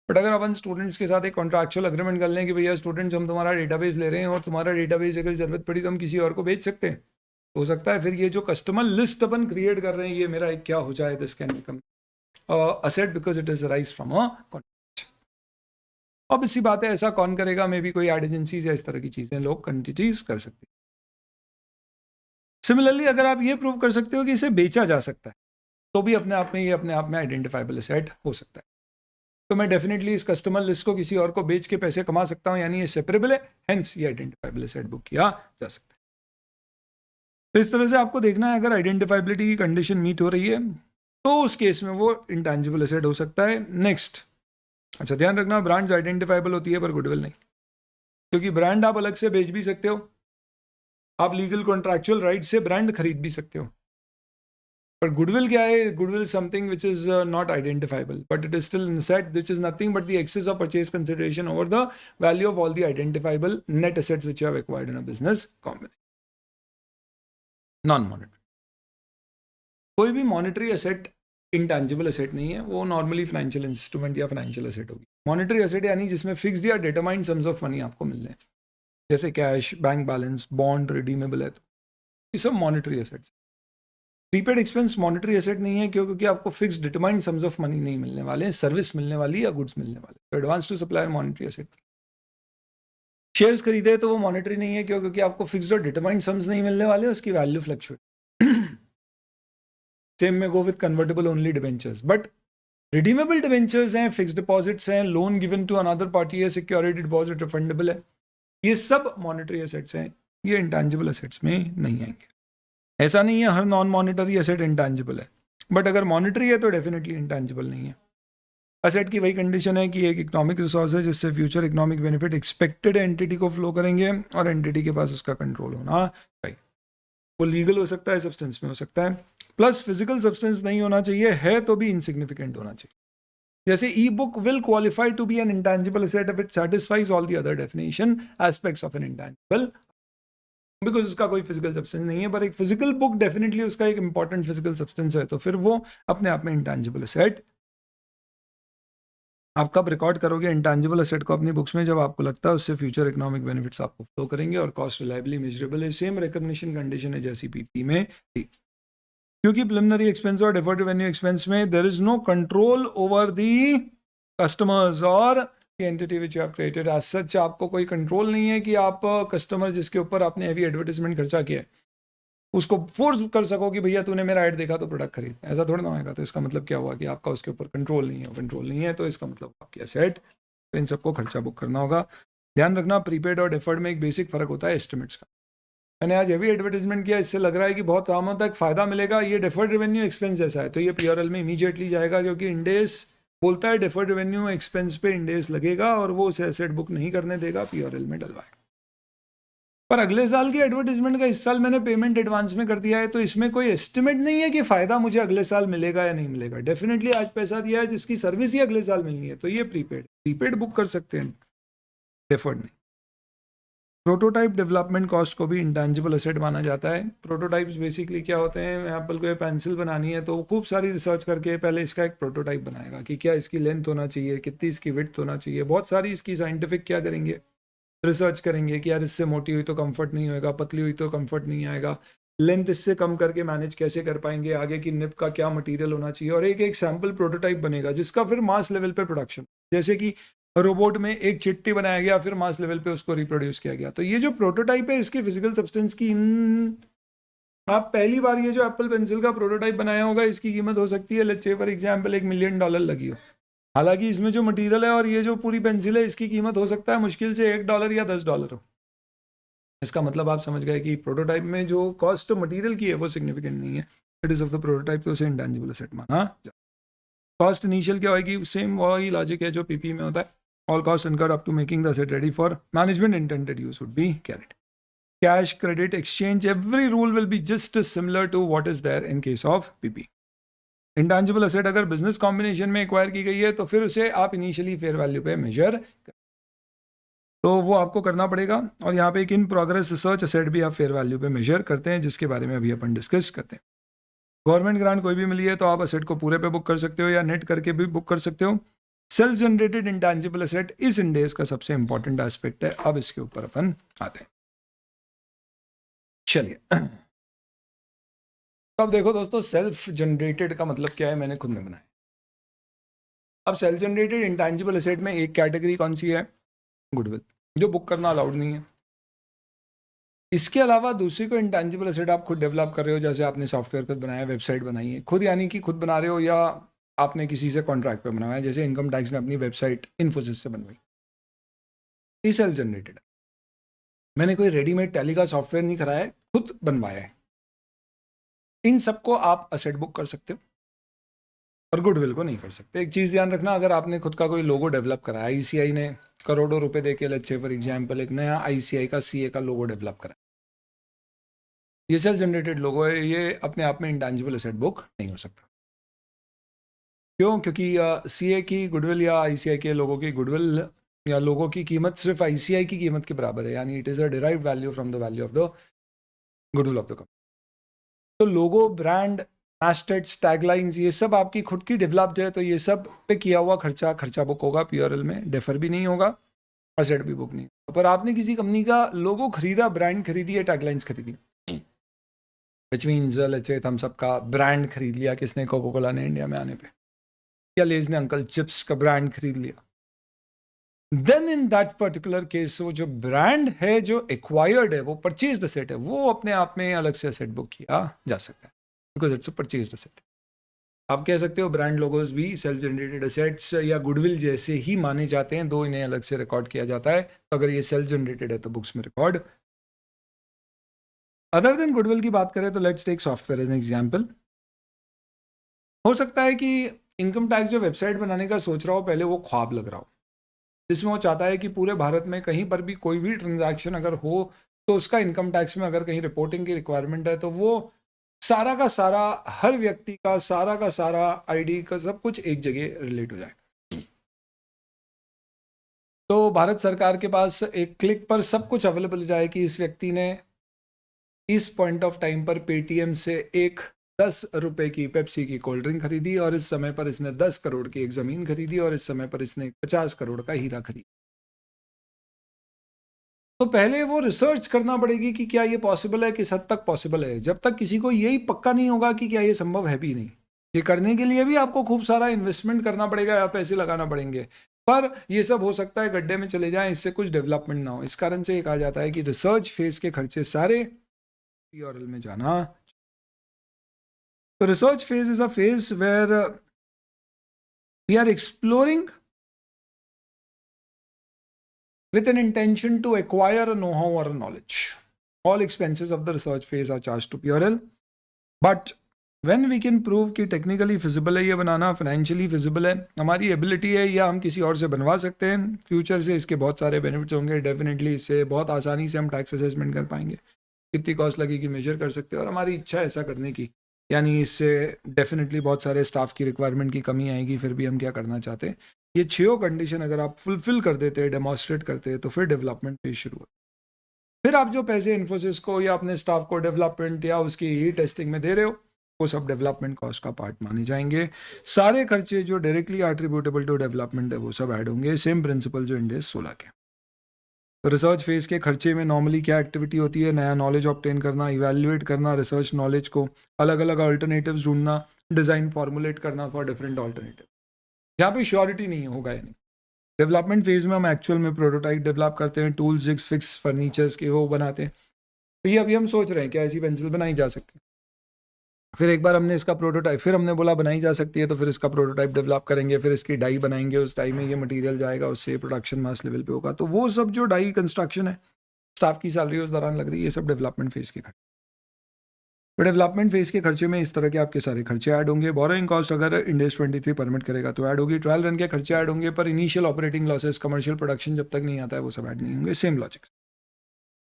But अगर अपन students के साथ एक कॉन्ट्रैक्चुअल एग्रीमेंट कर लें कि भैया स्टूडेंट्स, हम तुम्हारा डेटाबेस ले रहे हैं और तुम्हारा डेटाबेस अगर जरूरत पड़ी तो हम किसी और को बेच सकते हैं, हो सकता है फिर ये जो कस्टमर लिस्ट अपन क्रिएट कर रहे हैं, ये मेरा एक क्या हो जाए, this can become asset because it is arise from a contract. अब इसी बात है, ऐसा कौन करेगा? मे भी कोई एड एजेंसीज या इस तरह की चीजें लोग कंटिटीज कर सकते हैं। सिमिलरली अगर आप ये प्रूव कर सकते हो कि इसे बेचा जा सकता है, तो भी अपने आप में ये अपने आप में आइडेंटिफाइबल एसेट हो सकता है। तो मैं डेफिनेटली इस कस्टमर लिस्ट को किसी और को बेच के पैसे कमा सकता हूं, यानी ये सेपरेबल है, हेंस ये आइडेंटिफाइबल एसेट बुक किया जा सकता है। तो इस तरह से आपको देखना है, अगर आइडेंटिफाइबिलिटी की कंडीशन मीट हो रही है तो उस केस में वो इंटेंजिबल एसेट हो सकता है। नेक्स्ट, अच्छा ध्यान रखना, ब्रांड आइडेंटिफाइबल होती है पर गुडविल नहीं, क्योंकि ब्रांड आप अलग से बेच भी सकते हो, आप लीगल कॉन्ट्रैक्चुअल राइट से ब्रांड खरीद भी सकते हो, पर गुडविल क्या है? Goodwill something which is not identifiable but it is still in set, this is nothing but the excess of purchase consideration over the value of all the identifiable net assets which have acquired in a business combination. Non monetary, कोई भी monetary asset intangible asset नहीं है, वो normally financial instrument या financial asset होगी। Monetary asset यानी जिसमें fixed या डिटरमाइंड सम्स ऑफ मनी आपको मिल रहे हैं, जैसे cash, bank balance, bond, redeemable है, तो ये सब monetary assets. Prepaid expense monetary asset नहीं है, क्योंकि आपको fixed determined sums of money नहीं मिलने वाले हैं, सर्विस मिलने वाली या गुड्स मिलने वाले। तो advance to supplier monetary asset. Shares खरीदे तो वो मॉनेटरी नहीं है, क्योंकि आपको फिक्स्ड और डिटरमाइंड सम्स नहीं मिलने वाले, उसकी वैल्यू फ्लक्चुएट। सेम में go with convertible only debentures, but redeemable debentures हैं, फिक्स्ड डिपॉजिट्स हैं, loan given to another party है, सिक्योरिटी डिपॉजिट रिफंडेबल है, ये सब मॉनेटरी एसेट्स हैं, ये इंटेंजिबल एसेट्स में नहीं आएंगे। ऐसा नहीं है हर नॉन मॉनेटरी एसेट इंटेंजिबल है, बट अगर मॉनेटरी है तो डेफिनेटली इंटेंजिबल नहीं है। एसेट की वही कंडीशन है कि एक इकोनॉमिक रिसोर्स है जिससे future economic benefit expected entity को फ्लो करेंगे और एंटिटी के पास उसका कंट्रोल होना चाहिए। वो लीगल हो सकता है, सब्सटेंस में हो सकता है, प्लस फिजिकल सब्सटेंस नहीं होना चाहिए, है तो भी इनसिग्निफिकेंट होना चाहिए। जैसे e book will qualify to be an intangible asset if it satisfies all the other definition aspects of an intangible, because उसका कोई फिजिकल सब्सटेंस नहीं है, पर एक फिजिकल बुक डेफिनेटली उसका एक इंपॉर्टेंट फिजिकल सब्सटेंस है, तो फिर वो अपने आप में इंटेंजिबल एसेट। आप कब रिकॉर्ड करोगे इंटेंजिबल एसेट को अपनी बुक्स में? जब आपको लगता है उससे फ्यूचर इकोनॉमिक बेनिफिट्स आपको फ्लो करेंगे और कॉस्ट रिलायबली मेजरेबल है। सेम रिकॉग्निशन कंडीशन है जैसी पीपी में थी, क्योंकि प्रिलिमिनरी एक्सपेंस और डिफर्ड रेवेन्यू एक्सपेंस में there is no control over the customers और entity which you have created. As such आपको कोई कंट्रोल नहीं है कि आप कस्टमर जिसके ऊपर आपने हेवी एडवर्टाइजमेंट खर्चा किया है उसको फोर्स कर सको कि भैया तूने मेरा ऐड देखा तो प्रोडक्ट खरीद, ऐसा थोड़ा ना होगा। तो इसका मतलब क्या हुआ कि आपका उसके ऊपर कंट्रोल नहीं है, कंट्रोल नहीं है तो इसका मतलब आपकी एसेट, तो इन सबको खर्चा बुक करना होगा। ध्यान रखना, प्रीपेड और डिफर्ड में एक बेसिक फर्क होता है एस्टिमेट्स का। मैंने आज हेवी एडवर्टाइजमेंट किया, इससे लग रहा है कि बहुत कामों तक फायदा मिलेगा, ये डिफर्ड रेवेन्यू एक्सपेंस जैसा है, तो ये पीआरएल में इमीडिएटली जाएगा, क्योंकि इंडेस बोलता है डिफर्ड रेवेन्यू एक्सपेंस पे इंडेस लगेगा और वो उसे एसेट बुक नहीं करने देगा, पीआरएल में डलवाएगा। पर अगले साल की एडवर्टाइजमेंट का इस साल मैंने पेमेंट एडवांस में कर दिया है, तो इसमें कोई एस्टिमेट नहीं है कि फायदा मुझे अगले साल मिलेगा या नहीं मिलेगा। डेफिनेटली आज पैसा दिया है जिसकी सर्विस ही अगले साल मिलनी है, तो ये प्रीपेड बुक कर सकते हैं, डिफर्ड नहीं। प्रोटोटाइप डेवलपमेंट कॉस्ट को भी इंटेंजिबल एसेट माना जाता है। प्रोटोटाइप्स बेसिकली क्या होते हैं? एप्पल को ये पेंसिल बनानी है तो वो खूब सारी रिसर्च करके पहले इसका एक प्रोटोटाइप बनाएगा कि क्या इसकी लेंथ होना चाहिए, कितनी इसकी विड्थ होना चाहिए, बहुत सारी इसकी साइंटिफिक क्या करेंगे, रिसर्च करेंगे कि यार इससे मोटी हुई तो कंफर्ट नहीं होएगा, पतली हुई तो कंफर्ट नहीं आएगा, लेंथ इससे कम करके मैनेज कैसे कर पाएंगे, आगे की निप का क्या मटेरियल होना चाहिए, और एक एक सैम्पल प्रोटोटाइप बनेगा जिसका फिर मास लेवल पे प्रोडक्शन। जैसे कि रोबोट में एक चिट्ठी बनाया गया, फिर मास लेवल पे उसको रिप्रोड्यूस किया गया। तो ये जो प्रोटोटाइप है इसकी फिजिकल सब्सटेंस की आप पहली बार ये जो एप्पल पेंसिल का प्रोटोटाइप बनाया होगा, इसकी कीमत हो सकती है let's say for example $1 million लगी हो। हालांकि इसमें जो मटेरियल है और ये जो पूरी पेंसिल है, इसकी कीमत हो सकता है मुश्किल से $1 या $10 हो। इसका मतलब आप समझ गए कि प्रोटोटाइप में जो कॉस्ट मटेरियल की है वो सिग्निफिकेंट नहीं है। It is of the prototype, तो उसे इंटेंजिबल एसेट माना। कॉस्ट इनिशियल क्या होगी, सेम वही लॉजिक है जो पीपी में होता है। All cost incurred up to making the asset ready for management intended use would be carried. Cash credit exchange, every rule will be just similar to what is there in case of PP. Intangible asset अगर business combination में acquire की गई है तो फिर उसे आप initially fair value पे मेजर, तो वो आपको करना पड़ेगा। और यहाँ पे एक इन प्रोग्रेस रिसर्च एसेट भी आप फेयर वैल्यू पे मेजर करते हैं, जिसके बारे में अभी अपन डिस्कस करते हैं। गवर्नमेंट ग्रांट कोई भी मिली है तो आप एसेट को पूरे पे बुक कर सकते हो या नेट करके भी बुक कर सकते हो। सेल्फ जनरेटेड इंटेंजिबल एसेट इस इंडेक्स का सबसे इंपॉर्टेंट एस्पेक्ट है। अब इसके ऊपर अपन आते हैं। चलिए अब देखो दोस्तों, सेल्फ जनरेटेड का मतलब क्या है, मैंने खुद में बनाया। अब सेल्फ जनरेटेड इंटेंजिबल एसेट में एक कैटेगरी कौन सी है, गुडविल, जो बुक करना अलाउड नहीं है। इसके अलावा दूसरी को इंटेंजिबल एसेट आप खुद डेवलप कर रहे हो, जैसे आपने सॉफ्टवेयर खुद बनाया, वेबसाइट बनाई है खुद, यानी कि खुद बना रहे हो, या आपने किसी से कॉन्ट्रैक्ट पे बनाया, जैसे इनकम टैक्स ने अपनी वेबसाइट इन्फोसिस से बनवाई, ये सेल्फ जनरेटेड है। मैंने कोई रेडीमेड टैली का सॉफ्टवेयर नहीं कराया है, खुद बनवाया है। इन सबको आप एसेट बुक कर सकते हो और गुडविल को नहीं कर सकते। एक चीज़ ध्यान रखना, अगर आपने खुद का कोई लोगो डेवलप करा, आईसीआई ने करोड़ों रुपए देके लेट्स से फॉर एग्जांपल एक नया आईसीआई का सीए का लोगो डेवलप करा, ये सेल्फ जनरेटेड लोगो है, ये अपने आप में इंटेंजिबल एसेट बुक नहीं हो सकता। क्यों? क्योंकि सीए की गुडविल या आईसीआई के लोगों की गुडविल या लोगों की कीमत सिर्फ आईसीआई की कीमत के बराबर है, यानी it is a derived value from the value of the goodwill of the company. तो लोगो, ब्रांड, मैस्टेट्स, टैगलाइंस, ये सब आपकी खुद की डेवलप्ड है, तो ये सब पे किया हुआ खर्चा बुक होगा पीआरएल में, डेफर भी नहीं होगा, एसेट भी बुक नहीं। पर आपने किसी कंपनी का लोगो खरीदा, ब्रांड खरीदी है, टैगलाइंस खरीदी, which means let's say Thums Up का ब्रांड खरीद लिया किसने, कोका कोला ने इंडिया में आने पे, या लेज ने अंकल चिप्स का ब्रांड खरीद लिया, then in that particular case वो जो ब्रांड है, जो एक्वायर्ड है, वो परचेज्ड एसेट है, वो अपने आप में अलग से एसेट बुक किया जा सकता है, because it's a purchased asset. आप कह सकते हो ब्रांड लोगोज भी सेल्फ जनरेटेड एसेट्स या गुडविल जैसे ही माने जाते हैं, दो इन्हें अलग से रिकॉर्ड किया जाता है। तो अगर ये सेल्फ जनरेटेड है तो बुक्स में रिकॉर्ड। अदर देन गुडविल की बात करें तो let's take software as an example. हो सकता है कि इनकम टैक्स जो वेबसाइट बनाने का सोच रहा हो, पहले वो ख्वाब लग रहा हो, जिसमें वो चाहता है कि पूरे भारत में कहीं पर भी कोई भी ट्रांजैक्शन अगर हो तो उसका इनकम टैक्स में अगर कहीं रिपोर्टिंग की रिक्वायरमेंट है तो वो सारा का सारा, हर व्यक्ति का सारा आईडी का सब कुछ एक जगह रिलेट हो जाए। तो भारत सरकार के पास एक क्लिक पर सब कुछ अवेलेबल हो जाए कि इस व्यक्ति ने इस पॉइंट ऑफ टाइम पर पेटीएम से एक 10 रुपए की पेप्सी की कोल्ड ड्रिंक खरीदी, और इस समय पर इसने 10 करोड़ की एक जमीन खरीदी, और इस समय पर इसने 50 करोड़ का हीरा खरीदा। तो पहले वो रिसर्च करना पड़ेगी कि क्या ये पॉसिबल है, किस हद तक पॉसिबल है। जब तक किसी को यही पक्का नहीं होगा कि क्या ये संभव है भी नहीं, ये करने के लिए भी आपको खूब सारा इन्वेस्टमेंट करना पड़ेगा या पैसे लगाना पड़ेंगे, पर ये सब हो सकता है गड्ढे में चले जाएं, इससे कुछ डेवलपमेंट ना हो। इस कारण से ये कहा जाता है कि रिसर्च फेज के खर्चे सारे पीआरएल में जाना। तो research phase is a phase where we are exploring with an intention to acquire a know-how or a knowledge. All expenses of the research phase are charged to PRL. But when we can prove कि technically feasible है ये बनाना, financially feasible है, हमारी ability है, या हम किसी और से बनवा सकते हैं, फ्यूचर से इसके बहुत सारे बेनिफिट्स होंगे, डेफिनेटली इससे बहुत आसानी से हम टैक्स असेसमेंट कर पाएंगे, कितनी कॉस्ट लगेगी मेजर कर सकते हैं, और हमारी इच्छा है ऐसा करने की, यानी इससे डेफिनेटली बहुत सारे स्टाफ की रिक्वायरमेंट की कमी आएगी, फिर भी हम क्या करना चाहते हैं। ये 6 कंडीशन अगर आप फुलफिल कर देते हैं, डेमोन्स्ट्रेट करते हैं, तो फिर डेवलपमेंट फेज शुरू हो। फिर आप जो पैसे इन्फोसिस को या अपने स्टाफ को डेवलपमेंट या उसकी ही टेस्टिंग में दे रहे हो, वो सब डेवलपमेंट कॉस्ट का पार्ट माने जाएंगे। सारे खर्चे जो डायरेक्टली एट्रीब्यूटेबल टू डेवलपमेंट है वो सब ऐड होंगे, सेम प्रिंसिपल जो इंडेस 16 के। तो रिसर्च फेज के खर्चे में नॉर्मली क्या एक्टिविटी होती है, नया नॉलेज ऑब्टेन करना, इवैल्यूएट करना रिसर्च नॉलेज को, अलग अलग अल्टरनेटिव्स ढूंढना, डिज़ाइन फॉर्मुलेट करना फॉर डिफरेंट अल्टरनेटिव। यहाँ पे श्योरिटी नहीं होगा, यानी डेवलपमेंट फेज में हम एक्चुअल में प्रोटोटाइप डेवलप करते हैं, टूल्स, जिग्स, फिक्स, फर्नीचर्स के वो बनाते हैं। तो ये अभी हम सोच रहे हैं क्या ऐसी पेंसिल बनाई जा सकती है। फिर एक बार हमने इसका प्रोटोटाइप, फिर हमने बोला बनाई जा सकती है, तो फिर इसका प्रोटोटाइप डेवलप करेंगे, फिर इसकी डाई बनाएंगे, उस डाई में ये मटेरियल जाएगा, उससे प्रोडक्शन मास लेवल पे होगा। तो वो सब जो डाई कंस्ट्रक्शन है, स्टाफ की सैलरी उस दौरान लग रही है, ये सब डेवलपमेंट फेज के खर्चे। तो डेवलपमेंट फेज के खर्चे में इस तरह के आपके सारे खर्चे ऐड होंगे। बोरोइंग कॉस्ट अगर इंडेस 23 परमिट करेगा तो ऐड होगी, ट्रायल रन के खर्चे ऐड होंगे, पर initial operating losses, commercial production जब तक नहीं आता है वो सब ऐड नहीं होंगे। Same logic.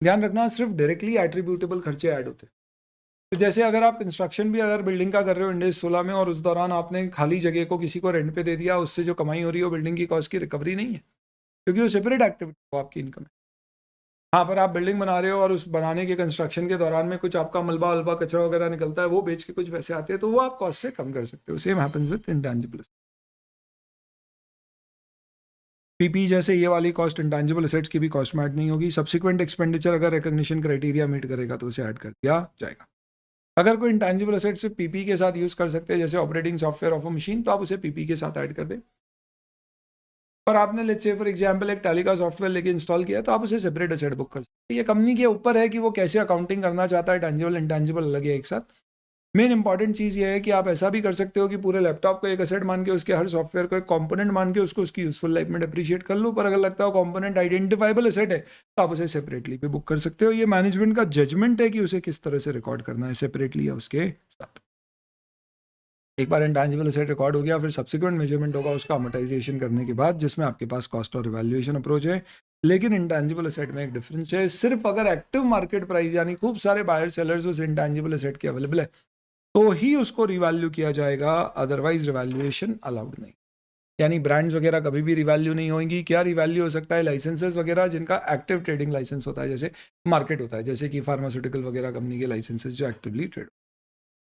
ध्यान रखना, सिर्फ डायरेक्टली एट्रीब्यूटेबल खर्चे ऐड होते हैं। तो जैसे अगर आप कंस्ट्रक्शन भी अगर बिल्डिंग का कर रहे हो इंडेस 16 में, और उस दौरान आपने खाली जगह को किसी को रेंट पे दे दिया, उससे जो कमाई हो रही है वो बिल्डिंग की कॉस्ट की रिकवरी नहीं है, क्योंकि वो सेपरेट एक्टिविटी हो आपकी इनकम है। हाँ, पर आप बिल्डिंग बना रहे हो और उस बनाने के कंस्ट्रक्शन के दौरान में कुछ आपका मलबा वलबा कचरा वगैरह निकलता है, वो बेच के कुछ पैसे आते हैं, तो वो आप कॉस्ट से कम कर सकते हो। Same happens with intangible. PP जैसे ये वाली कॉस्ट इंटेंजिबल एसेट्स की भी कॉस्ट में ऐड नहीं होगी। सब्सिक्वेंट एक्सपेंडिचर अगर रिकॉग्निशन क्राइटेरिया मीट करेगा तो उसे ऐड कर दिया जाएगा। अगर कोई इंटेंजिबल एसेट सिर्फ पीपी के साथ यूज कर सकते हैं, जैसे operating software of a machine, तो आप उसे पीपी के साथ ऐड कर दें। पर आपने लेट्स से फॉर एग्जांपल एक टैली का सॉफ्टवेयर लेके इंस्टॉल किया, तो आप उसे सेपरेट एसेट बुक कर सकते हैं। ये कंपनी के ऊपर है कि वो कैसे अकाउंटिंग करना चाहता है, टेंजिबल इंटेंजिबल अलग है एक साथ। मेन इंपॉर्टेंट चीज़ ये है कि आप ऐसा भी कर सकते हो कि पूरे लैपटॉप को एक एसेट मान के, उसके हर सॉफ्टवेयर को एक कंपोनेंट मान के उसको उसकी यूजफुल लाइफ में डिप्रिशिएट कर लो, पर अगर लगता हो कंपोनेंट आइडेंटिफाइबल एसेट है तो आप उसे सेपरेटली भी बुक कर सकते हो। ये मैनेजमेंट का जजमेंट है कि उसे किस तरह से रिकॉर्ड करना है, सेपरेटली या उसके साथ। एक बार इंटेंजिबल एसेट रिकॉर्ड हो गया, फिर सब्सिक्वेंट मेजरमेंट होगा उसका अमोर्टाइजेशन करने के बाद, जिसमें आपके पास कॉस्ट और इवैल्यूएशन अप्रोच है। लेकिन इंटेंजिबल एसेट में एक डिफरेंस है, सिर्फ अगर एक्टिव मार्केट प्राइस यानी खूब सारे बायर सेलर्स उस इंटेंजिबल एसेट के अवेलेबल है तो ही उसको रिवैल्यू किया जाएगा, अदरवाइज रिवैल्यूएशन अलाउड नहीं। यानी ब्रांड्स वगैरह कभी भी रिवैल्यू नहीं होंगी। क्या रिवैल्यू हो सकता है? लाइसेंसेस वगैरह जिनका एक्टिव ट्रेडिंग लाइसेंस होता है, जैसे मार्केट होता है, जैसे कि फार्मास्यूटिकल वगैरह कंपनी के लाइसेंसेस जो एक्टिवली ट्रेड।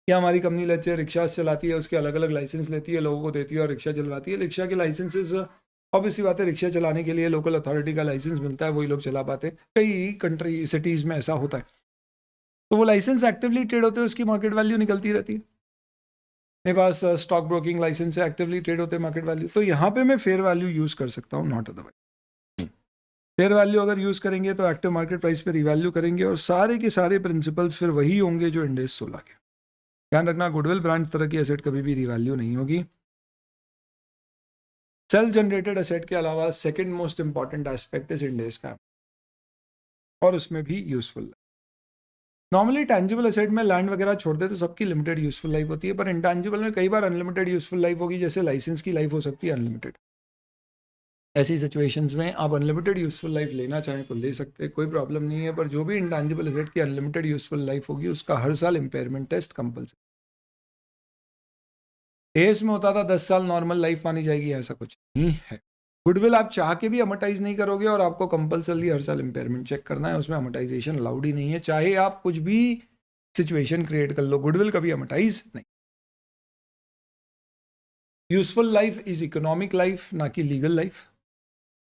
या हमारी कंपनी लेट्स से रिक्शा चलाती है, उसके अलग अलग लाइसेंस लेती है, लोगों को देती है और रिक्शा चलवाती है। रिक्शा के लाइसेंसेस ऑब्वियसली बात है, रिक्शा चलाने के लिए लोकल अथॉरिटी का लाइसेंस मिलता है, वही लोग चला पाते हैं। कई कंट्री सिटीज़ में ऐसा होता है, तो वो लाइसेंस एक्टिवली ट्रेड होते हैं, उसकी मार्केट वैल्यू निकलती रहती है। मेरे पास स्टॉक ब्रोकिंग लाइसेंस है, एक्टिवली ट्रेड होते हैं, मार्केट वैल्यू। तो यहाँ पे मैं फेयर वैल्यू यूज़ कर सकता हूँ, नॉट अदरवाइज। फेयर वैल्यू अगर यूज़ करेंगे तो एक्टिव मार्केट प्राइस पे रिवैल्यू करेंगे, और सारे के सारे प्रिंसिपल्स फिर वही होंगे जो इंडेस 16 के। ध्यान रखना, गुडविल ब्रांड तरह की एसेट कभी भी रिवैल्यू नहीं होगी। सेल्फ जनरेटेड एसेट के अलावा second most important aspect is Ind AS का, और उसमें भी यूजफुल। नॉर्मली टैंजिबल एसेट में लैंड वगैरह छोड़ दे तो सबकी लिमिटेड यूजफुल लाइफ होती है, पर इंटैंजिबल में कई बार अनलिमिटेड यूजफुल लाइफ होगी, जैसे लाइसेंस की लाइफ हो सकती है अनलिमिटेड। ऐसी सिचुएशंस में आप अनलिमिटेड यूजफुल लाइफ लेना चाहें तो ले सकते हैं, कोई प्रॉब्लम नहीं है। पर जो भी इंटैंजिबल एसेट की अनलिमिटेड यूजफुल लाइफ होगी उसका हर साल इंपेयरमेंट टेस्ट कंपल्सरी। एस में होता था 10 साल नॉर्मल लाइफ मानी जाएगी, ऐसा कुछ नहीं है। गुडविल आप चाह के भी अमोर्टाइज नहीं करोगे, और आपको कंपल्सरी हर साल इंपेयरमेंट चेक करना है, उसमें अमोर्टाइजेशन अलाउड ही नहीं है, चाहे आप कुछ भी सिचुएशन क्रिएट कर लो, गुडविल कभी अमोर्टाइज नहीं। Useful life is economic life, ना कि लीगल लाइफ।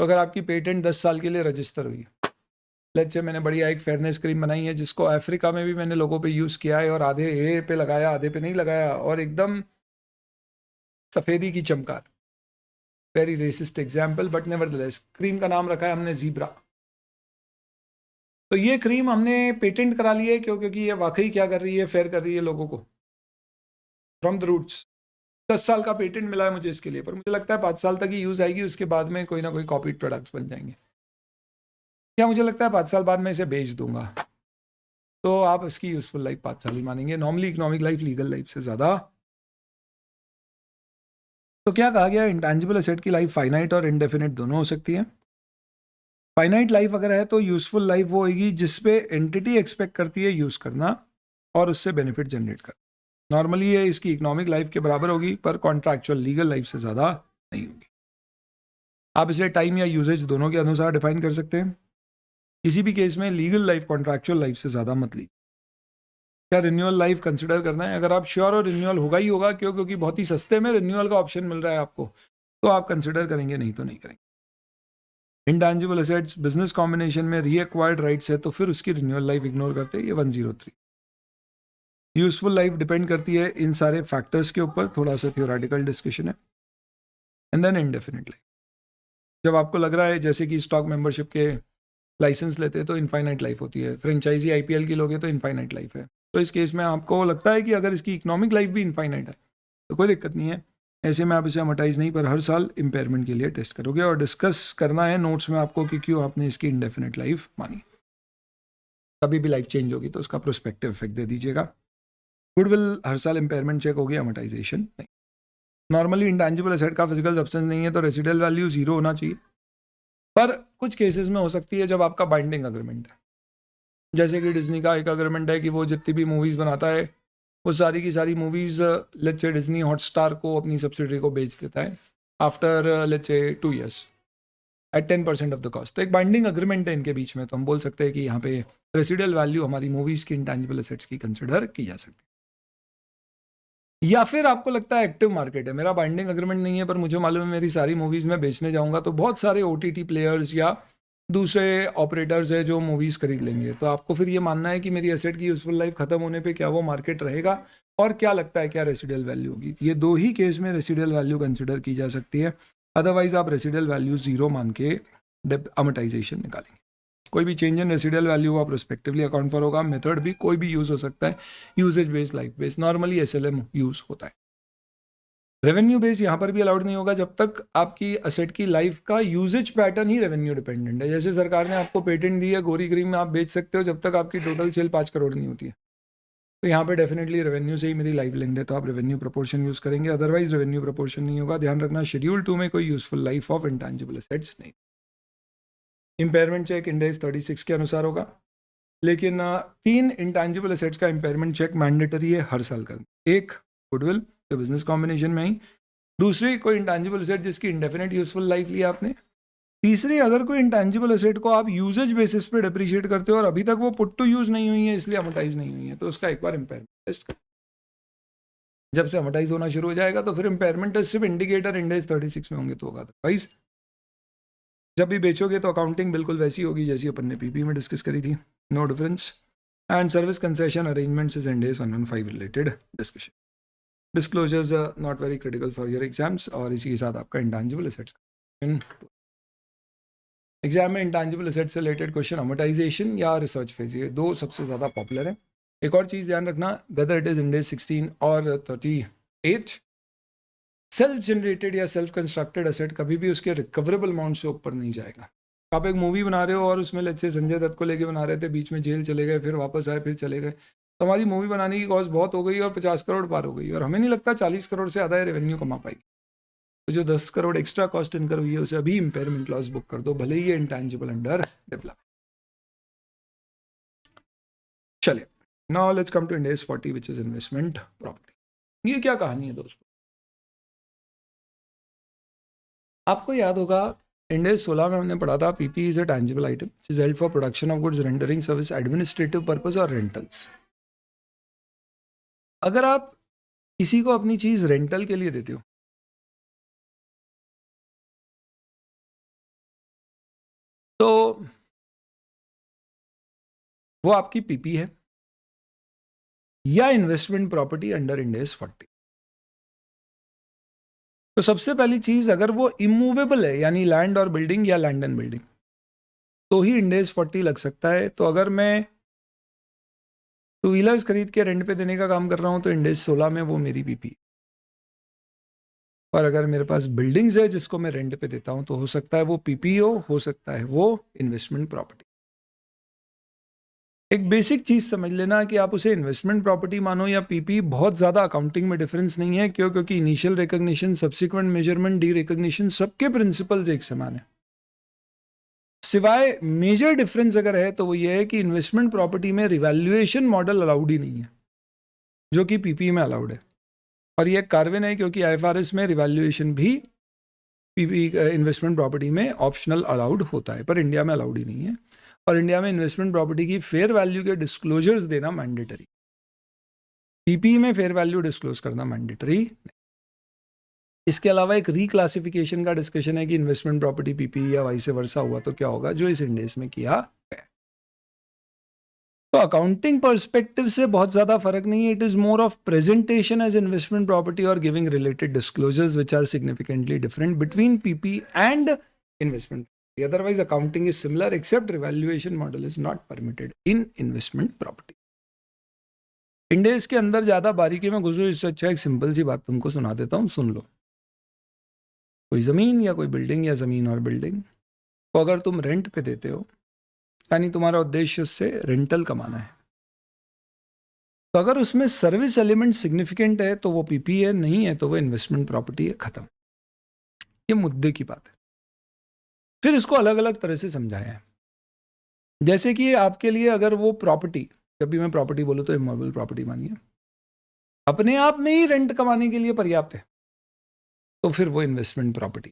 तो अगर आपकी पेटेंट 10 साल के लिए रजिस्टर हुई, लेट्स से मैंने बढ़िया एक फेयरनेस क्रीम बनाई है जिसको अफ्रीका में भी मैंने लोगों पे यूज़ किया है, और आधे ए पे लगाया, आधे पे नहीं लगाया, और एकदम सफ़ेदी की चमकार। Very racist example, but nevertheless cream का नाम रखा है हमने जीब्रा। तो ये क्रीम हमने पेटेंट करा ली है, क्यों? क्योंकि ये वाकई क्या कर रही है, फेयर कर रही है लोगों को फ्रॉम द रूट्स। 10 साल का पेटेंट मिला है मुझे इसके लिए, पर मुझे लगता है 5 साल तक ही यूज़ आएगी, उसके बाद में कोई ना कोई कॉपीड प्रोडक्ट्स बन जाएंगे। क्या मुझे लगता है 5 साल बाद मैं इसे बेच दूंगा, तो आप इसकी यूजफुल लाइफ 5 साल ही मानेंगे। Normally economic life legal life से ज़्यादा। तो क्या कहा गया, इंटेंजिबल एसेट की लाइफ फाइनाइट और इनडेफिनिट दोनों हो सकती है। फाइनाइट लाइफ अगर है तो यूजफुल लाइफ वो होगी जिसपे एंटिटी एक्सपेक्ट करती है यूज़ करना और उससे बेनिफिट जनरेट करना। नॉर्मली ये इसकी इकोनॉमिक लाइफ के बराबर होगी, पर कॉन्ट्रैक्चुअल लीगल लाइफ से ज़्यादा नहीं होगी। आप इसे टाइम या यूजेज दोनों के अनुसार डिफाइन कर सकते हैं। किसी भी केस में लीगल लाइफ कॉन्ट्रैक्चुअल लाइफ से ज़्यादा मत लीजिए। क्या रिन्यूअल लाइफ कंसिडर करना है? अगर आप श्योर हो रिन्यूअल होगा ही होगा, क्यों? क्योंकि बहुत ही सस्ते में रिन्यूअल का ऑप्शन मिल रहा है आपको, तो आप कंसिडर करेंगे, नहीं तो नहीं करेंगे। इंटेंजिबल एसेट्स बिजनेस कॉम्बिनेशन में रीएक्वायर्ड राइट्स है, तो फिर उसकी रिन्यूअल लाइफ इग्नोर करते हैं, ये 103। यूजफुल लाइफ डिपेंड करती है इन सारे फैक्टर्स के ऊपर, थोड़ा सा थियोरेटिकल डिस्कशन है। And then indefinite life. जब आपको लग रहा है जैसे कि स्टॉक मेंबरशिप के लाइसेंस लेते हैं तो इनफाइनाइट लाइफ होती है, फ्रेंचाइजी आईपीएल की लोगे तो इनफाइनाइट लाइफ है। तो इस केस में आपको लगता है कि अगर इसकी इकोनॉमिक लाइफ भी इनफाइनाइट है तो कोई दिक्कत नहीं है, ऐसे में आप इसे अमोर्टाइज नहीं पर हर साल इम्पेयरमेंट के लिए टेस्ट करोगे और डिस्कस करना है नोट्स में आपको कि क्यों आपने इसकी इंडेफिनिट लाइफ मानी। कभी भी लाइफ चेंज होगी तो उसका प्रोस्पेक्टिव इफेक्ट दे दीजिएगा। गुडविल हर साल इम्पेयरमेंट चेक होगी, अमोर्टाइजेशन नहीं। नॉर्मली इंटेंजिबल एसेट का फिजिकल सब्सटेंस नहीं है तो रेसिडुअल वैल्यू 0 होना चाहिए, पर कुछ केसेस में हो सकती है जब आपका बाइंडिंग अग्रीमेंट है, जैसे कि डिज्नी का एक अग्रीमेंट है कि वो जितनी भी मूवीज़ बनाता है वो सारी की सारी movies let's say Disney Hotstar को अपनी सब्सिडरी को बेच देता है after let's say 2 years at 10% of the cost. तो एक बाइंडिंग अग्रीमेंट है इनके बीच में, तो हम बोल सकते हैं कि यहाँ पे रेसिडुअल वैल्यू हमारी मूवीज़ की इंटेंजिबल एसेट्स की कंसिडर की जा सकती है। या फिर आपको लगता है एक्टिव मार्केट है, मेरा बाइंडिंग अग्रीमेंट नहीं है पर मुझे मालूम है मेरी सारी मूवीज़ में बेचने जाऊंगा तो बहुत सारे OTT प्लेयर्स या दूसरे ऑपरेटर्स है जो मूवीज़ खरीद लेंगे, तो आपको फिर ये मानना है कि मेरी एसेट की यूजफुल लाइफ खत्म होने पे क्या वो मार्केट रहेगा और क्या लगता है क्या रेसिडुअल वैल्यू होगी। ये दो ही केस में रेसिडुअल वैल्यू कंसिडर की जा सकती है, अदरवाइज आप रेसिडुअल वैल्यू 0 मान के अमोर्टाइजेशन निकालेंगे। कोई भी चेंज इन रेसिडुअल वैल्यू हुआ प्रोस्पेक्टिवली अकाउंट फॉर होगा। मेथड भी कोई भी यूज़ हो सकता है, usage based, life based, normally SLM use होता है। रेवेन्यू बेस यहाँ पर भी अलाउड नहीं होगा जब तक आपकी असेट की लाइफ का यूजेज पैटर्न ही रेवेन्यू डिपेंडेंट है। जैसे सरकार ने आपको पेटेंट दी है गोरी क्रीम में आप बेच सकते हो जब तक आपकी टोटल सेल 5 करोड़ नहीं होती है, तो यहाँ पे डेफिनेटली रेवेन्यू से ही मेरी लाइफ लिंक्ड है, तो आप रेवेन्यू प्रोपोर्शन यूज़ करेंगे, अदरवाइज रेवेन्यू प्रोपोर्शन नहीं होगा। ध्यान रखना शेड्यूल 2 में कोई useful life of intangible assets नहीं। इम्पेयरमेंट चेक इंड AS 36 के अनुसार होगा, लेकिन 3 इंटेंजिबल एसेट्स का इम्पेयरमेंट चेक मैंडेटरी है हर साल करना। एक गुडविल जो बिजनेस कॉम्बिनेशन में ही, दूसरी कोई इंटेंजिबल एसेट जिसकी इंडेफिनिट यूजफुल लाइफ लिया आपने, तीसरी अगर कोई इंटेंजिबल एसेट को आप यूजेज बेसिस पे डिप्रिशिएट करते हो और अभी तक वो पुट टू यूज नहीं हुई है इसलिए अमोर्टाइज नहीं हुई है तो उसका एक बार इम्पेयरमेंट टेस्ट कर। जब से अमोर्टाइज होना शुरू हो जाएगा तो फिर इम्पेयरमेंट टेस्ट सिर्फ इंडिकेटर इंड AS 36 में होंगे तो होगा, अदरवाइज जब भी बेचोगे तो अकाउंटिंग बिल्कुल वैसी होगी जैसी अपन ने PP में डिस्कस करी थी, no difference. And service concession arrangements is Ind AS 115 related discussion. Disclosures not very critical for your exams, और इसी के साथ आपका इंटेंजिबल एसेट्स एग्जाम में इंटेंजिबल एसेट से रिलेटेड क्वेश्चन अमोर्टाइजेशन या रिसर्च फेज, ये दो सबसे ज़्यादा पॉपुलर है। एक और चीज़ ध्यान रखना, whether it is Ind AS 16 और 38, सेल्फ जनरेटेड या सेल्फ कंस्ट्रक्टेड एसेट कभी भी उसके रिकवरेबल अमाउंट से ऊपर नहीं जाएगा। आप एक मूवी बना रहे हो और उसमें लेट्स से संजय दत्त को लेके बना रहे थे, बीच में जेल चले गए, फिर वापस आए, फिर चले गए, तो हमारी मूवी बनाने की कॉस्ट बहुत हो गई और 50 करोड़ पार हो गई और हमें नहीं लगता 40 करोड़ से ज़्यादा रेवेन्यू कमा पाएगी। तो जो 10 करोड़ एक्स्ट्रा कॉस्ट इनकर हुई है उसे अभी इम्पेयरमेंट लॉस बुक कर दो, भले ही ये इंटेंजिबल अंडर डेवलप। चलिए, now let's come to Ind AS 40 which is investment property. ये क्या कहानी है दोस्तों, आपको याद होगा इंड AS 16 में हमने पढ़ा था PP is a tangible item is held for production of goods, rendering service, administrative purpose और रेंटल्स। अगर आप किसी को अपनी चीज रेंटल के लिए देते हो तो वो आपकी PP है या investment property under Ind AS 40। तो सबसे पहली चीज, अगर वो इमूवेबल है यानी लैंड और बिल्डिंग या लैंड एंड बिल्डिंग तो ही इंड AS 40 लग सकता है। तो अगर मैं 2 व्हीलर्स खरीद के रेंट पे देने का काम कर रहा हूं तो इंड AS 16 में वो मेरी PP। और अगर मेरे पास बिल्डिंग्स है जिसको मैं रेंट पे देता हूं तो हो सकता है वो PP हो सकता है वो इन्वेस्टमेंट प्रॉपर्टी। एक बेसिक चीज समझ लेना कि आप उसे इन्वेस्टमेंट प्रॉपर्टी मानो या PP, बहुत ज्यादा अकाउंटिंग में डिफरेंस नहीं है। क्यों? क्योंकि initial recognition, subsequent measurement, D recognition, सबके प्रिंसिपल्स एक समान है। सिवाय मेजर डिफरेंस अगर है तो वो ये है कि इन्वेस्टमेंट प्रॉपर्टी में रिवैल्यूएशन मॉडल अलाउड ही नहीं है जो कि PP में अलाउड है, और ये कार्विन है क्योंकि IFRS में रिवैल्यूएशन भी PP इन्वेस्टमेंट प्रॉपर्टी में ऑप्शनल अलाउड होता है, पर इंडिया में अलाउड ही नहीं है। और इंडिया में इन्वेस्टमेंट प्रॉपर्टी की फेयर वैल्यू के डिस्क्लोजर्स देना मैंडेटरी, PP में फेयर वैल्यू डिस्क्लोज करना मैंडेटरी नहीं। इसके अलावा एक रिक्लासिफिकेशन का डिस्कशन है कि इन्वेस्टमेंट प्रॉपर्टी PP या वाइस वर्सा हुआ तो क्या होगा, जो इस इंड AS में किया है। तो अकाउंटिंग पर्सपेक्टिव से बहुत ज्यादा फर्क नहीं है, it is more of presentation as investment property और giving related disclosures which are significantly different between PP and investment. Otherwise, accounting is similar except revaluation model is not permitted in investment property. इंडेस के अंदर ज़्यादा बारीकी में घुसो इससे अच्छा एक simple सी बात तुमको सुना देता हूँ, सुन लो. कोई ज़मीन या कोई बिल्डिंग या ज़मीन और बिल्डिंग को अगर तुम रेंट पे देते हो, यानी तुम्हारा उद्देश्य उससे रेंटल कमाना है, तो अगर उसमें सर्विस एलिमेंट सिग्निफिकेंट है तो वो पीपी है, नहीं है तो वो इन्वेस्टमेंट प्रॉपर्टी है, खत्म. ये मुद्दे की बात है. फिर इसको अलग अलग तरह से समझाया है. जैसे कि आपके लिए अगर वो प्रॉपर्टी, जब भी मैं प्रॉपर्टी बोलूँ तो इमूवेबल प्रॉपर्टी मानिए, अपने आप में ही रेंट कमाने के लिए पर्याप्त है, तो फिर वो इन्वेस्टमेंट प्रॉपर्टी.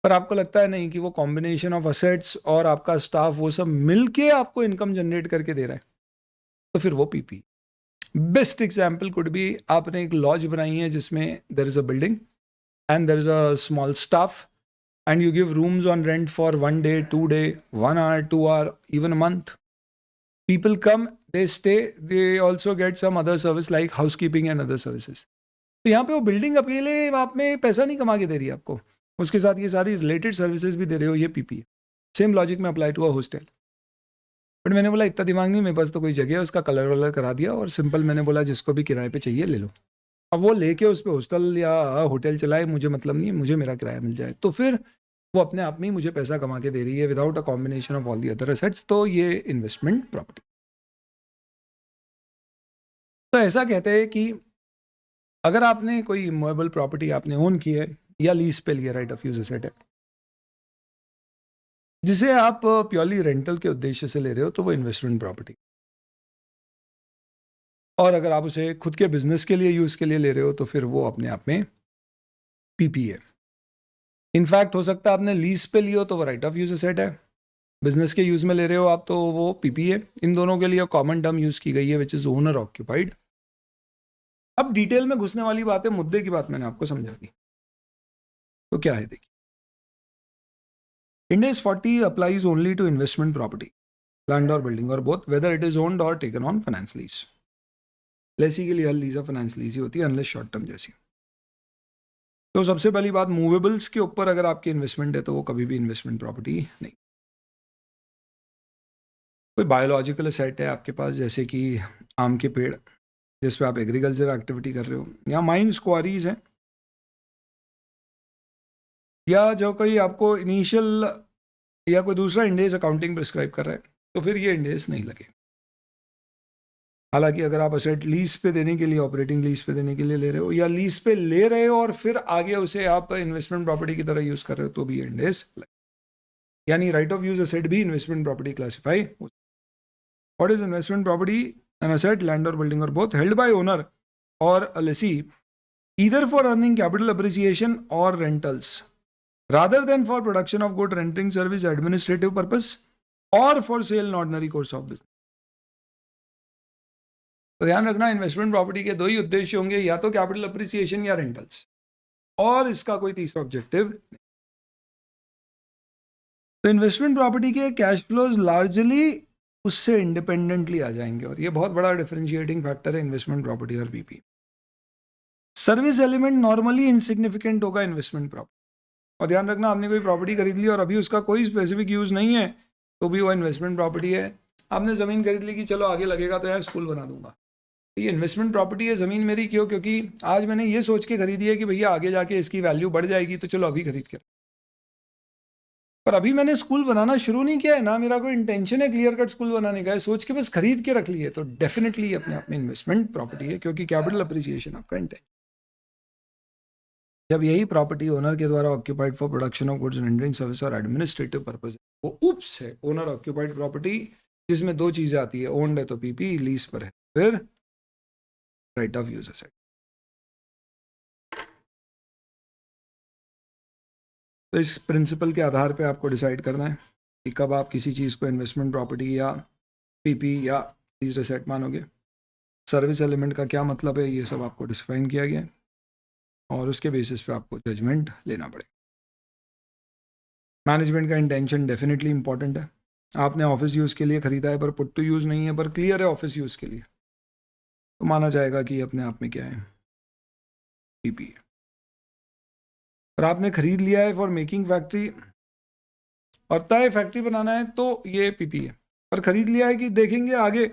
पर आपको लगता है नहीं कि वो कॉम्बिनेशन ऑफ असेट्स और आपका स्टाफ वो सब मिलके आपको इनकम जनरेट करके दे रहा है, तो फिर वो PP. Best example could be, आपने एक लॉज बनाई है जिसमें there is a building and there is a small staff and you give rooms on rent for 1 day, 2 day, 1 hour, 2 hour, even a month. People come, they stay, they also get some other service like housekeeping and other services. तो यहाँ पे वो building अकेले आप में पैसा नहीं कमा के दे रही है आपको, उसके साथ ये सारी रिलेटेड सर्विसेज भी दे रहे हो, ये पीपी. सेम लॉजिक में apply to a hostel. But मैंने बोला इतना दिमाग नहीं, मेरे पास तो कोई जगह है, उसका कलर वलर करा दिया और सिंपल मैंने बोला जिसको भी किराए पे चाहिए ले लो. अब वो लेके उस पर हॉस्टल या होटल चलाए, मुझे मतलब नहीं, मुझे मेरा किराया मिल जाए, तो फिर वो अपने आप में ही मुझे पैसा कमा के दे रही है without a combination of all the other assets. तो ये इन्वेस्टमेंट प्रॉपर्टी. तो ऐसा कहते हैं कि अगर आपने कोई इमूवेबल प्रॉपर्टी आपने ओन की है या लीज पे लिया, राइट ऑफ यूज एसेट है, जिसे आप प्योरली रेंटल के उद्देश्य से ले रहे हो, तो वो इन्वेस्टमेंट प्रॉपर्टी. और अगर आप उसे खुद के बिजनेस के लिए यूज के लिए ले रहे हो, तो फिर वो अपने आप में पीपी है. इनफैक्ट हो सकता है आपने लीज पे लियो तो वो राइट ऑफ यूज एसेट है, बिजनेस के यूज में ले रहे हो आप तो वो पीपी है. इन दोनों के लिए कॉमन टर्म यूज की गई है विच इज ओनर ऑक्यूपाइड. अब डिटेल में घुसने वाली बात है, मुद्दे की बात मैंने आपको समझा दी. तो क्या है देखिए, Ind AS 40 applies only to investment property, land or building or both, whether it is owned or taken on finance lease. Lesi के लिए हर लीज फाइनेंस लीज ही होती है अनलेस शॉर्ट टर्म जैसी. तो सबसे पहली बात, मूवेबल्स के ऊपर अगर आपकी इन्वेस्टमेंट है तो वो कभी भी इन्वेस्टमेंट प्रॉपर्टी नहीं. कोई बायोलॉजिकल एसेट है आपके पास, जैसे कि आम के पेड़ जिस पे आप एग्रीकल्चर एक्टिविटी कर रहे हो, या माइंस क्वारीज हैं, या जो कोई आपको इनिशियल या कोई दूसरा इंडेस अकाउंटिंग प्रिस्क्राइब कर रहा है, तो फिर ये इंडेस नहीं लगे. हालांकि अगर आप असेट लीज पे देने के लिए, ऑपरेटिंग लीज पे देने के लिए ले रहे हो, या लीज पे ले रहे हो और फिर आगे उसे आप इन्वेस्टमेंट प्रॉपर्टी की तरह यूज कर रहे हो, तो भी इंडेस लगे. यानी राइट ऑफ यूज असेट भी investment property classify. What is investment property? An asset, land और बिल्डिंग और बोथ, हेल्ड बाय ओनर और अ Lesi either for earning capital appreciation or rentals rather than for production of good, renting service, administrative purpose or for sale in ordinary course of business. तो ध्यान रखना, investment property के दो ही उद्देश्य होंगे, या तो कैपिटल अप्रिसिएशन या रेंटल्स, और इसका कोई तीसरा ऑब्जेक्टिव नहीं. तो इन्वेस्टमेंट प्रॉपर्टी के कैश फ्लोज लार्जली उससे इंडिपेंडेंटली आ जाएंगे, और ये बहुत बड़ा डिफरेंशिएटिंग फैक्टर है इन्वेस्टमेंट प्रॉपर्टी और PP. Service element normally insignificant होगा इन्वेस्टमेंट प्रॉपर्टी. और ध्यान रखना, आपने कोई प्रॉपर्टी खरीद ली और अभी उसका कोई स्पेसिफिक यूज नहीं है, तो भी वो इन्वेस्टमेंट प्रॉपर्टी है. आपने ज़मीन खरीद ली कि चलो आगे लगेगा तो यार स्कूल बना दूंगा, ये इन्वेस्टमेंट प्रॉपर्टी है. ज़मीन मेरी क्यों? क्योंकि आज मैंने ये सोच के खरीदी है कि भैया आगे जाके इसकी वैल्यू बढ़ जाएगी, तो चलो अभी खरीद कर. पर अभी मैंने स्कूल बनाना शुरू नहीं किया है ना, मेरा कोई इंटेंशन है क्लियर कट स्कूल बनाने का है, सोच के बस खरीद के रख लिए, तो डेफिनेटली अपने आप में इन्वेस्टमेंट प्रॉपर्टी है, क्योंकि कैपिटल अप्रिसिएशन आपका इंटेंशन. जब यही प्रॉपर्टी ओनर के द्वारा occupied for production of goods, rendering service और एडमिनिस्ट्रेटिव पर्पज, वो उप्स है ओनर ऑक्यूपाइड प्रॉपर्टी, जिसमें दो चीजें आती है, ओन्ड है तो पीपी, लीज पर है फिर राइट ऑफ यूज एसेट. तो इस प्रिंसिपल के आधार पे आपको डिसाइड करना है कि कब आप किसी चीज़ को इन्वेस्टमेंट प्रॉपर्टी या पीपी या लीज एसेट मानोगे. सर्विस एलिमेंट का क्या मतलब है, ये सब आपको डिफाइन किया गया है, और उसके बेसिस पे आपको जजमेंट लेना पड़ेगा. मैनेजमेंट का इंटेंशन डेफिनेटली इंपॉर्टेंट है. आपने ऑफिस यूज़ के लिए ख़रीदा है पर पुट टू यूज़ नहीं है, पर क्लियर है ऑफिस यूज़ के लिए, तो माना जाएगा कि अपने आप में क्या है, पीपी है. और आपने खरीद लिया है फॉर मेकिंग फैक्ट्री और तय फैक्ट्री बनाना है तो ये पीपी है, पर खरीद लिया है कि देखेंगे आगे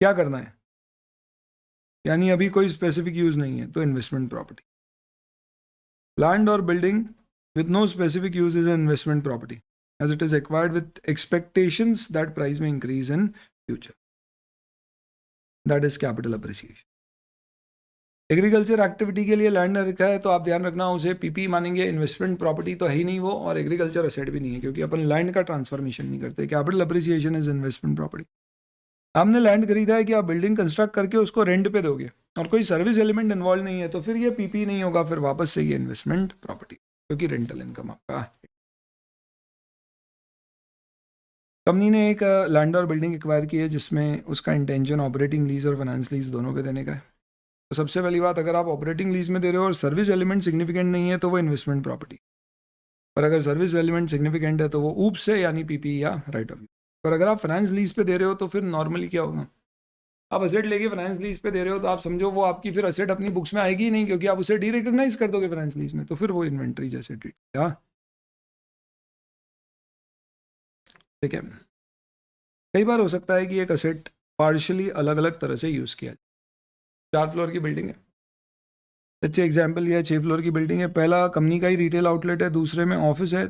क्या करना है, यानी अभी कोई स्पेसिफिक यूज नहीं है तो इन्वेस्टमेंट प्रॉपर्टी। लैंड और building with no specific use is an investment property as it is acquired with expectations that price may increase in future, that is capital appreciation। Agriculture activity के लिए land रखा है तो आप ध्यान रखना उसे पीपी मानेंगे, इन्वेस्टमेंट प्रॉपर्टी तो है ही नहीं वो, और एग्रीकल्चर असेट भी नहीं है क्योंकि अपन लैंड का ट्रांसफॉर्मेशन नहीं करते। Capital appreciation is investment property. आपने लैंड खरीदा है कि आप बिल्डिंग कंस्ट्रक्ट करके उसको रेंट पे दोगे और कोई सर्विस एलिमेंट इन्वॉल्व नहीं है तो फिर ये पीपी नहीं होगा, फिर वापस से ये इन्वेस्टमेंट प्रॉपर्टी क्योंकि रेंटल इनकम आपका। कंपनी ने एक लैंड और बिल्डिंग एक्वायर की है जिसमें उसका इंटेंशन ऑपरेटिंग लीज और फाइनेंस लीज दोनों पे देने का है। तो सबसे पहली बात, अगर आप ऑपरेटिंग लीज में दे रहे हो और सर्विस एलिमेंट सिग्निफिकेंट नहीं है तो वो इन्वेस्टमेंट प्रॉपर्टी, पर अगर सर्विस एलिमेंट सिग्निफिकेंट है तो वो ऊप से यानी पीपी या राइट ऑफ यूज। पर अगर आप फाइनेंस लीज पे दे रहे हो तो फिर नॉर्मली क्या होगा, आप असेट लेके फाइनेंस लीज पे दे रहे हो तो आप समझो वो आपकी फिर असेट अपनी बुक्स में आएगी ही नहीं क्योंकि आप उसे डी रिकॉग्नाइज कर दोगे फाइनेंस लीज में, तो फिर वो इन्वेंट्री जैसे ट्रीट। हाँ ठीक है। कई बार हो सकता है कि एक असेट पार्शियली अलग अलग तरह से यूज़ किया जाए। 4 फ्लोर की बिल्डिंग है, अच्छे एग्जाम्पल ये है, 6 फ्लोर की बिल्डिंग है, पहला कंपनी का ही रिटेल आउटलेट है, दूसरे में ऑफिस है,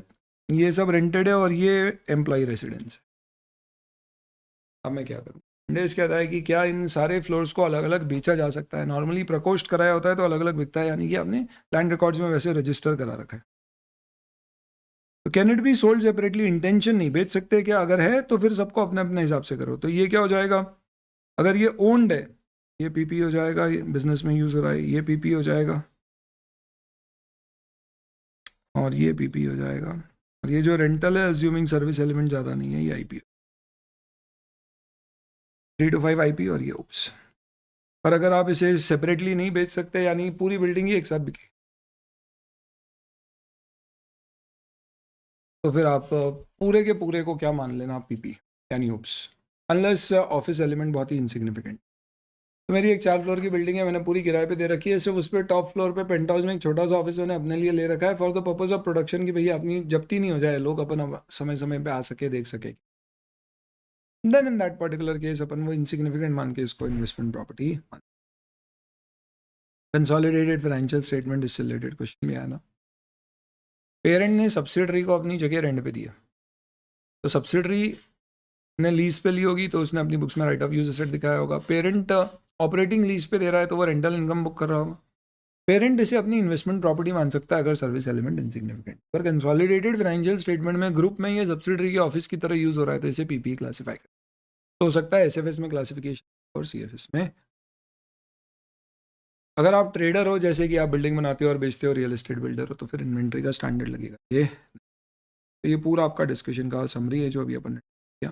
ये सब रेंटेड है और ये एम्प्लॉय रेसिडेंस है। अब मैं क्या करूँ, इंडेस कहता है कि क्या इन सारे फ्लोर्स को अलग अलग बेचा जा सकता है। नॉर्मली प्रकोष्ठ कराया होता है तो अलग अलग बिकता है, यानी कि आपने लैंड रिकॉर्ड्स में वैसे रजिस्टर करा रखा है। तो can it be sold separately, intention नहीं, बेच सकते क्या, अगर है तो फिर सबको अपने अपने हिसाब से करो। तो ये क्या हो जाएगा, अगर ये ओन्ड है ये पीपी हो जाएगा, ये बिजनेस में यूज हो रहा है ये पीपी हो जाएगा और ये पीपी हो जाएगा, और ये जो रेंटल है अज्यूमिंग सर्विस एलिमेंट ज़्यादा नहीं है ये आईपी 3 to 5 आईपी और ये ओप्स। पर अगर आप इसे सेपरेटली नहीं बेच सकते यानी पूरी बिल्डिंग ही एक साथ बिके तो फिर आप पूरे के पूरे को क्या मान लेना पीपी यानी ओप्स, अनलेस ऑफिस एलिमेंट बहुत ही इनसिग्निफिकेंट। तो मेरी एक 4 फ्लोर की बिल्डिंग है, मैंने पूरी किराए पे दे रखी है, सिर्फ उस पर टॉप फ्लोर पे पेंट हाउस में एक छोटा सा ऑफिस मैंने अपने लिए ले रखा है for the purpose of production की भैया अपनी जब्ती नहीं हो जाए, लोग अपन समय समय पे आ सके देख सके। Then in that particular case अपन वो इनसिग्निफिकेंट मान के इसको investment property. Consolidated financial statement इससे रिलेटेड क्वेश्चन भी आया ना, पेरेंट ने सब्सिडरी को अपनी जगह रेंट पे दिया, तो सब्सिडरी ने लीज पे ली होगी तो उसने अपनी बुक्स में राइट ऑफ यूज एसेट दिखाया होगा। पेरेंट ऑपरेटिंग लीज पे दे रहा है तो वो रेंटल इनकम बुक कर रहा होगा। पेरेंट इसे अपनी इन्वेस्टमेट प्रॉपर्टी मान सकता है अगर सर्विस एलिमेंट इनसिग्निफिकेंट, पर कंसोलिडेटेड फाइनेंशियल स्टेटमेंट में ग्रुप में ये सब्सिडरी के ऑफिस की तरह यूज हो रहा है तो इसे पीपी क्लासीफाई कर, तो हो सकता है एसएफएस में क्लासिफिकेशन और सीएफएस में। अगर आप ट्रेडर हो जैसे कि आप बिल्डिंग बनाते हो और बेचते हो, रियल एस्टेट बिल्डर हो, तो फिर इन्वेंट्री का स्टैंडर्ड लगेगा ये। तो ये पूरा आपका डिस्कशन का समरी है जो अभी अपन ने किया।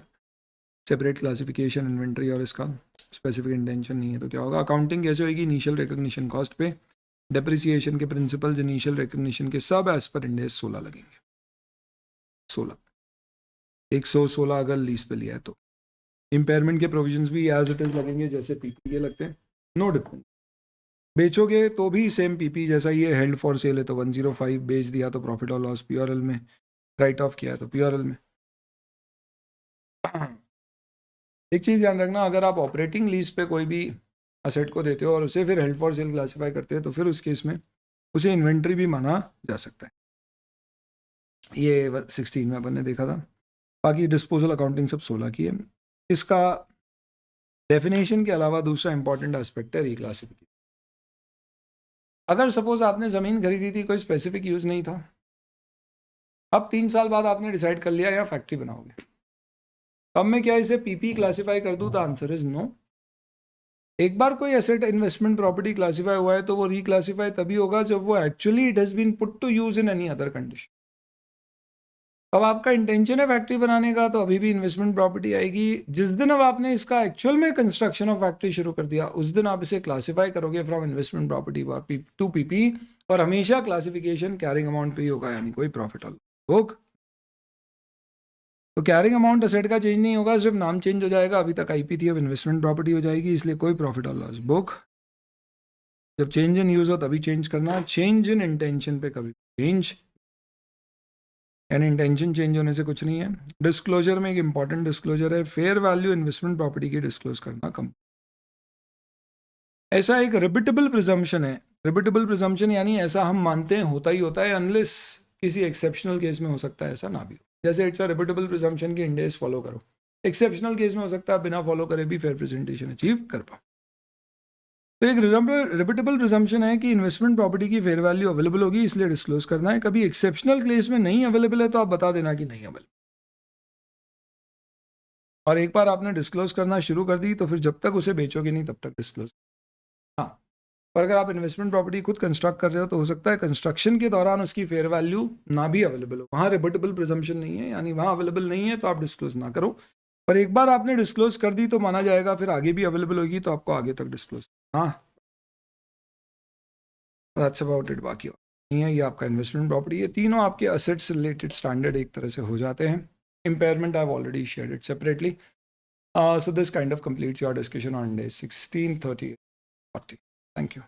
सेपरेट क्लासिफिकेशन इन्वेंट्री और इसका स्पेसिफिक इंटेंशन नहीं है तो क्या होगा, अकाउंटिंग कैसे होगी, इनिशियल रिकॉग्निशन कॉस्ट पे डेप्रिसिएशन के प्रिंसिपल्स इनिशियल रिकॉग्निशन के सब एज पर इंडेस 16 लगेंगे, 16 116 अगर लीज पे लिया है तो। इम्पेयरमेंट के प्रोविजंस भी एज इट इज लगेंगे जैसे पीपी के लगते हैं, नो डिफरेंस। बेचोगे तो भी सेम पीपी जैसा, ये हेल्ड फॉर सेल है तो 105, बेच दिया तो प्रॉफिट और लॉस पीआरएल में, राइट ऑफ किया है तो पीआरएल में। एक चीज़ ध्यान रखना, अगर आप ऑपरेटिंग लीज पे कोई भी असेट को देते हो और उसे फिर हेल्ड फॉर सेल क्लासीफाई करते हैं तो फिर उस केस में उसे इन्वेंट्री भी माना जा सकता है, ये 16 में अपन ने देखा था। बाकी डिस्पोजल अकाउंटिंग सब 16 की है। इसका डेफिनेशन के अलावा दूसरा इंपॉर्टेंट एस्पेक्ट है रिक्लासिफिकेशन। अगर सपोज आपने ज़मीन खरीदी थी, कोई स्पेसिफिक यूज़ नहीं था, अब 3 साल बाद आपने डिसाइड कर लिया या फैक्ट्री बनाओगे, अब मैं क्या इसे पीपी क्लासीफाई कर दूं, तो आंसर इज नो। एक बार कोई एसेट इन्वेस्टमेंट प्रॉपर्टी क्लासीफाई हुआ है तो वो रिक्लासीफाई तभी होगा जब वो actually it has been put to use in any other condition. अब आपका इंटेंशन है फैक्ट्री बनाने का तो अभी भी इन्वेस्टमेंट प्रॉपर्टी आएगी। जिस दिन अब आपने इसका एक्चुअल में कंस्ट्रक्शन ऑफ फैक्ट्री शुरू कर दिया उस दिन आप इसे क्लासीफाई करोगे from investment property to PP, और हमेशा क्लासिफिकेशन कैरिंग अमाउंट पे ही होगा, यानी कोई प्रॉफिट और बुक। तो कैरिंग अमाउंट असेट का चेंज नहीं होगा, सिर्फ नाम चेंज हो जाएगा, अभी तक आईपी थी अब इन्वेस्टमेंट प्रॉपर्टी हो जाएगी, इसलिए कोई प्रॉफिट और लॉस बुक जब चेंज इन यूज हो तभी चेंज करना, चेंज इन इंटेंशन पे कभी चेंज, यानी इंटेंशन चेंज होने से कुछ नहीं है। डिस्क्लोजर में एक इंपॉर्टेंट डिस्क्लोजर है, फेयर वैल्यू इन्वेस्टमेंट प्रॉपर्टी की डिस्क्लोज करना कम। ऐसा एक रिपीटेबल प्रिजम्पशन है, रिपीटेबल प्रिजम्पशन यानी ऐसा हम मानते हैं होता ही होता है, अनलेस किसी एक्सेप्शनल केस में हो सकता है ऐसा ना भी हो। जैसे इट्स अ रिपीटेबल प्रिजम्पशन की इंड एस फॉलो करो, एक्सेप्शनल केस में हो सकता है बिना फॉलो करे भी फेयर प्रेजेंटेशन अचीव कर पाओ। तो एक रिपीटेबल प्रिजम्पशन है कि इन्वेस्टमेंट प्रॉपर्टी की फेयर वैल्यू अवेलेबल होगी, इसलिए डिस्क्लोज करना है। कभी एक्सेप्शनल केस में नहीं अवेलेबल है तो आप बता देना कि नहीं अवेलेबल, और एक बार आपने डिस्क्लोज करना शुरू कर दी तो फिर जब तक उसे बेचोगे नहीं तब तक डिस्क्लोज। हाँ, पर अगर आप इन्वेस्टमेंट प्रॉपर्टी खुद कंस्ट्रक्ट कर रहे हो तो हो सकता है कंस्ट्रक्शन के दौरान उसकी फेयर वैल्यू ना भी अवेलेबल हो, वहाँ रिपीटेबल प्रिजम्पशन नहीं है, यानी वहाँ अवेलेबल नहीं है तो आप डिस्क्लोज ना करो। पर एक बार आपने डिस्क्लोज कर दी तो माना जाएगा, फिर आगे भी अवेलेबल होगी तो आपको आगे तक डिस्क्लोज। हाँ, दैट्स अबाउट इट। बाकी नहीं है, ये आपका इन्वेस्टमेंट प्रॉपर्टी है, तीनों आपके असेट्स रिलेटेड स्टैंडर्ड एक तरह से हो जाते हैं। Impairment I have already shared it separately. So this kind of completes your discussion on day 16, 30, 40. Thank you.